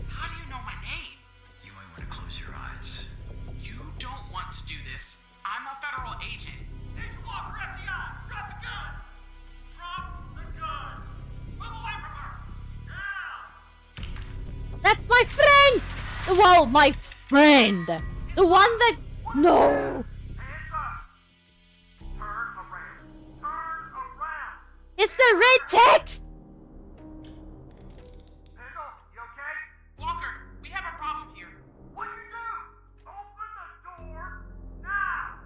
How do you know my name? You might want to close your eyes. You don't want to do this. I'm a federal agent. Agent Walker, FBI! Drop the gun! Drop the gun! Move away from her! Now! That's my friend! Well, my friend! The one that... No! Hands up! Turn around! Turn around! It's the red text! Pendle, you okay? Walker, we have a problem here. What'd you do? Open the door now!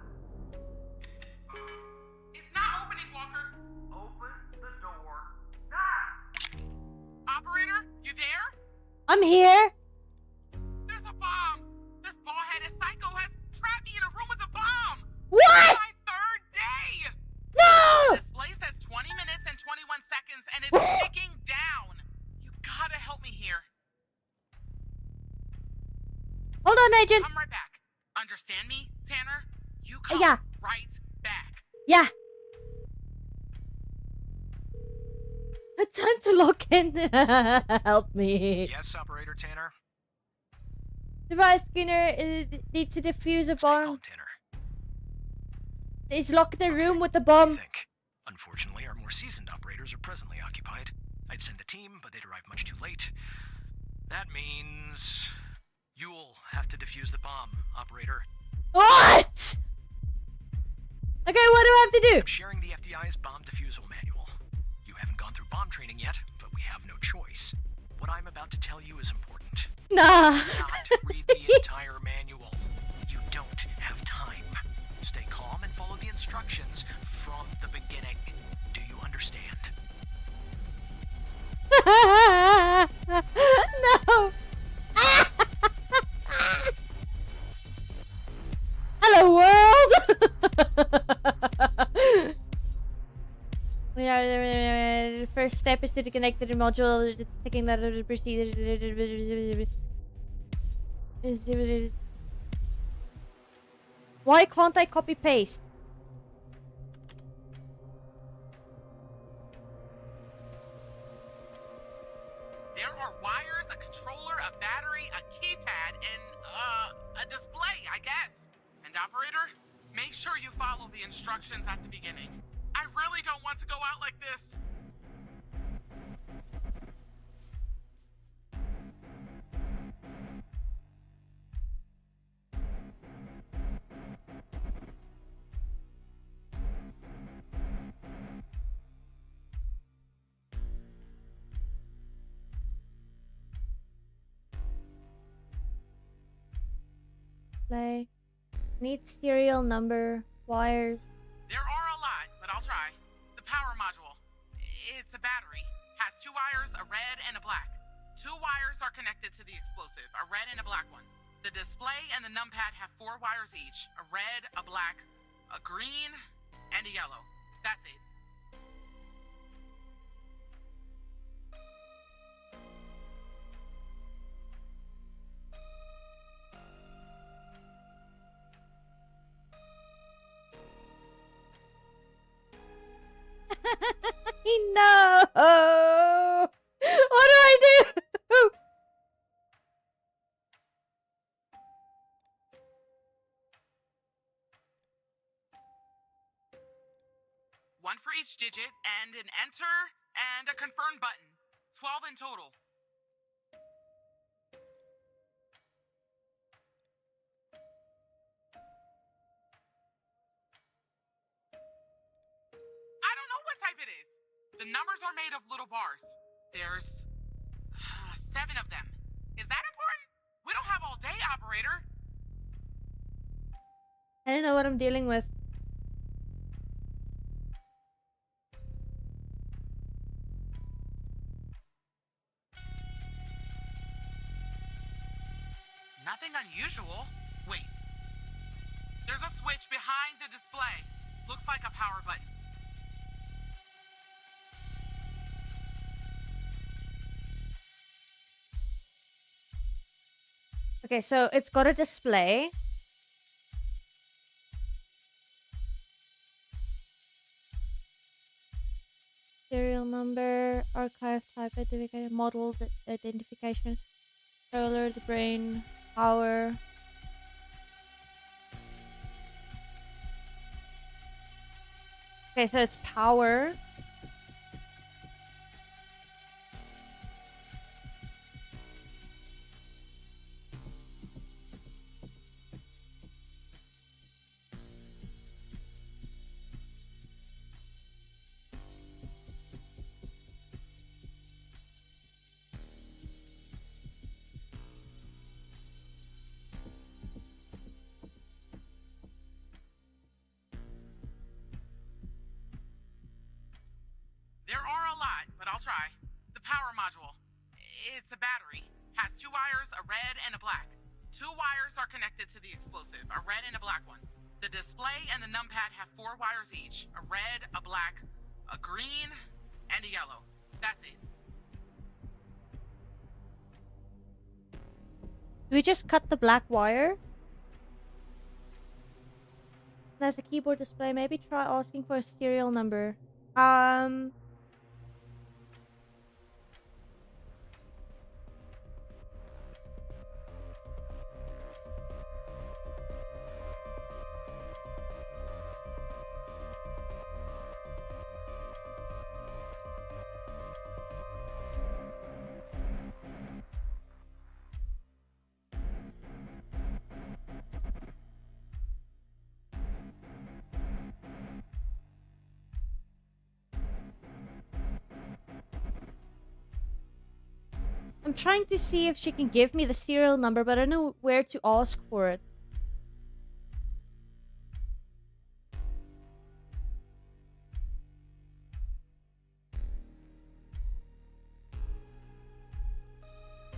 It's not opening, Walker. Open the door now! Operator, you there? I'm here. There's a bomb! This ball-headed psycho has trapped me in a room with a bomb! What? My third day! No! Display says 20 minutes and 21 seconds and it's ticking down! You gotta help me here. Hold on, Agent. Come right back. Understand me, Tanner? You come Yeah. right back. Yeah. Time to lock in. Help me. Yes, Operator Tanner? Device screener needs to defuse a Stay calm, bomb. Tanner. It's locked in the room with the What do bomb. you think? Unfortunately, our more seasoned operators are presently occupied. I'd send a team, but they'd arrive much too late. That means... you'll have to defuse the bomb, Operator. What? Okay, what do I have to do? I'm sharing the FDI's bomb defusal manual. You haven't gone through bomb training yet, but we have no choice. What I'm about to tell you is important. Nah. Not read the entire manual. You don't have time. Stay calm and follow the instructions from the beginning. Do you understand? No. Hello, world. The first step is to connect to the module. Taking that procedure. Why can't I copy paste? There are wires, a controller, a battery, a keypad, and, a display, I guess. And operator, make sure you follow the instructions at the beginning. I really don't want to go out like this. Play. Need serial number. Wires. There are a lot, but I'll try. The power module. It's a battery. Has 2 wires, a red and a black. 2 wires are connected to the explosive, a red and a black one. The display and the numpad have 4 wires each, a red, a black, a green, and a yellow. That's it. No! What do I do? One for each digit, and an enter, and a confirm button. 12 in total. I don't know what type it is. The numbers are made of little bars. There's 7 of them. Is that important? We don't have all day, operator. I don't know what I'm dealing with. Nothing unusual. Wait. There's a switch behind the display. Looks like a power button. Okay, so it's got a display. Serial number, archive type identification, model identification, controller, the brain, power. Okay, so it's power. There are a lot, but I'll try. The power module. It's a battery. Has 2 wires, a red and a black. 2 wires are connected to the explosive, a red and a black one. The display and the numpad have 4 wires each, a red, a black, a green, and a yellow. That's it. Do we just cut the black wire? There's a keyboard display. Maybe try asking for a serial number. I'm trying to see if she can give me the serial number, but I don't know where to ask for it.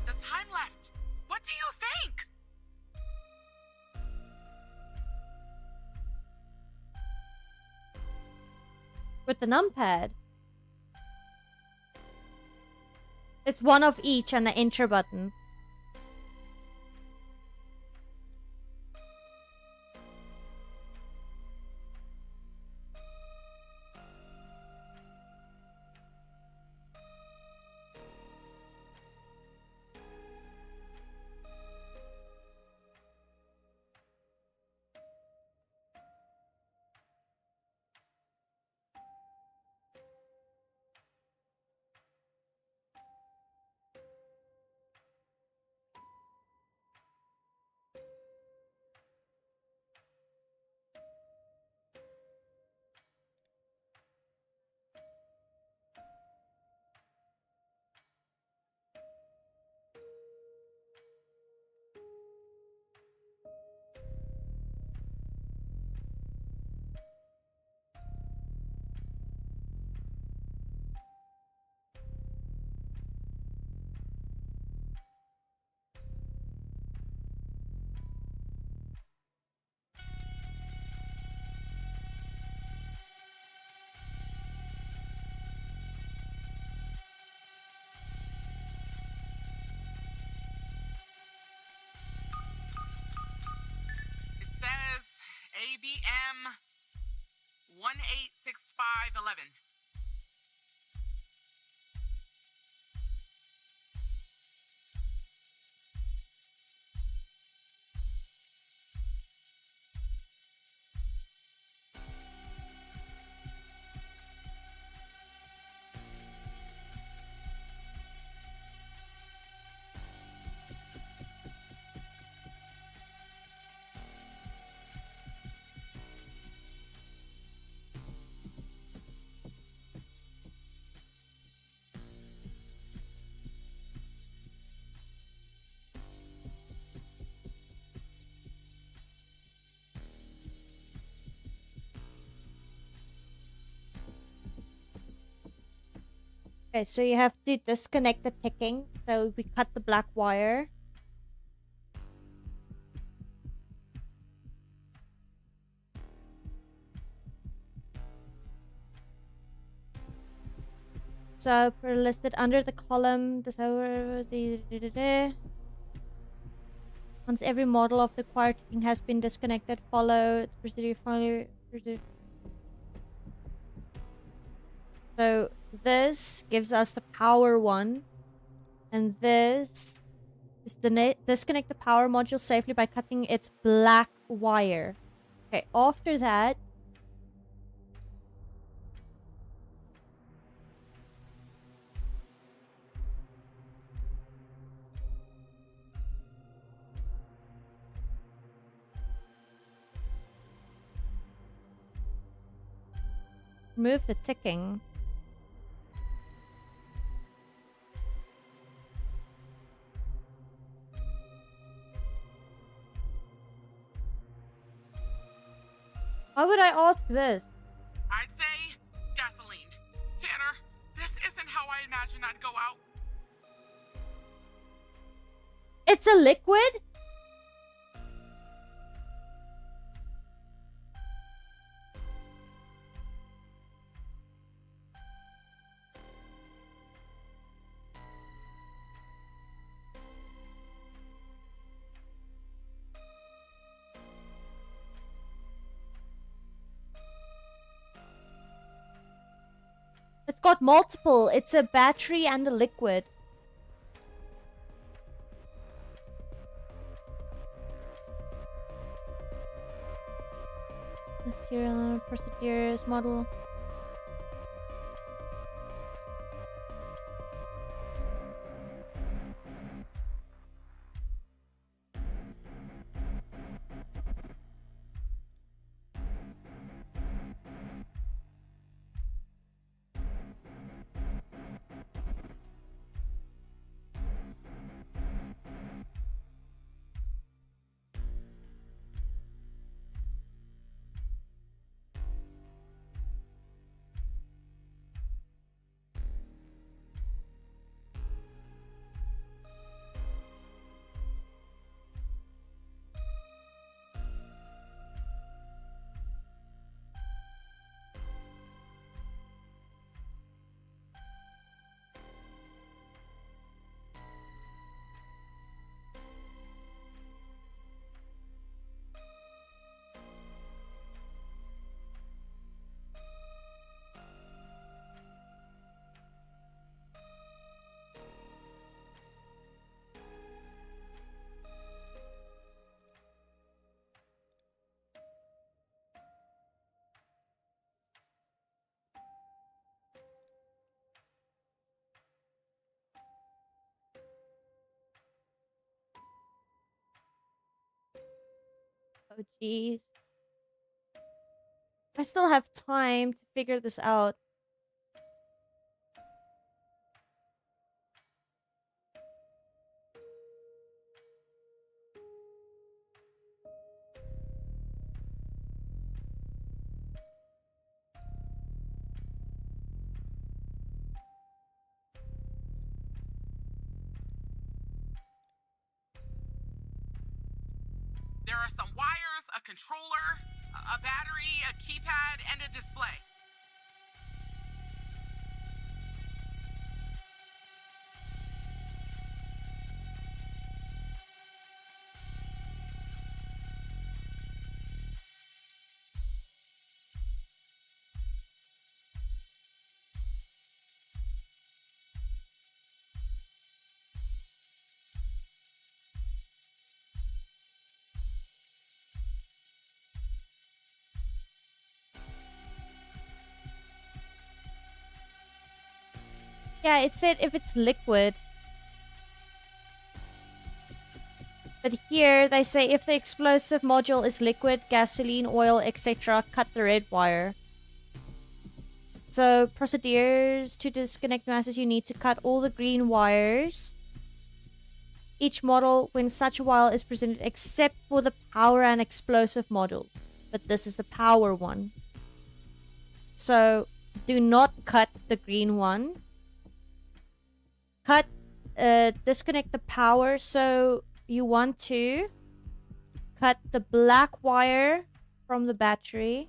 The time left. What do you think? With the numpad. It's one of each and the enter button. ABM 186511. Okay, so you have to disconnect the ticking. So we cut the black wire. So per listed under the column, this over the once every model of the wire ticking has been disconnected, follow the procedure. So this gives us the power one, and this is the disconnect the power module safely by cutting its black wire. Okay, after that, remove the ticking. Why would I ask this? I'd say gasoline. Tanner, this isn't how I imagined I'd go out. It's a liquid? It's got multiple. It's a battery and a liquid. The serial procedures model. Oh, jeez. I still have time to figure this out. There are some wires, a controller, a battery, a keypad, and a display. Yeah, it said if it's liquid. But here they say if the explosive module is liquid, gasoline, oil, etc., cut the red wire. So, procedures to disconnect masses, you need to cut all the green wires. Each model when such a wire is presented except for the power and explosive module. But this is the power one. So, do not cut the green one. Disconnect the power. So, you want to cut the black wire from the battery.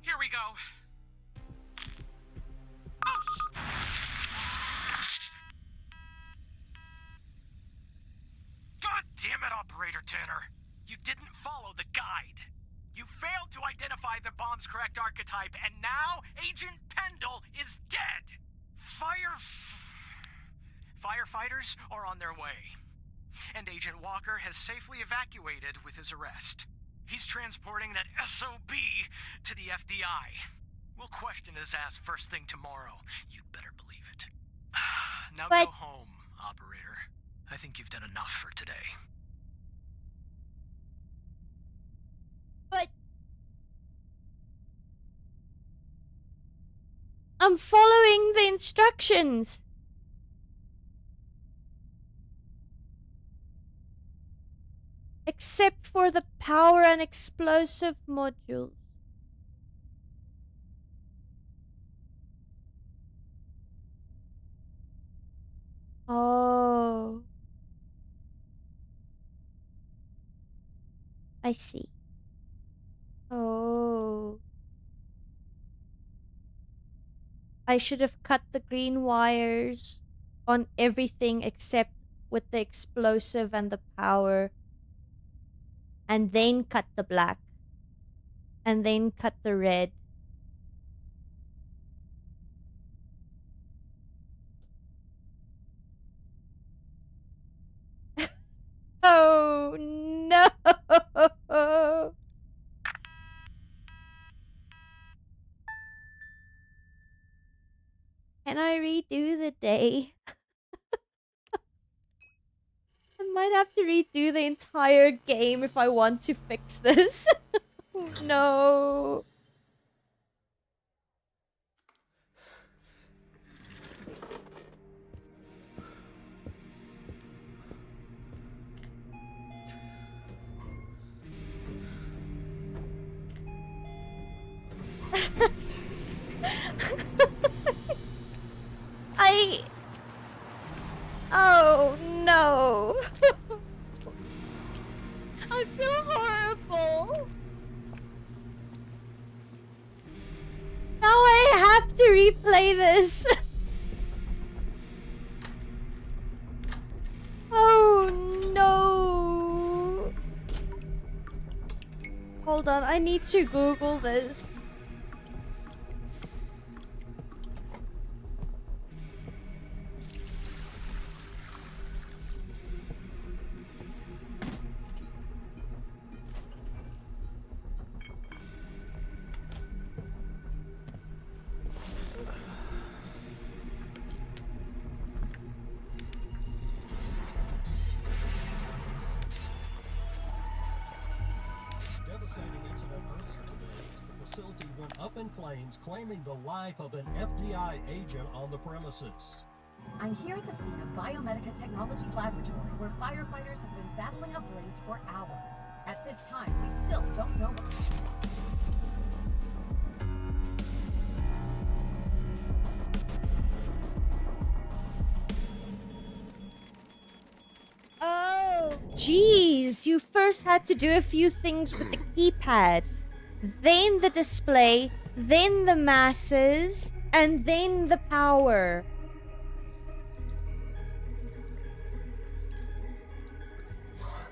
Here we go. God damn it, Operator Tanner. You didn't follow the guide. You failed to identify the bomb's correct archetype, and now Agent Pendle is dead. Firefighters are on their way. And Agent Walker has safely evacuated with his arrest. He's transporting that SOB to the FDI. We'll question his ass first thing tomorrow. You'd better believe it. Now But- go home, Operator. I think you've done enough for today. But I'm following the instructions. Except for the power and explosive module. Oh. I see. Oh. I should have cut the green wires on everything except with the explosive and the power. And then cut the black. And then cut the red. Oh no! Can I redo the day? I might have to redo the entire game if I want to fix this. Oh, no. Oh no. I feel horrible. Now I have to replay this. Oh no. Hold on, I need to Google this. Devastating incident earlier today as the facility went up in flames, claiming the life of an FDI agent on the premises. I'm here at the scene of Biomedica Technologies Laboratory, where firefighters have been battling a blaze for hours. At this time, we still don't know what. Oh, jeez. You first had to do a few things with the keypad. Then the display, then the masses, and then the power.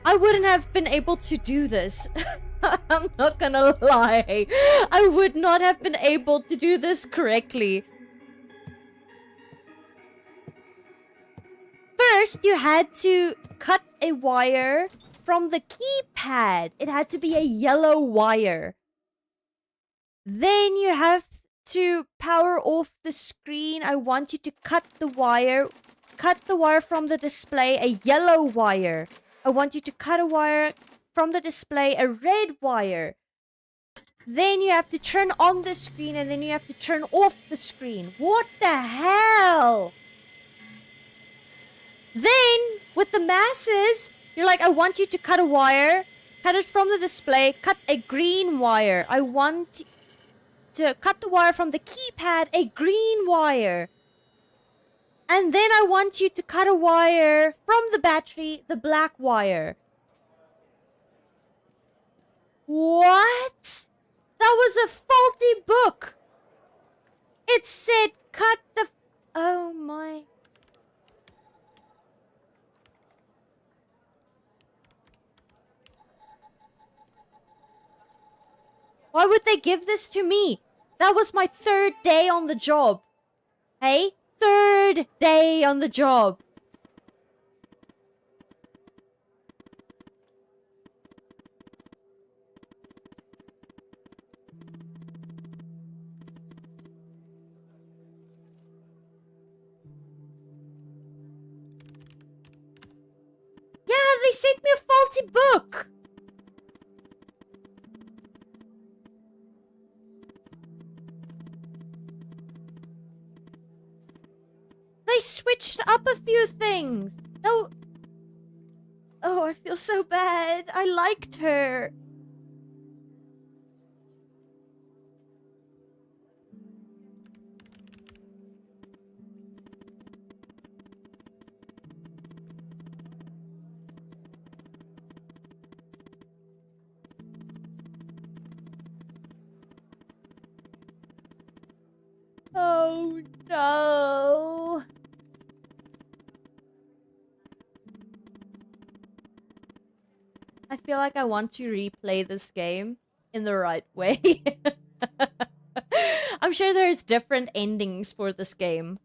I wouldn't have been able to do this. I'm not gonna lie. I would not have been able to do this correctly. First, you had to cut a wire from the keypad. It had to be a yellow wire. Then you have to power off the screen, I want you to cut the wire from the display, a yellow wire. I want you to cut a wire from the display, a red wire. Then you have to turn on the screen and then you have to turn off the screen. What the hell? Then, with the masses, you're like, I want you to cut a wire, cut it from the display, cut a green wire. I want to cut the wire from the keypad, a green wire. And then I want you to cut a wire from the battery, the black wire. What? That was a faulty book. It said cut the... Oh my... Why would they give this to me? That was my 3rd day on the job. Hey? 3rd day on the job. Yeah, they sent me a faulty book. They switched up a few things. Oh, I feel so bad. I liked her. Oh no. I feel like I want to replay this game in the right way. I'm sure there's different endings for this game.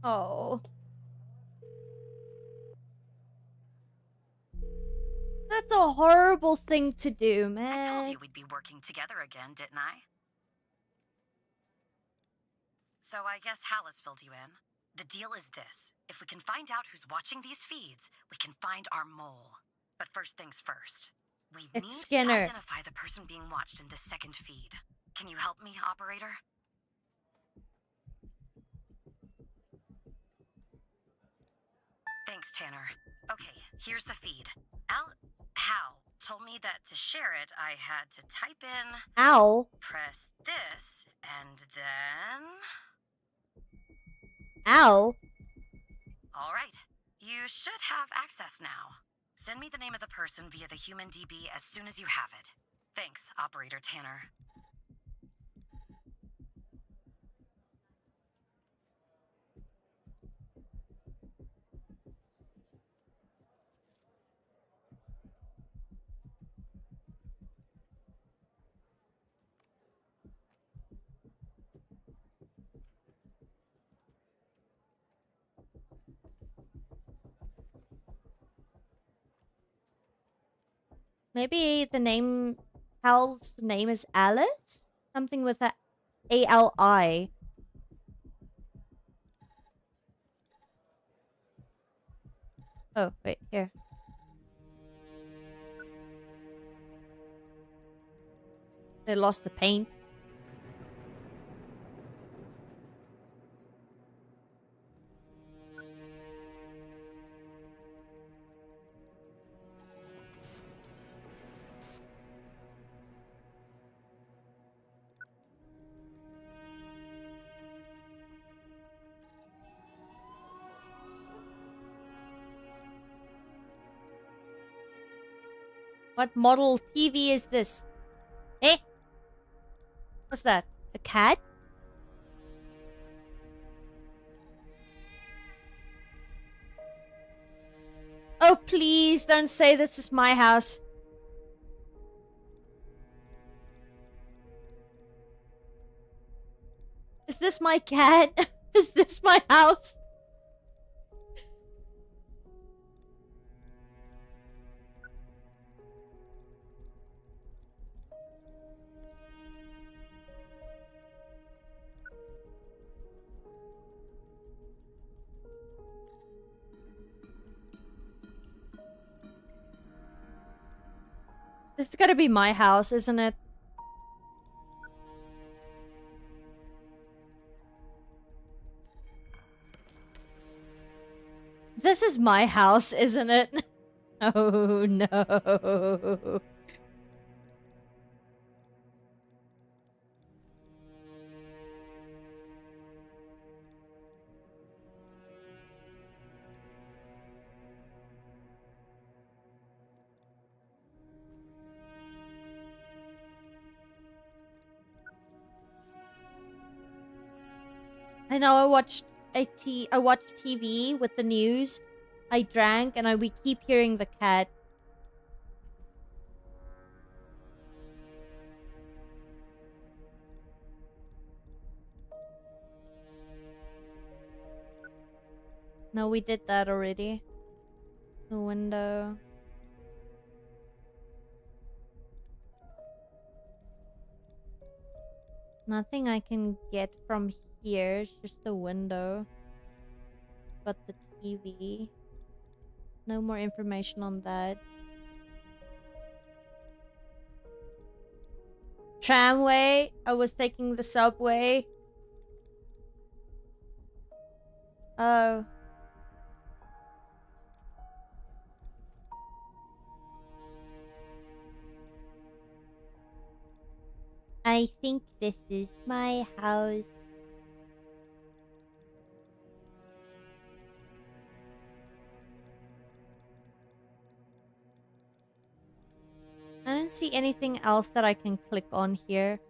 Oh. That's a horrible thing to do, I told man. you we'd be working together again, didn't I? So I guess Hal has filled you in. The deal is this. If we can find out who's watching these feeds, we can find our mole. But first things first. We It's need Skinner. to identify the person being watched in this second feed. Can you help me, operator? Thanks, Tanner. Okay, here's the feed. Hal told me that to share it, I had to type in... Ow. Press this, and then... Ow. All right. You should have access now. Send me the name of the person via the human DB as soon as you have it. Thanks, Operator Tanner. Maybe the name... Hal's name is Alice? Something with a A-L-I. Oh, wait, here. They lost the paint. What model TV is this? Eh? What's that? A cat? Oh, please don't say this is my house. Is this my cat? Is this my house? This is gotta be my house, isn't it? This is my house, isn't it? Oh no. I know I watched TV with the news. I drank and we keep hearing the cat. No, we did that already. The window. Nothing I can get from here. It's just the window. But the TV. No more information on that. Tramway. I was taking the subway. Oh. I think this is my house. I don't see anything else that I can click on here.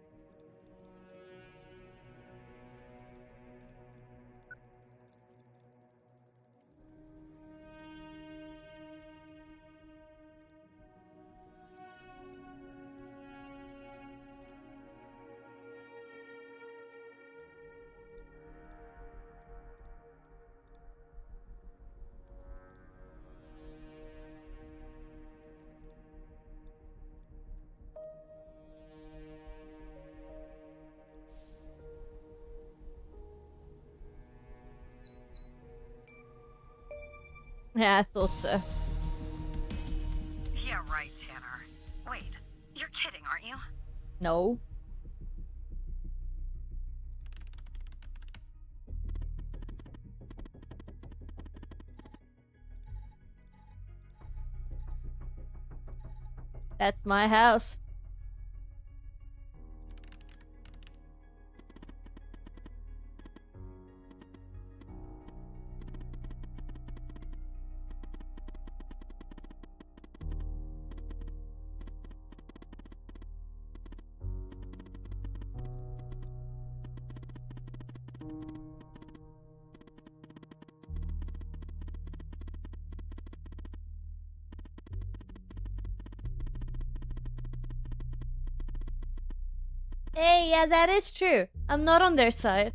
Yeah, I thought so. Yeah, right, Tanner. Wait, you're kidding, aren't you? No. That's my house. Hey, yeah, that is true. I'm not on their side.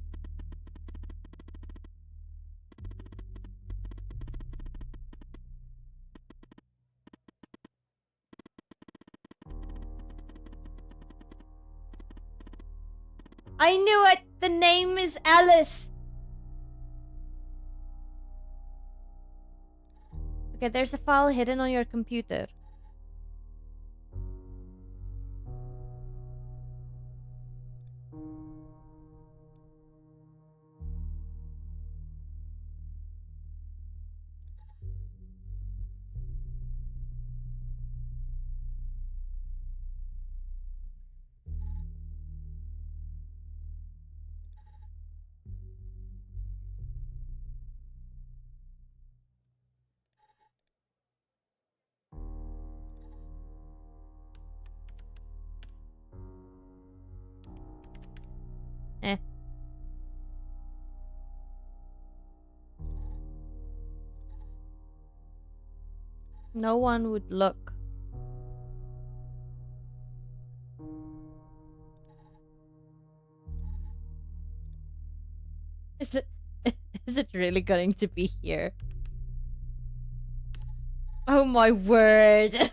I knew it! The name is Alice! Okay, there's a file hidden on your computer. No one would look. Is it is it really going to be here? Oh my word.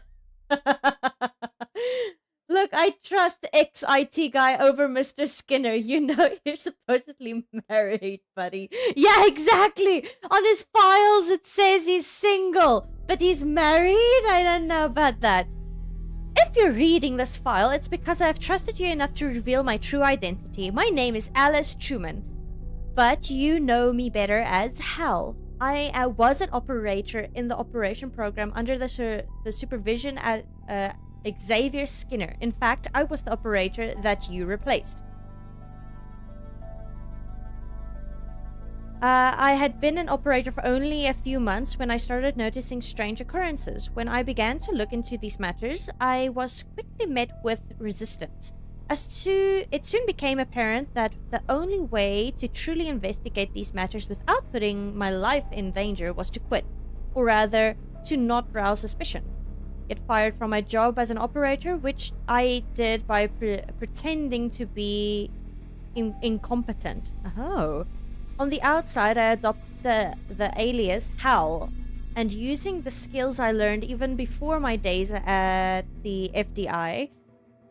Look, I trust ex-IT guy over Mr. Skinner. You know you're supposedly married, buddy. Yeah, exactly. On his files it says he's single, but he's married? I don't know about that. If you're reading this file, it's because I've trusted you enough to reveal my true identity. My name is Alice Truman, but you know me better as Hal. I was an operator in the operation program under the supervision at Xavier Skinner. In fact, I was the operator that you replaced. I had been an operator for only a few months when I started noticing strange occurrences. When I began to look into these matters, I was quickly met with resistance. It soon became apparent that the only way to truly investigate these matters without putting my life in danger was to quit, or rather, to not rouse suspicion. Get fired from my job as an operator, which I did by pretending to be incompetent. Oh. On the outside, I adopted the alias Hal, and using the skills I learned even before my days at the FDI,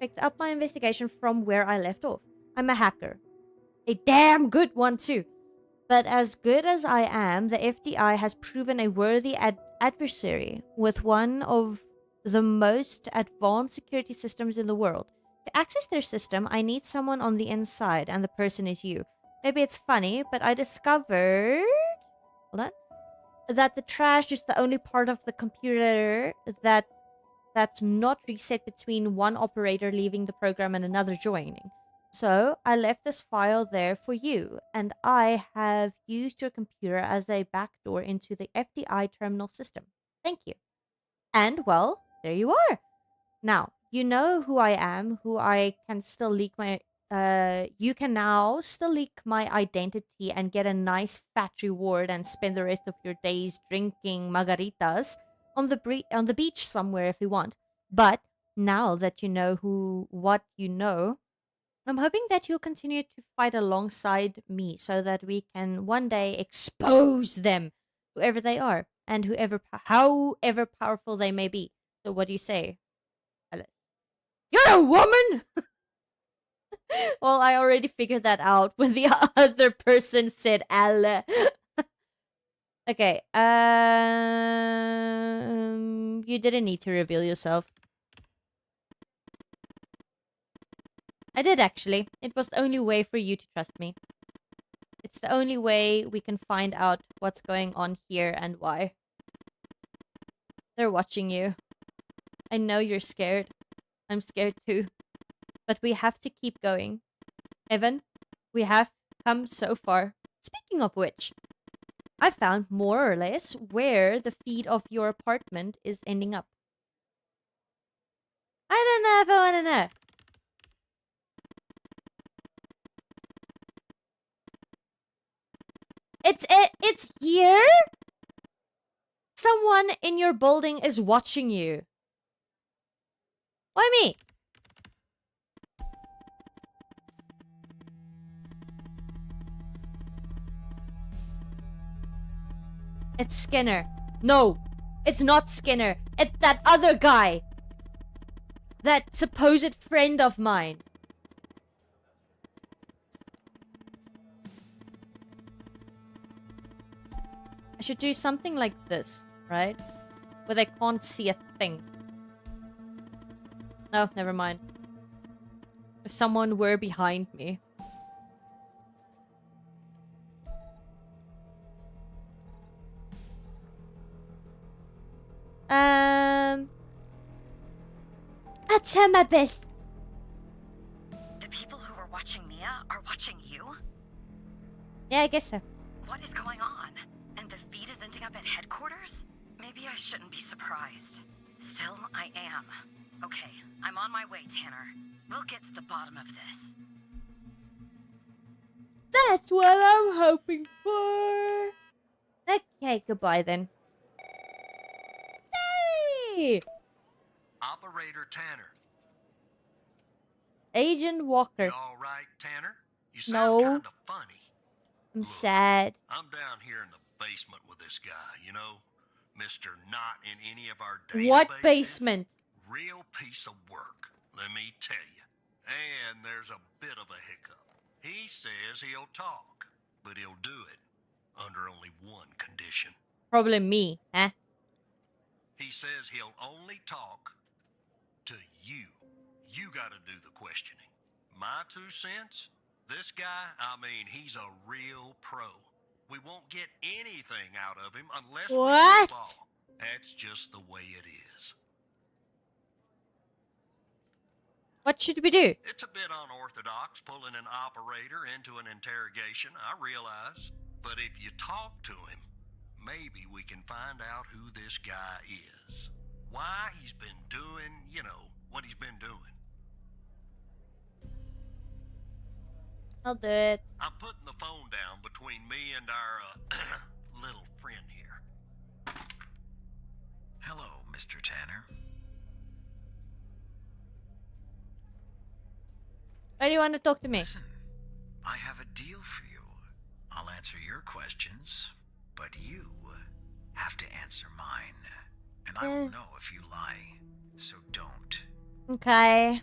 picked up my investigation from where I left off. I'm a hacker. A damn good one, too. But as good as I am, the FDI has proven a worthy adversary with one of the most advanced security systems in the world. To access their system, I need someone on the inside, and the person is you. Maybe it's funny, but I discovered... Hold on. That the trash is the only part of the computer that's not reset between one operator leaving the program and another joining. So, I left this file there for you, and I have used your computer as a backdoor into the FDI terminal system. Thank you. And, well, there you are. Now, you know who I am, who I can still leak my... you can now still leak my identity and get a nice fat reward and spend the rest of your days drinking margaritas on the beach somewhere if you want. But now that you know what you know, I'm hoping that you'll continue to fight alongside me so that we can one day expose them, whoever they are, and however powerful they may be. So what do you say, Alice? You're a woman! Well, I already figured that out when the other person said "alle." Okay, you didn't need to reveal yourself. I did actually. It was the only way for you to trust me. It's the only way we can find out what's going on here and why. They're watching you. I know you're scared. I'm scared too. But we have to keep going. Evan, we have come so far. Speaking of which, I found more or less where the feed of your apartment is ending up. I don't know if I want to know. It's here? Someone in your building is watching you. Why me? It's Skinner. No, it's not Skinner. It's that other guy. That supposed friend of mine. I should do something like this, right? Where they can't see a thing. No, never mind. If someone were behind me. I'll try my best. The people who were watching Mia are watching you? Yeah, I guess so. What is going on? And the feed is ending up at headquarters? Maybe I shouldn't be surprised. Still, I am. Okay, I'm on my way, Tanner. We'll get to the bottom of this. That's what I'm hoping for. Okay, goodbye then. Hey! Operator Tanner. Agent Walker. You all right, Tanner? You sound No. kind of funny. I'm Look, sad. I'm down here in the basement with this guy, you know? Mr. Not in any of our What databases. basement? Real piece of work, let me tell you. And there's a bit of a hiccup. He says he'll talk, but he'll do it under only one condition. Probably me, huh? He says he'll only talk to you. You gotta do the questioning. My 2 cents? This guy, I mean, he's a real pro. We won't get anything out of him unless What? we fall. That's just the way it is. What should we do? It's a bit unorthodox pulling an operator into an interrogation, I realize. But if you talk to him, maybe we can find out who this guy is. Why he's been doing, you know, what he's been doing. I'll do it. I'm putting the phone down between me and our little friend here. Hello, Mr. Tanner. Why do you want to talk to me? Listen, I have a deal for you. I'll answer your questions, but you have to answer mine. And I will know if you lie, so don't. Okay.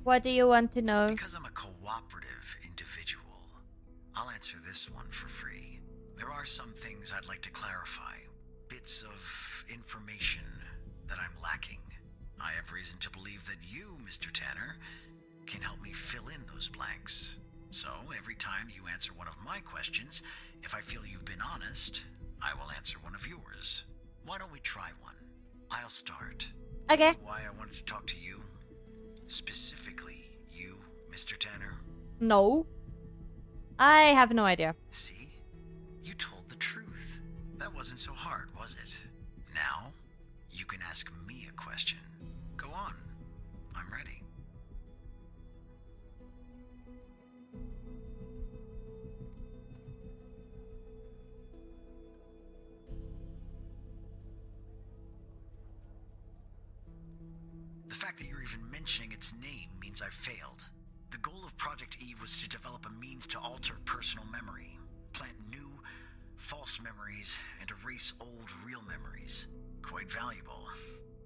What do you want to know? Because I'm a cooperative individual, I'll answer this one for free. There are some things I'd like to clarify. Bits of information that I'm lacking. I have reason to believe that you, Mr. Tanner, can help me fill in those blanks. So, every time you answer one of my questions, if I feel you've been honest, I will answer one of yours. Why don't we try one? I'll start. Okay. Why I wanted to talk to you? Specifically, you, Mr. Tanner? No. I have no idea. See? You told the truth. That wasn't so hard, was it? Now, you can ask me a question. Go on. I'm ready. The fact that you're even mentioning its name means I've failed. The goal of Project Eve was to develop a means to alter personal memory, plant new, false memories, and erase old, real memories. Quite valuable.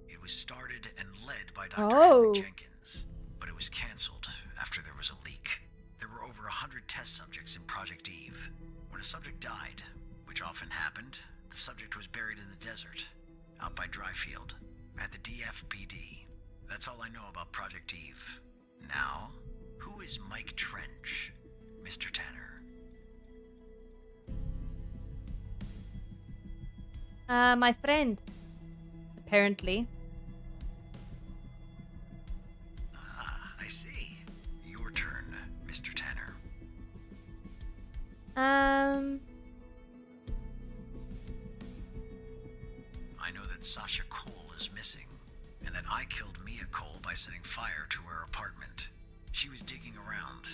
It was started and led by Dr. Oh. Henry Jenkins, but it was cancelled after there was a leak. There were over 100 test subjects in Project Eve. When a subject died, which often happened, the subject was buried in the desert, out by Dryfield, at the DFPD. That's all I know about Project Eve. Now, who is Mike Trench, Mr. Tanner? My friend. Apparently. Ah, I see. Your turn, Mr. Tanner. I know that Sasha Cole is missing, and that I killed Mia Cole by setting fire to her apartment. She was digging around,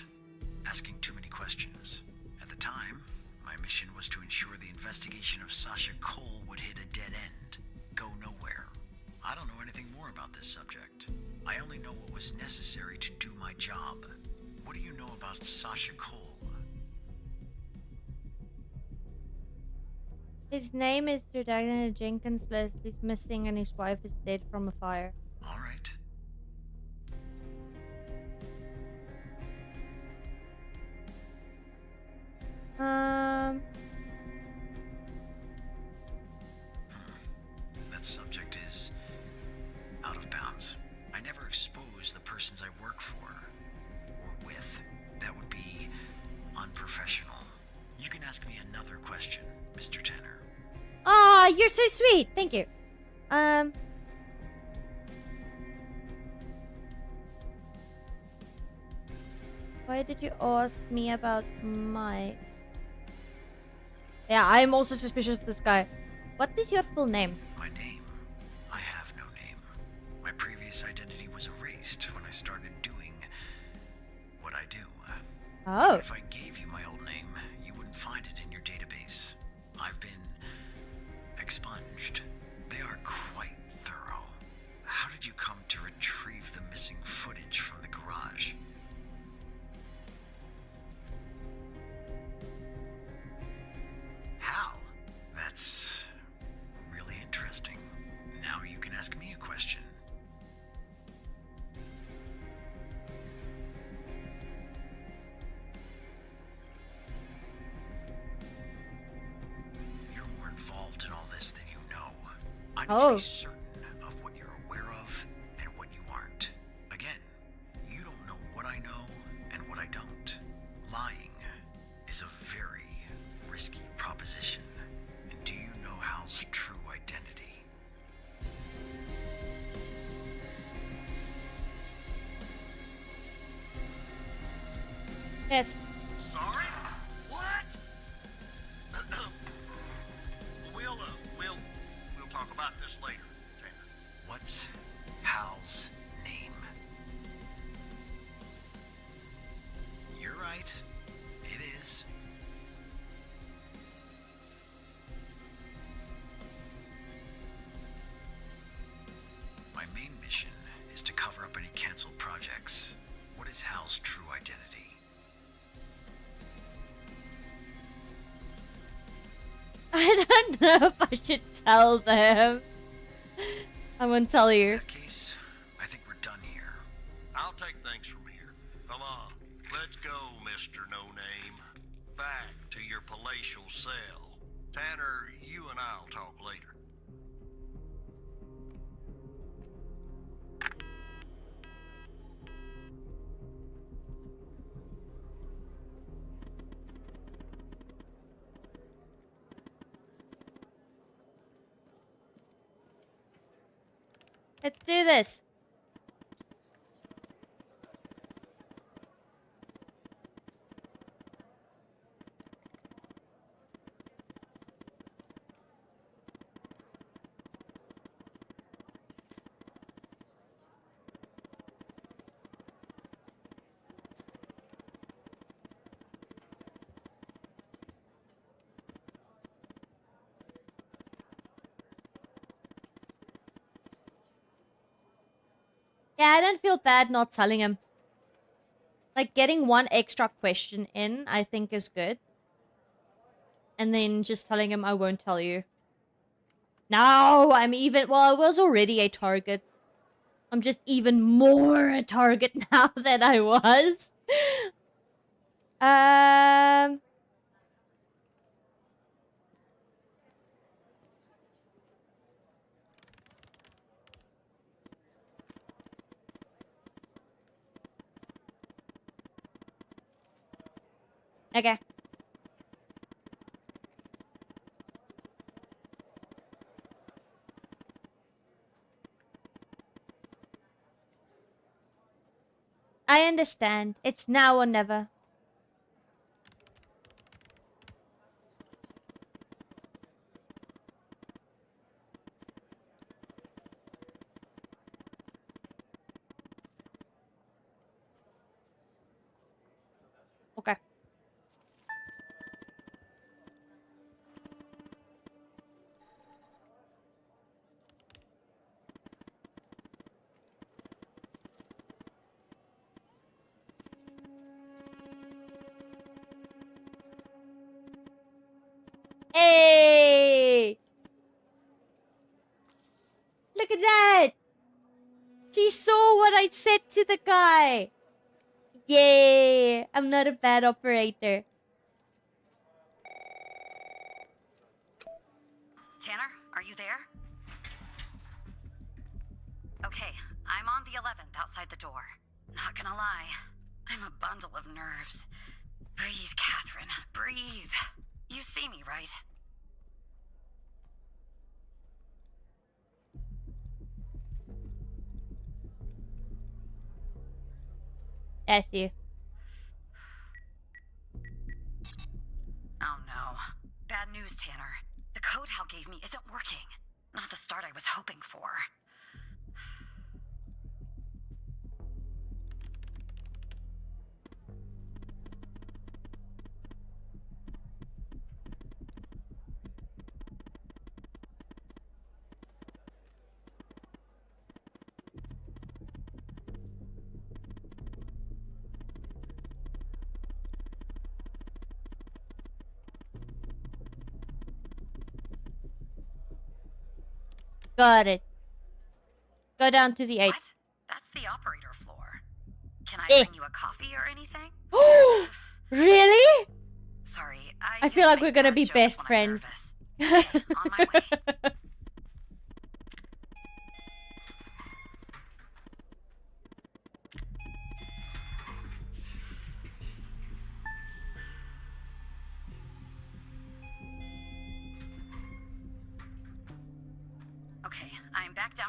asking too many questions. At the time, my mission was to ensure the investigation of Sasha Cole would hit a dead end, go nowhere. I don't know anything more about this subject. I only know what was necessary to do my job. What do you know about Sasha Cole? His name is Sir Dr. Jenkins. Leslie's missing and his wife is dead from a fire. All right. That subject is out of bounds. I never expose the persons I work for or with. That would be unprofessional. You can ask me another question, Mr. Tanner. Ah, you're so sweet. Thank you. Why did you ask me about my... Yeah, I'm also suspicious of this guy. What is your full name? My name? I have no name. My previous identity was erased when I started doing what I do. Oh. If I gave you my old name, you wouldn't find it in your database. I've been I'm Oh. pretty certain of what you're aware of and what you aren't. Again, you don't know what I know and what I don't. Lying is a very risky proposition. And do you know Hal's true identity? Yes. Sorry? What? We'll talk about this later, Tanner. What's Hal's name? You're right. It is. My main mission is to cover up any canceled projects. What is Hal's true identity? I don't know if I should tell them. I won't tell In you. that case, I think we're done here. I'll take things from here. Come on, let's go, Mr. No Name. Back to your palatial cell. Tanner, you and I'll talk later. Let's do this. Yeah, I don't feel bad not telling him. Like, getting one extra question in, I think is good. And then just telling him I won't tell you. Now I'm even... Well, I was already a target. I'm just even more a target now than I was. Okay. I understand. It's now or never. Okay. Hey! Look at that! She saw what I said to the guy! Yay! I'm not a bad operator. Tanner, are you there? Okay, I'm on the 11th outside the door. Not gonna lie, I'm a bundle of nerves. Breathe, Catherine, breathe. You see me, right? That's you. Oh no. Bad news, Tanner. The code Hal gave me isn't working. Not the start I was hoping for. Got it. Go down to the 8th. What? That's the operator floor. Can I Eh. bring you a coffee or anything? Really? Sorry, I feel just like we're make gonna bad be jokes best when I'm friends. nervous. Okay, on my way.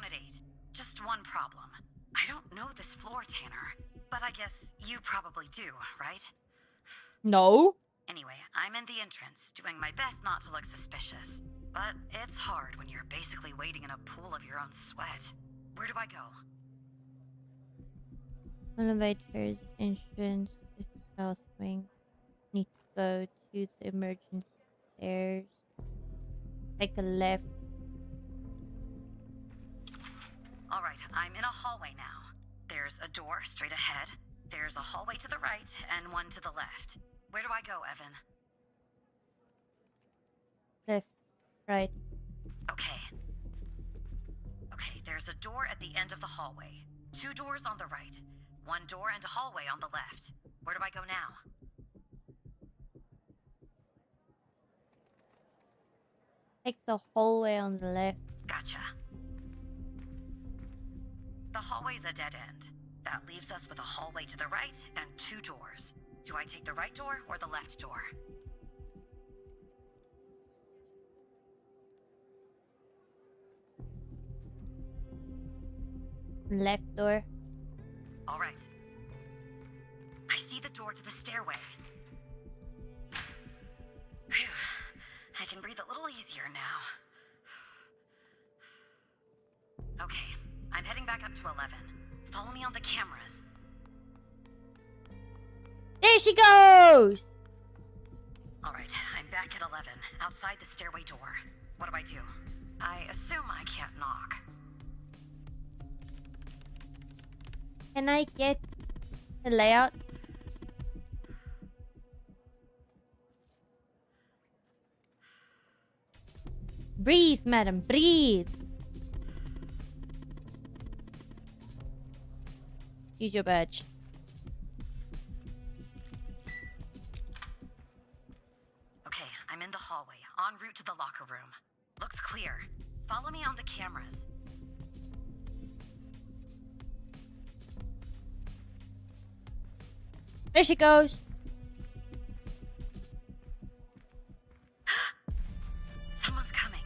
at 8. Just one problem. I don't know this floor, Tanner. But I guess you probably do, right? No. Anyway, I'm in the entrance, doing my best not to look suspicious. But it's hard when you're basically waiting in a pool of your own sweat. Where do I go? Elevator's entrance is the south wing. Need to go to the emergency stairs. Take a left. Alright, I'm in a hallway now. There's a door straight ahead. There's a hallway to the right and one to the left. Where do I go, Evan? Left. Right. Okay. Okay, there's a door at the end of the hallway. 2 doors on the right. 1 door and a hallway on the left. Where do I go now? Take the hallway on the left. Gotcha. The hallway's a dead end. That leaves us with a hallway to the right and 2 doors. Do I take the right door or the left door? Left door. All right. I see the door to the stairway. Phew. I can breathe a little easier now. Okay, I'm heading back up to 11. Follow me on the cameras. There she goes! All right, I'm back at 11, outside the stairway door. What do I do? I assume I can't knock. Can I get the layout? Breathe, madam, breathe. Use your badge. Okay, I'm in the hallway, en route to the locker room. Looks clear. Follow me on the cameras. There she goes. Someone's coming.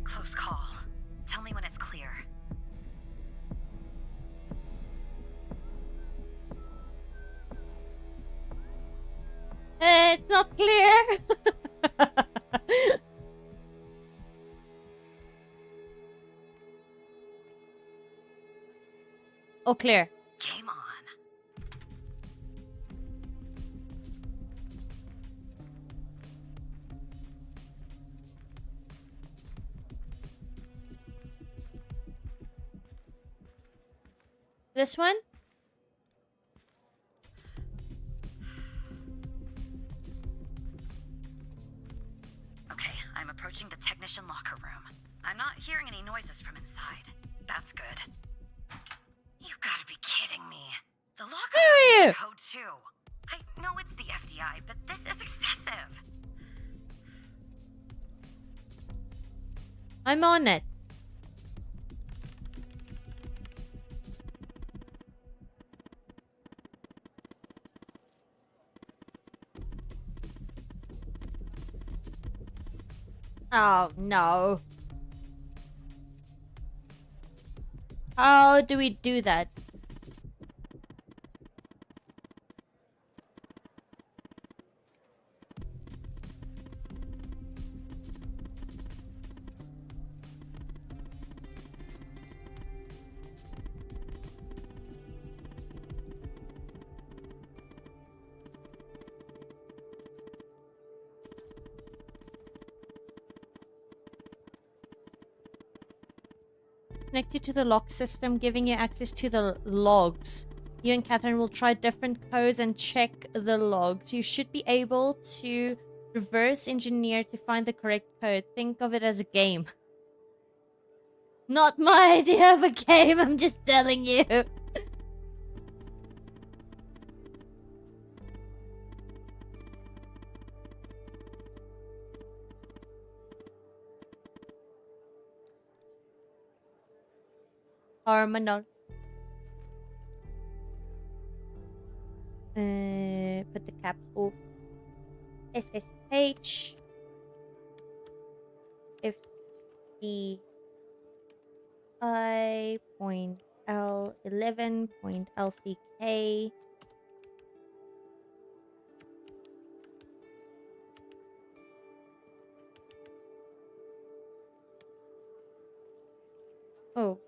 Close call. Tell me when it's clear. It's not clear. Oh, clear. Game on. This one? Okay, I'm approaching the technician locker room. I'm not hearing any noises from inside. That's good. You gotta be kidding me. The locker Where are room you? is code 2. I know it's the FDI, but this is excessive. I'm on it. Oh, no. How do we do that? Connected to the lock system, giving you access to the logs. You and Catherine will try different codes and check the logs. You should be able to reverse engineer to find the correct code. Think of it as a game. Not my idea of a game, I'm just telling you. Terminal. put the caps off. SSH. FDI.L11.LCK. Oh,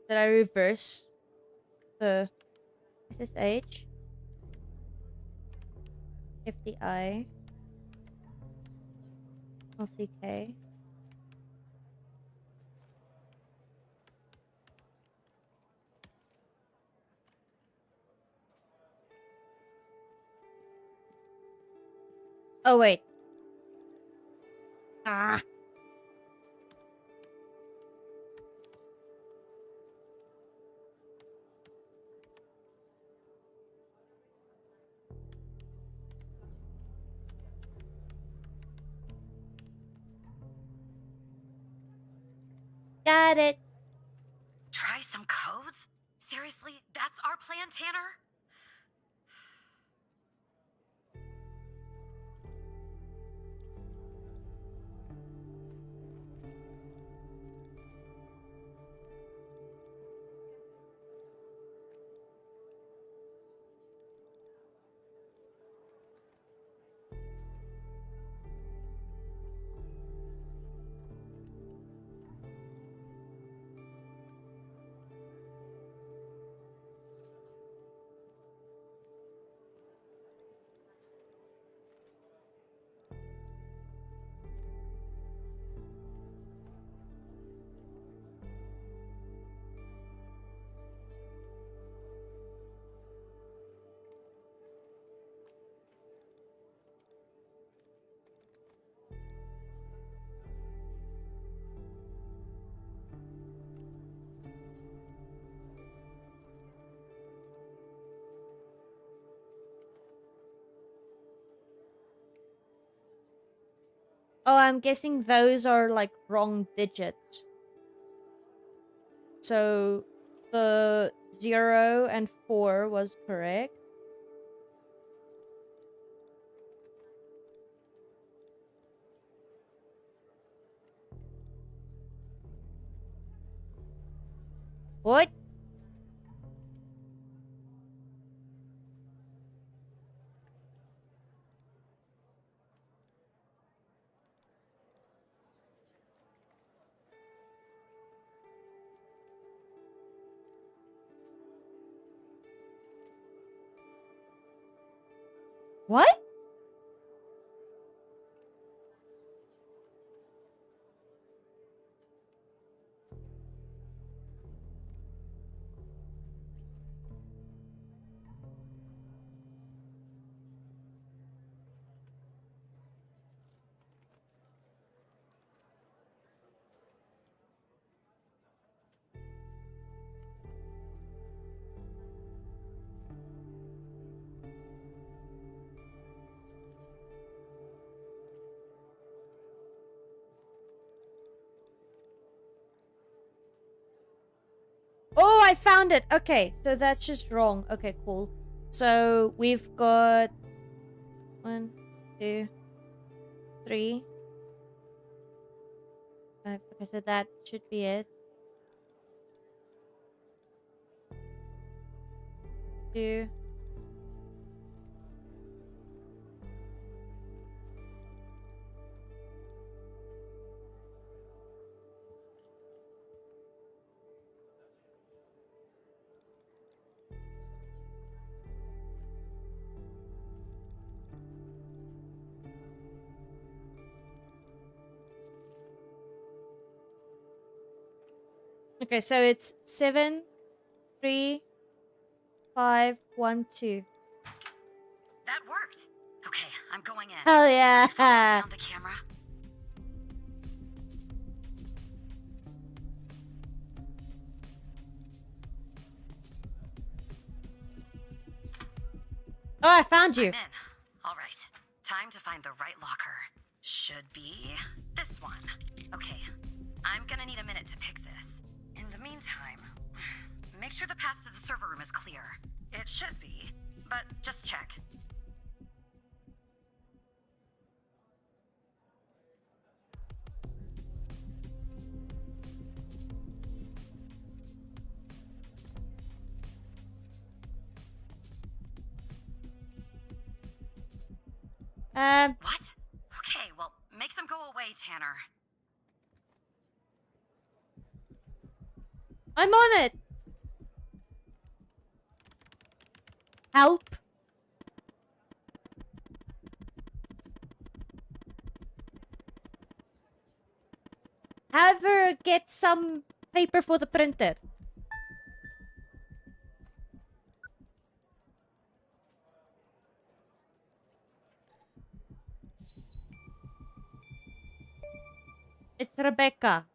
did I reverse the SSH? FDI. LCK. Oh, wait. Ah. Got it. Try some codes? Seriously? That's our plan, Tanner? Oh, I'm guessing those are like wrong digits. So the 0 and 4 was correct. What? What? Oh, I found it. Okay, so that's just wrong. Okay, cool. So we've got 1, 2, 3, 5. Okay, so that should be it. 2. Okay, so it's 7, 3, 5, 1, 2. That worked. Okay, I'm going in. Hell yeah. Follow me on the camera. Oh, I found you. I'm in. All right. Time to find the right locker. Should be this one. Okay. I'm gonna need a minute to pick this. In the meantime, make sure the path to the server room is clear. It should be, but just check. What? Okay, well, make them go away, Tanner. I'm on it. Help. Have her get some paper for the printer. It's Rebecca.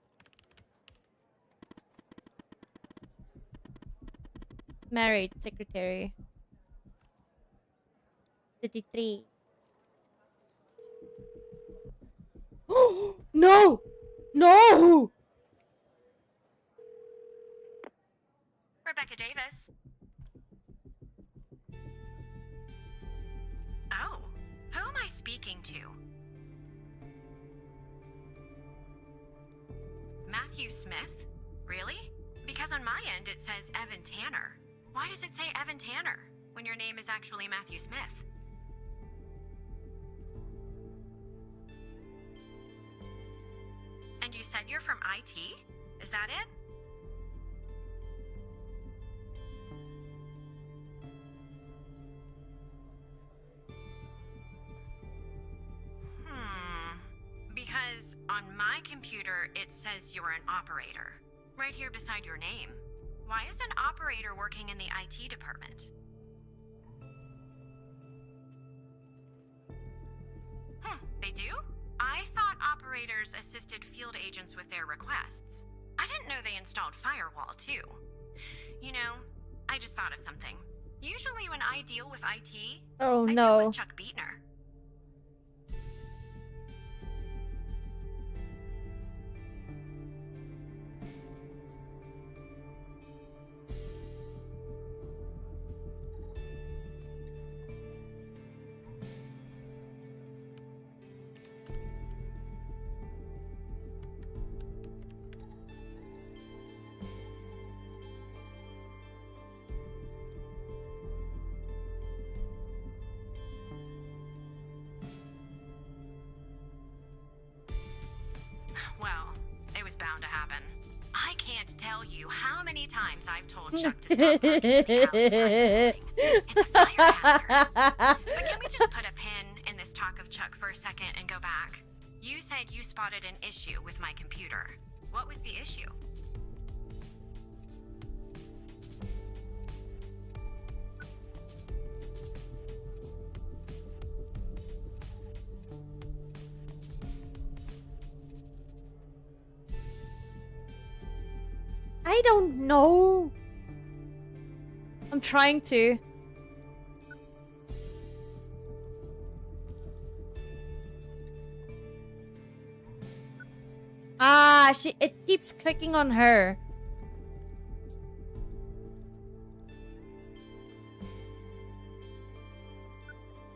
Married secretary. 33. No! No! Rebecca Davis. Oh, who am I speaking to? Matthew Smith? Really? Because on my end it says Evan Tanner. Why does it say Evan Tanner when your name is actually Matthew Smith? And you said you're from IT? Is that it? Because on my computer it says you're an operator, right here beside your name. Why is an operator working in the IT department? They do? I thought operators assisted field agents with their requests. I didn't know they installed firewall too. You know, I just thought of something. Usually when I deal with IT, Oh I deal no. with Chuck Beatner. Well, it was bound to happen. I can't tell you how many times I've told Chuck to stop parking in the alley where I'm filming. It's a fire hazard. But can we just put a pin in this talk of Chuck for a second and go back? You said you spotted an issue with my computer. What was the issue? I don't know. I'm trying to. It keeps clicking on her.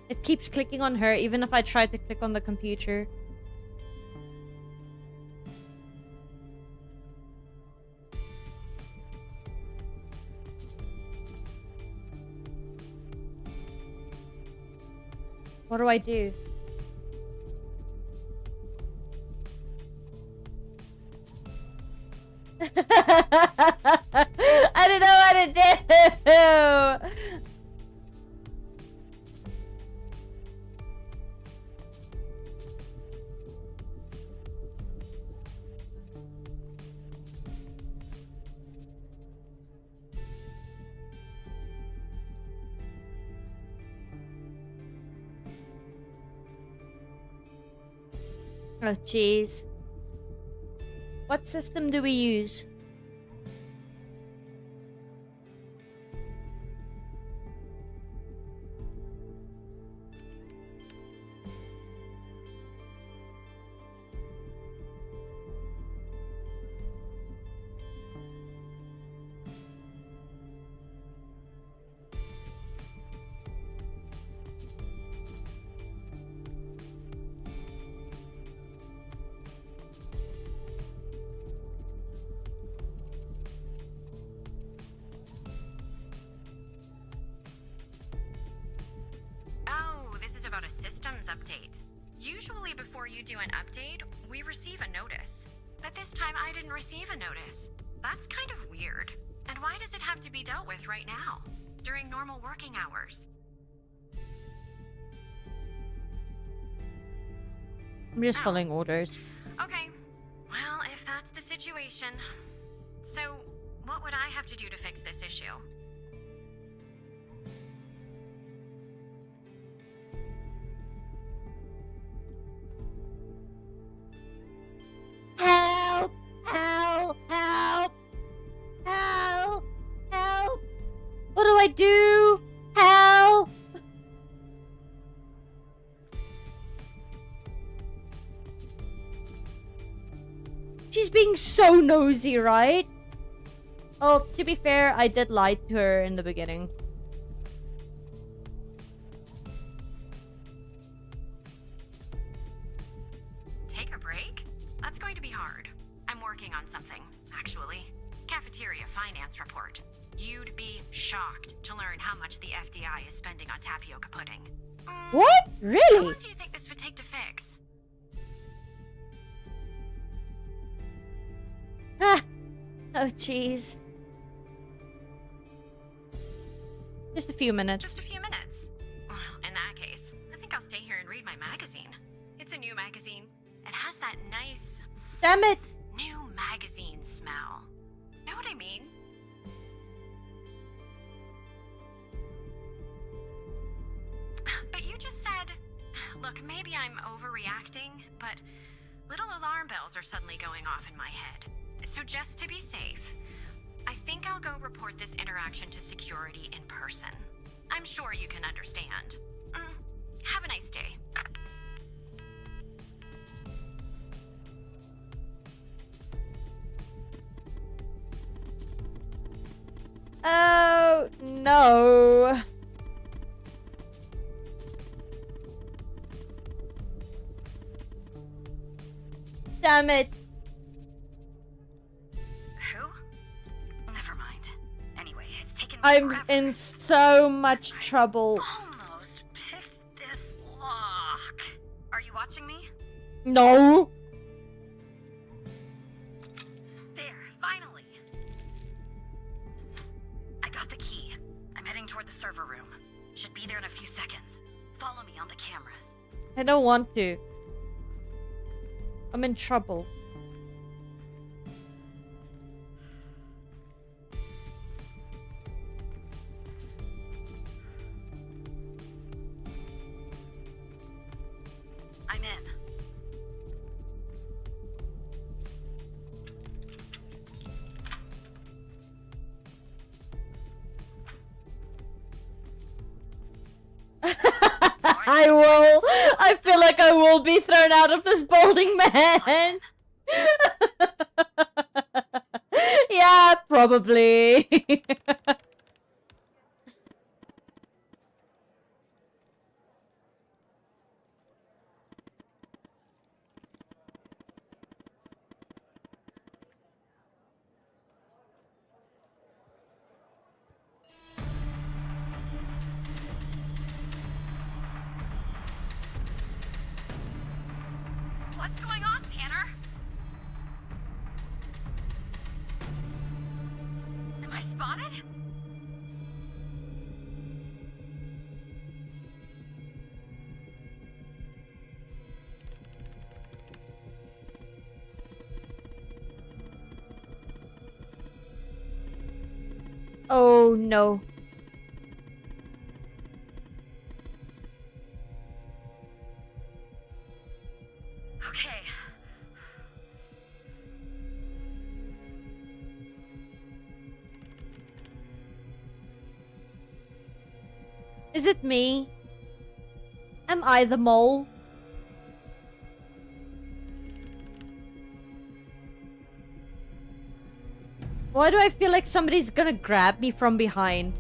It keeps clicking on her even if I try to click on the computer. What do I do? I don't know what to do. Oh, jeez. What system do we use? before you do an update, we receive a notice. But this time I didn't receive a notice. That's kind of weird. And why does it have to be dealt with right now, during normal working hours? I'm just following orders. Okay, well, if that's the situation. So, what would I have to do to fix this issue? Help! Help! Help! Help! Help! What do I do? Help! She's being so nosy, right? Well, to be fair, I did lie to her in the beginning. Take a break? That's going to be hard. I'm working on something, actually. Cafeteria finance report. You'd be shocked to learn how much the FDI is spending on tapioca pudding. What? How Really? long do you think this would take to fix? Ah. Oh, jeez. Just a few minutes. Just a few minutes. Well, in that case, I think I'll stay here and read my magazine. It's a new magazine. It has that nice Damn it! new magazine smell. Know what I mean? But you just said, look, maybe I'm overreacting, but little alarm bells are suddenly going off in my head. So just to be safe, I think I'll go report this interaction to security in person. I'm sure you can understand. Have a nice day. Oh, no. Damn it. Who? Never mind. Anyway, it's taken me I'm forever. in so much trouble. Almost picked this lock. Are you watching me? No. There, finally. I got the key. I'm heading toward the server room. Should be there in a few seconds. Follow me on the cameras. I don't want to. I'm in trouble. I'm in. I will. I feel like I will be thrown out of this building, man. Yeah, probably. What's going on, Tanner? Am I spotted? Oh no. Okay. Is it me? Am I the mole? Why do I feel like somebody's gonna grab me from behind?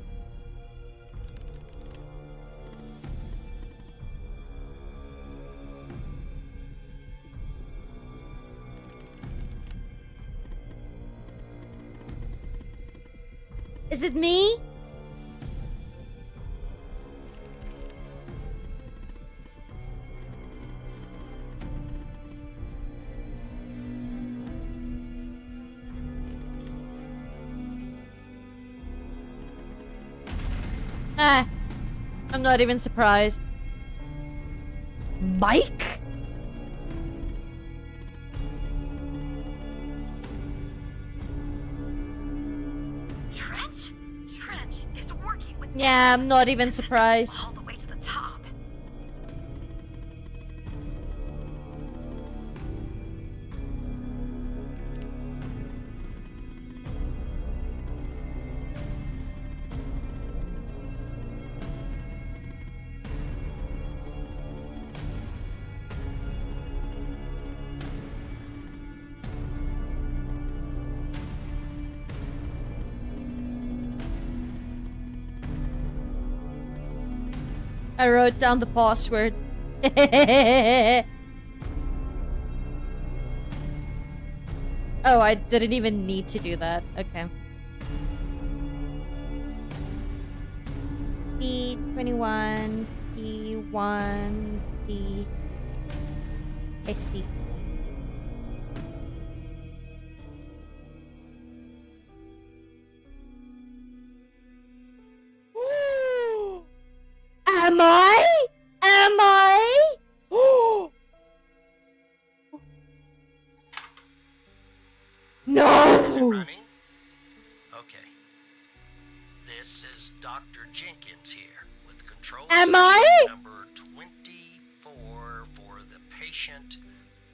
Is it me? Ah, I'm not even surprised. Mike? Trench is working with. Yeah, I'm not even surprised. All the way to the top. I wrote down the password. Oh, I didn't even need to do that. Okay. B21, B1, C. I see. Am I? Am I? No! Is it running? Okay. This is Dr. Jenkins here with control Am I? number 24 for the patient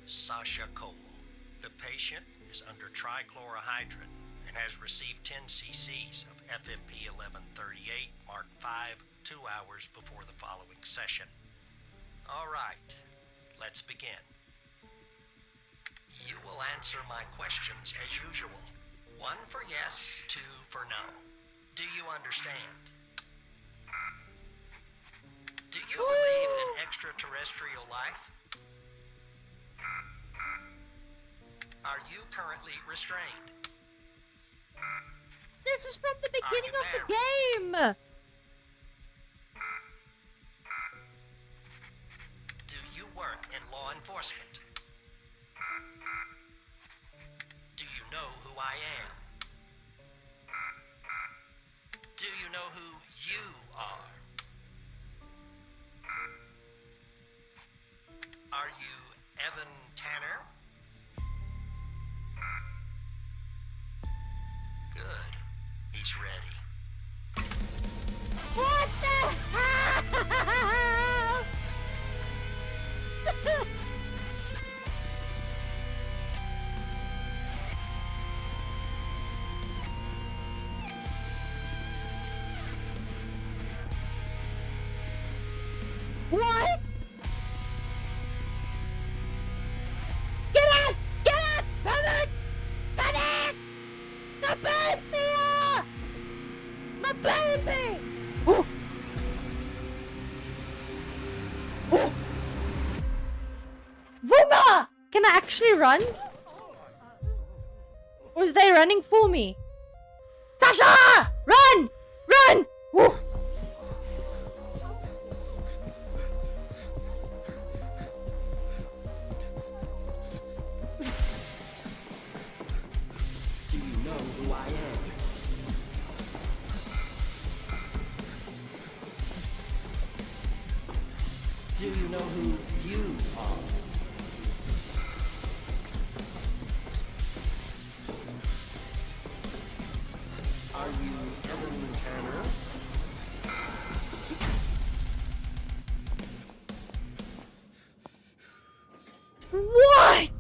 Sasha Cole. The patient is under trichlorohydrin and has received 10 cc's of FMP 1138 Mark 5 2 hours before the following session. All right, let's begin. You will answer my questions as usual. 1 for yes, 2 for no. Do you understand? Do you believe in extraterrestrial life? Are you currently restrained? This is from the beginning of the game! Do you work in law enforcement? Do you know who I am? Do you know who you are? Are you Evan Tanner? Good. He's ready. What the hell? What? Get out! Get out! Panic! Panic! The baby! My baby! Oh. Oh. Vuma! Can I actually run? Or are they running for me? Sasha! Run! Run! Oh. Do you know who I am? Do you know who you are? Are you Evan Tanner? What?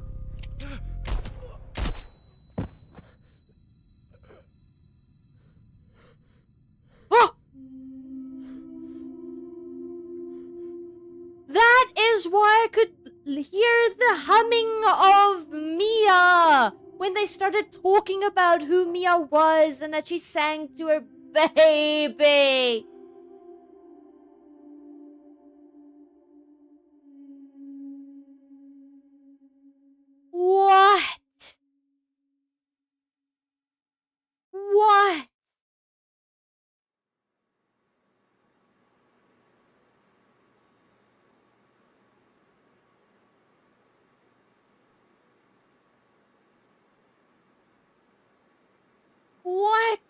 Oh! That is why I could hear the humming of Mia when they started talking about who Mia was and that she sang to her baby. What? What? What?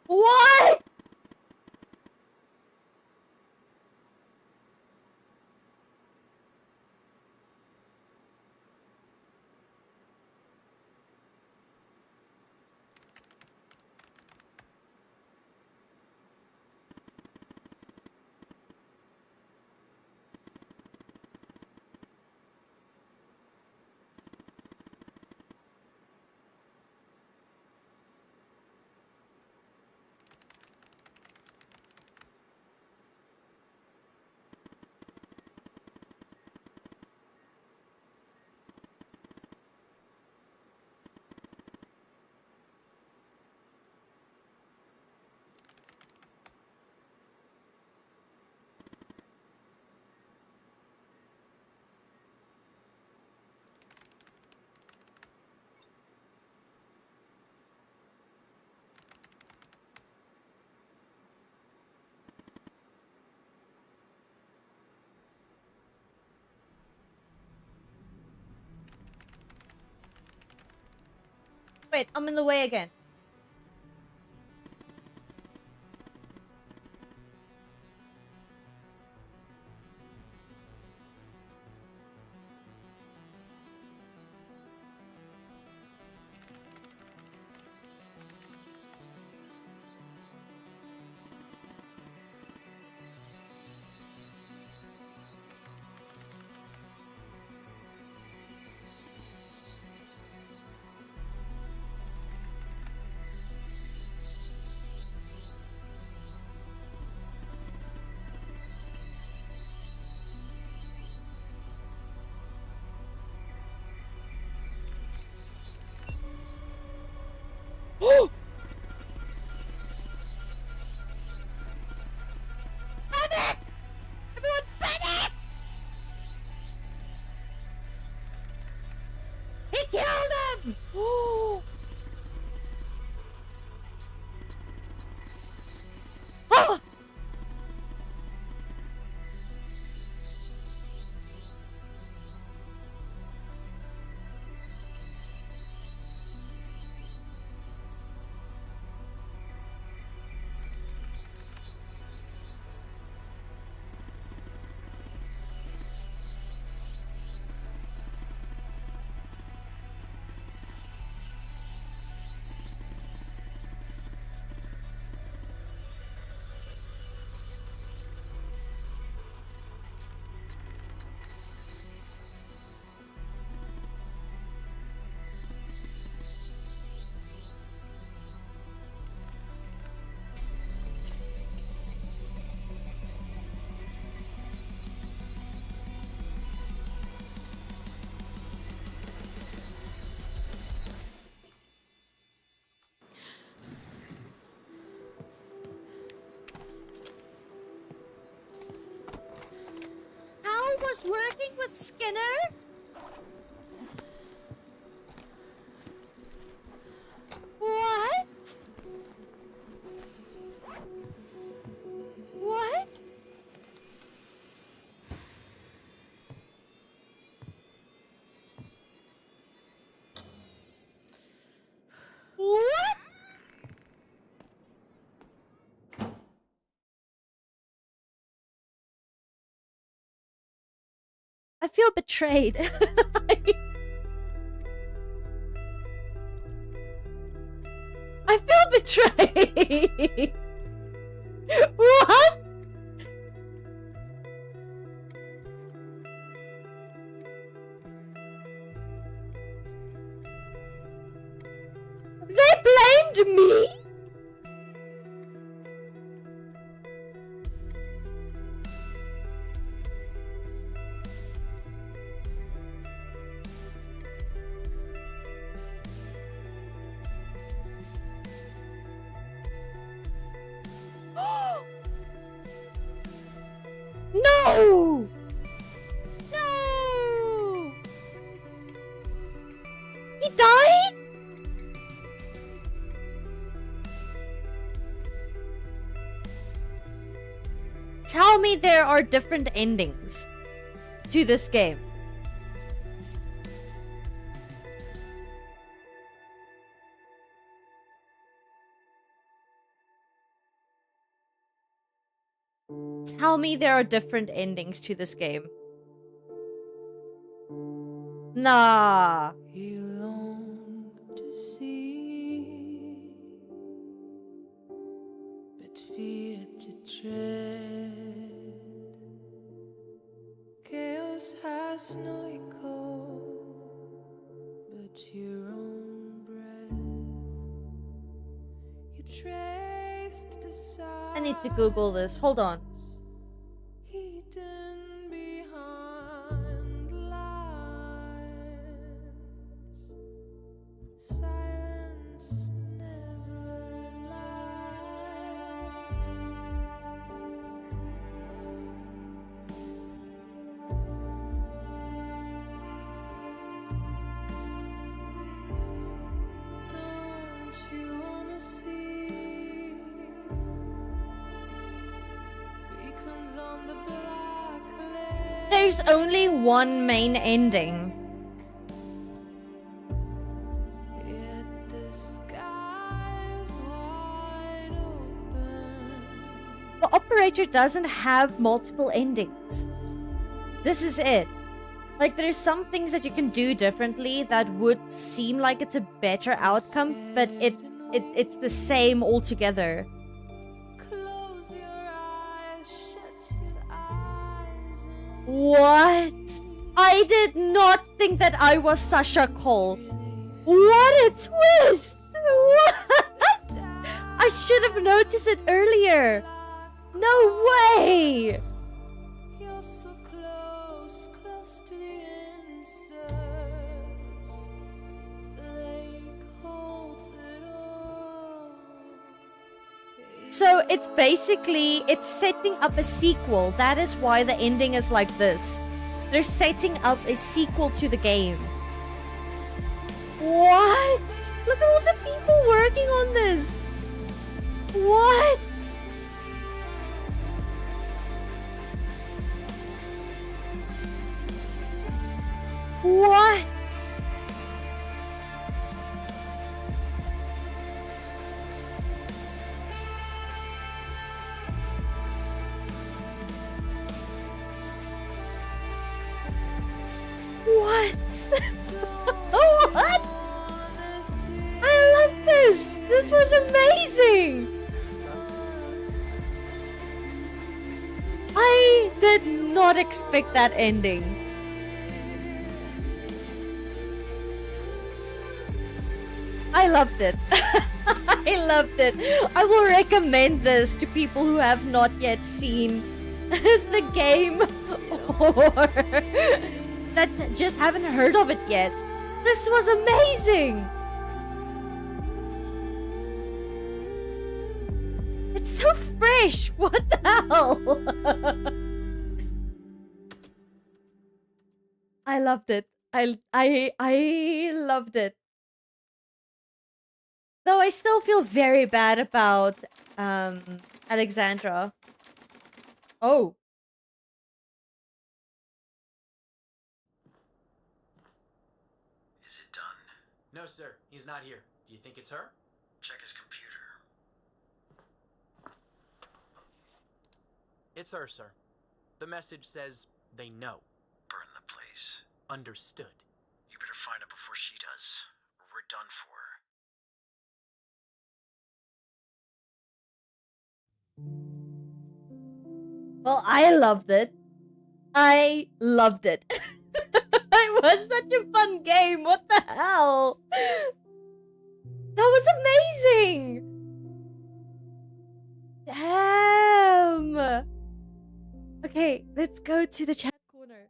What? Wait, I'm in the way again. Oh! Panic! Everyone panic! He killed him! Oh! Oh! How was working with Skinner? What? What? What? I feel betrayed. I feel betrayed. What? They blamed me? No! No! He died? Tell me there are different endings to this game. Tell me there are different endings to this game. Nah. You long to see, but fear to tread. Chaos has no echo, but your own breath. You traced the signs. I need to Google this. Hold on. Hidden behind lines. Silence never lies. Don't you wanna see beacons on the black lake? There's only one main ending. Yet the sky's wide open. The operator doesn't have multiple endings. This is it. Like, there's some things that you can do differently that would seem like it's a better outcome, but it's the same altogether. Close your eyes, shut your eyes. What? I did not think that I was Sasha Cole. What a twist! What? I should have noticed it earlier. No way! You're so close, close to the answers. The lake holds it all. So it's basically, it's setting up a sequel. That is why the ending is like this. They're setting up a sequel to the game. What? Look at all the people working on this. What? What? What? What? I love this. This was amazing. I did not expect that ending. I loved it. I loved it. I will recommend this to people who have not yet seen the game or that just haven't heard of it yet. This was amazing. It's so fresh. What the hell? I loved it. I loved it. Though I still feel very bad about Alexandra. Oh. Is it done? No, sir. He's not here. Do you think it's her? Check his computer. It's her, sir. The message says they know. Burn the place. Understood. You better find it before she does. We're done for. Well, I loved it. I loved it. It was such a fun game. What the hell? That was amazing. Damn. Okay, let's go to the chat corner.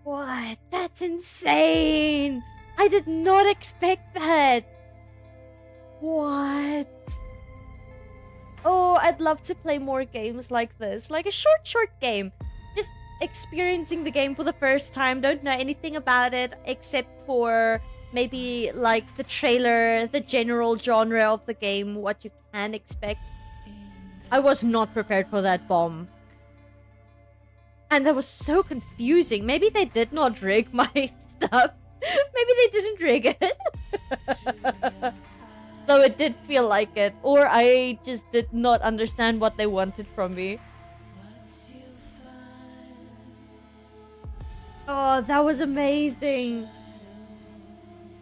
What? That's insane. I did not expect that. What? Oh, I'd love to play more games like this. Like a short game. Just experiencing the game for the first time. Don't know anything about it except for maybe like the trailer, the general genre of the game, what you can expect. I was not prepared for that bomb. And that was so confusing. Maybe they did not rig my stuff. Maybe they didn't rig it. Though it did feel like it. Or I just did not understand what they wanted from me. Oh, that was amazing.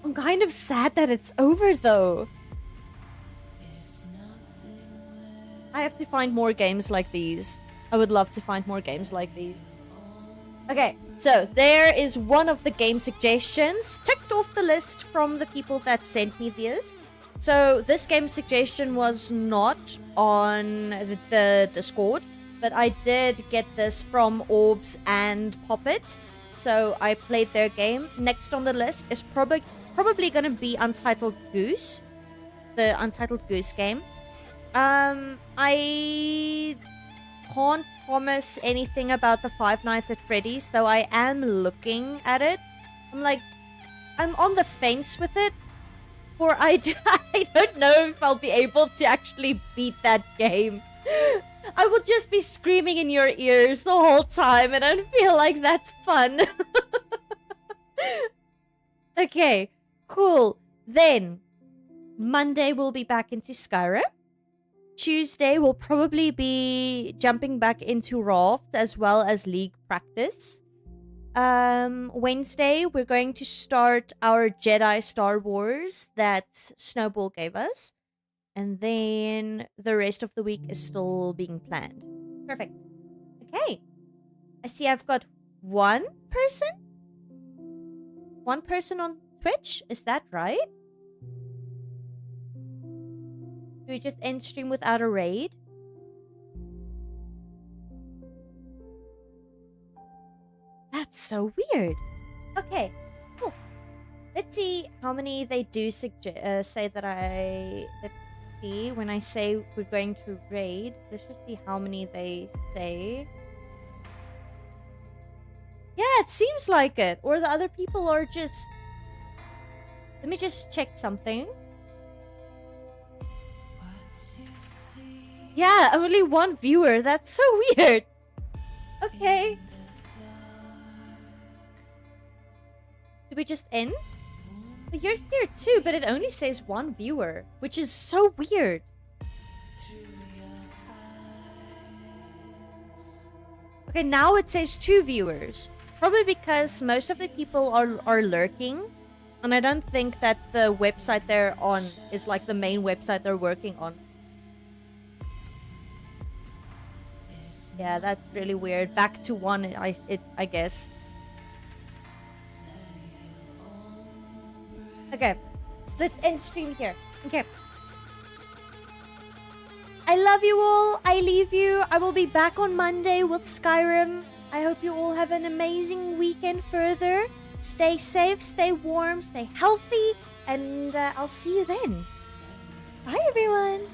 I'm kind of sad that it's over though. I have to find more games like these. I would love to find more games like these. Okay, so there is one of the game suggestions ticked off the list from the people that sent me this. So this game suggestion was not on the Discord, but I did get this from Orbs and Poppet. So I played their game. Next on the list is probably going to be Untitled Goose. The Untitled Goose game. I can't promise anything about the Five Nights at Freddy's, though I am looking at it. I'm on the fence with it. For I don't know if I'll be able to actually beat that game. I will just be screaming in your ears the whole time, and I feel like that's fun. Okay, cool. Then, Monday we'll be back into Skyrim. Tuesday we'll probably be jumping back into Raft as well as League practice. Wednesday we're going to start our Jedi Star Wars that Snowball gave us. And then the rest of the week is still being planned. Perfect. Okay. I see I've got one person? One person on Twitch? Is that right? Do we just end stream without a raid? That's so weird. Okay, cool. Let's see how many they do say that let's see, when I say we're going to raid, let's just see how many they say. Yeah, it seems like it. Or the other people are just... Let me just check something. Yeah, only one viewer. That's so weird. Okay. Did we just end? But you're here too, but it only says one viewer, which is so weird. Okay, now it says 2 viewers. Probably because most of the people are lurking. And I don't think that the website they're on is like the main website they're working on. Yeah, that's really weird. Back to 1, I guess. Okay, let's end stream here. Okay. I love you all. I leave you. I will be back on Monday with Skyrim. I hope you all have an amazing weekend further. Stay safe, stay warm, stay healthy, and I'll see you then. Bye, everyone.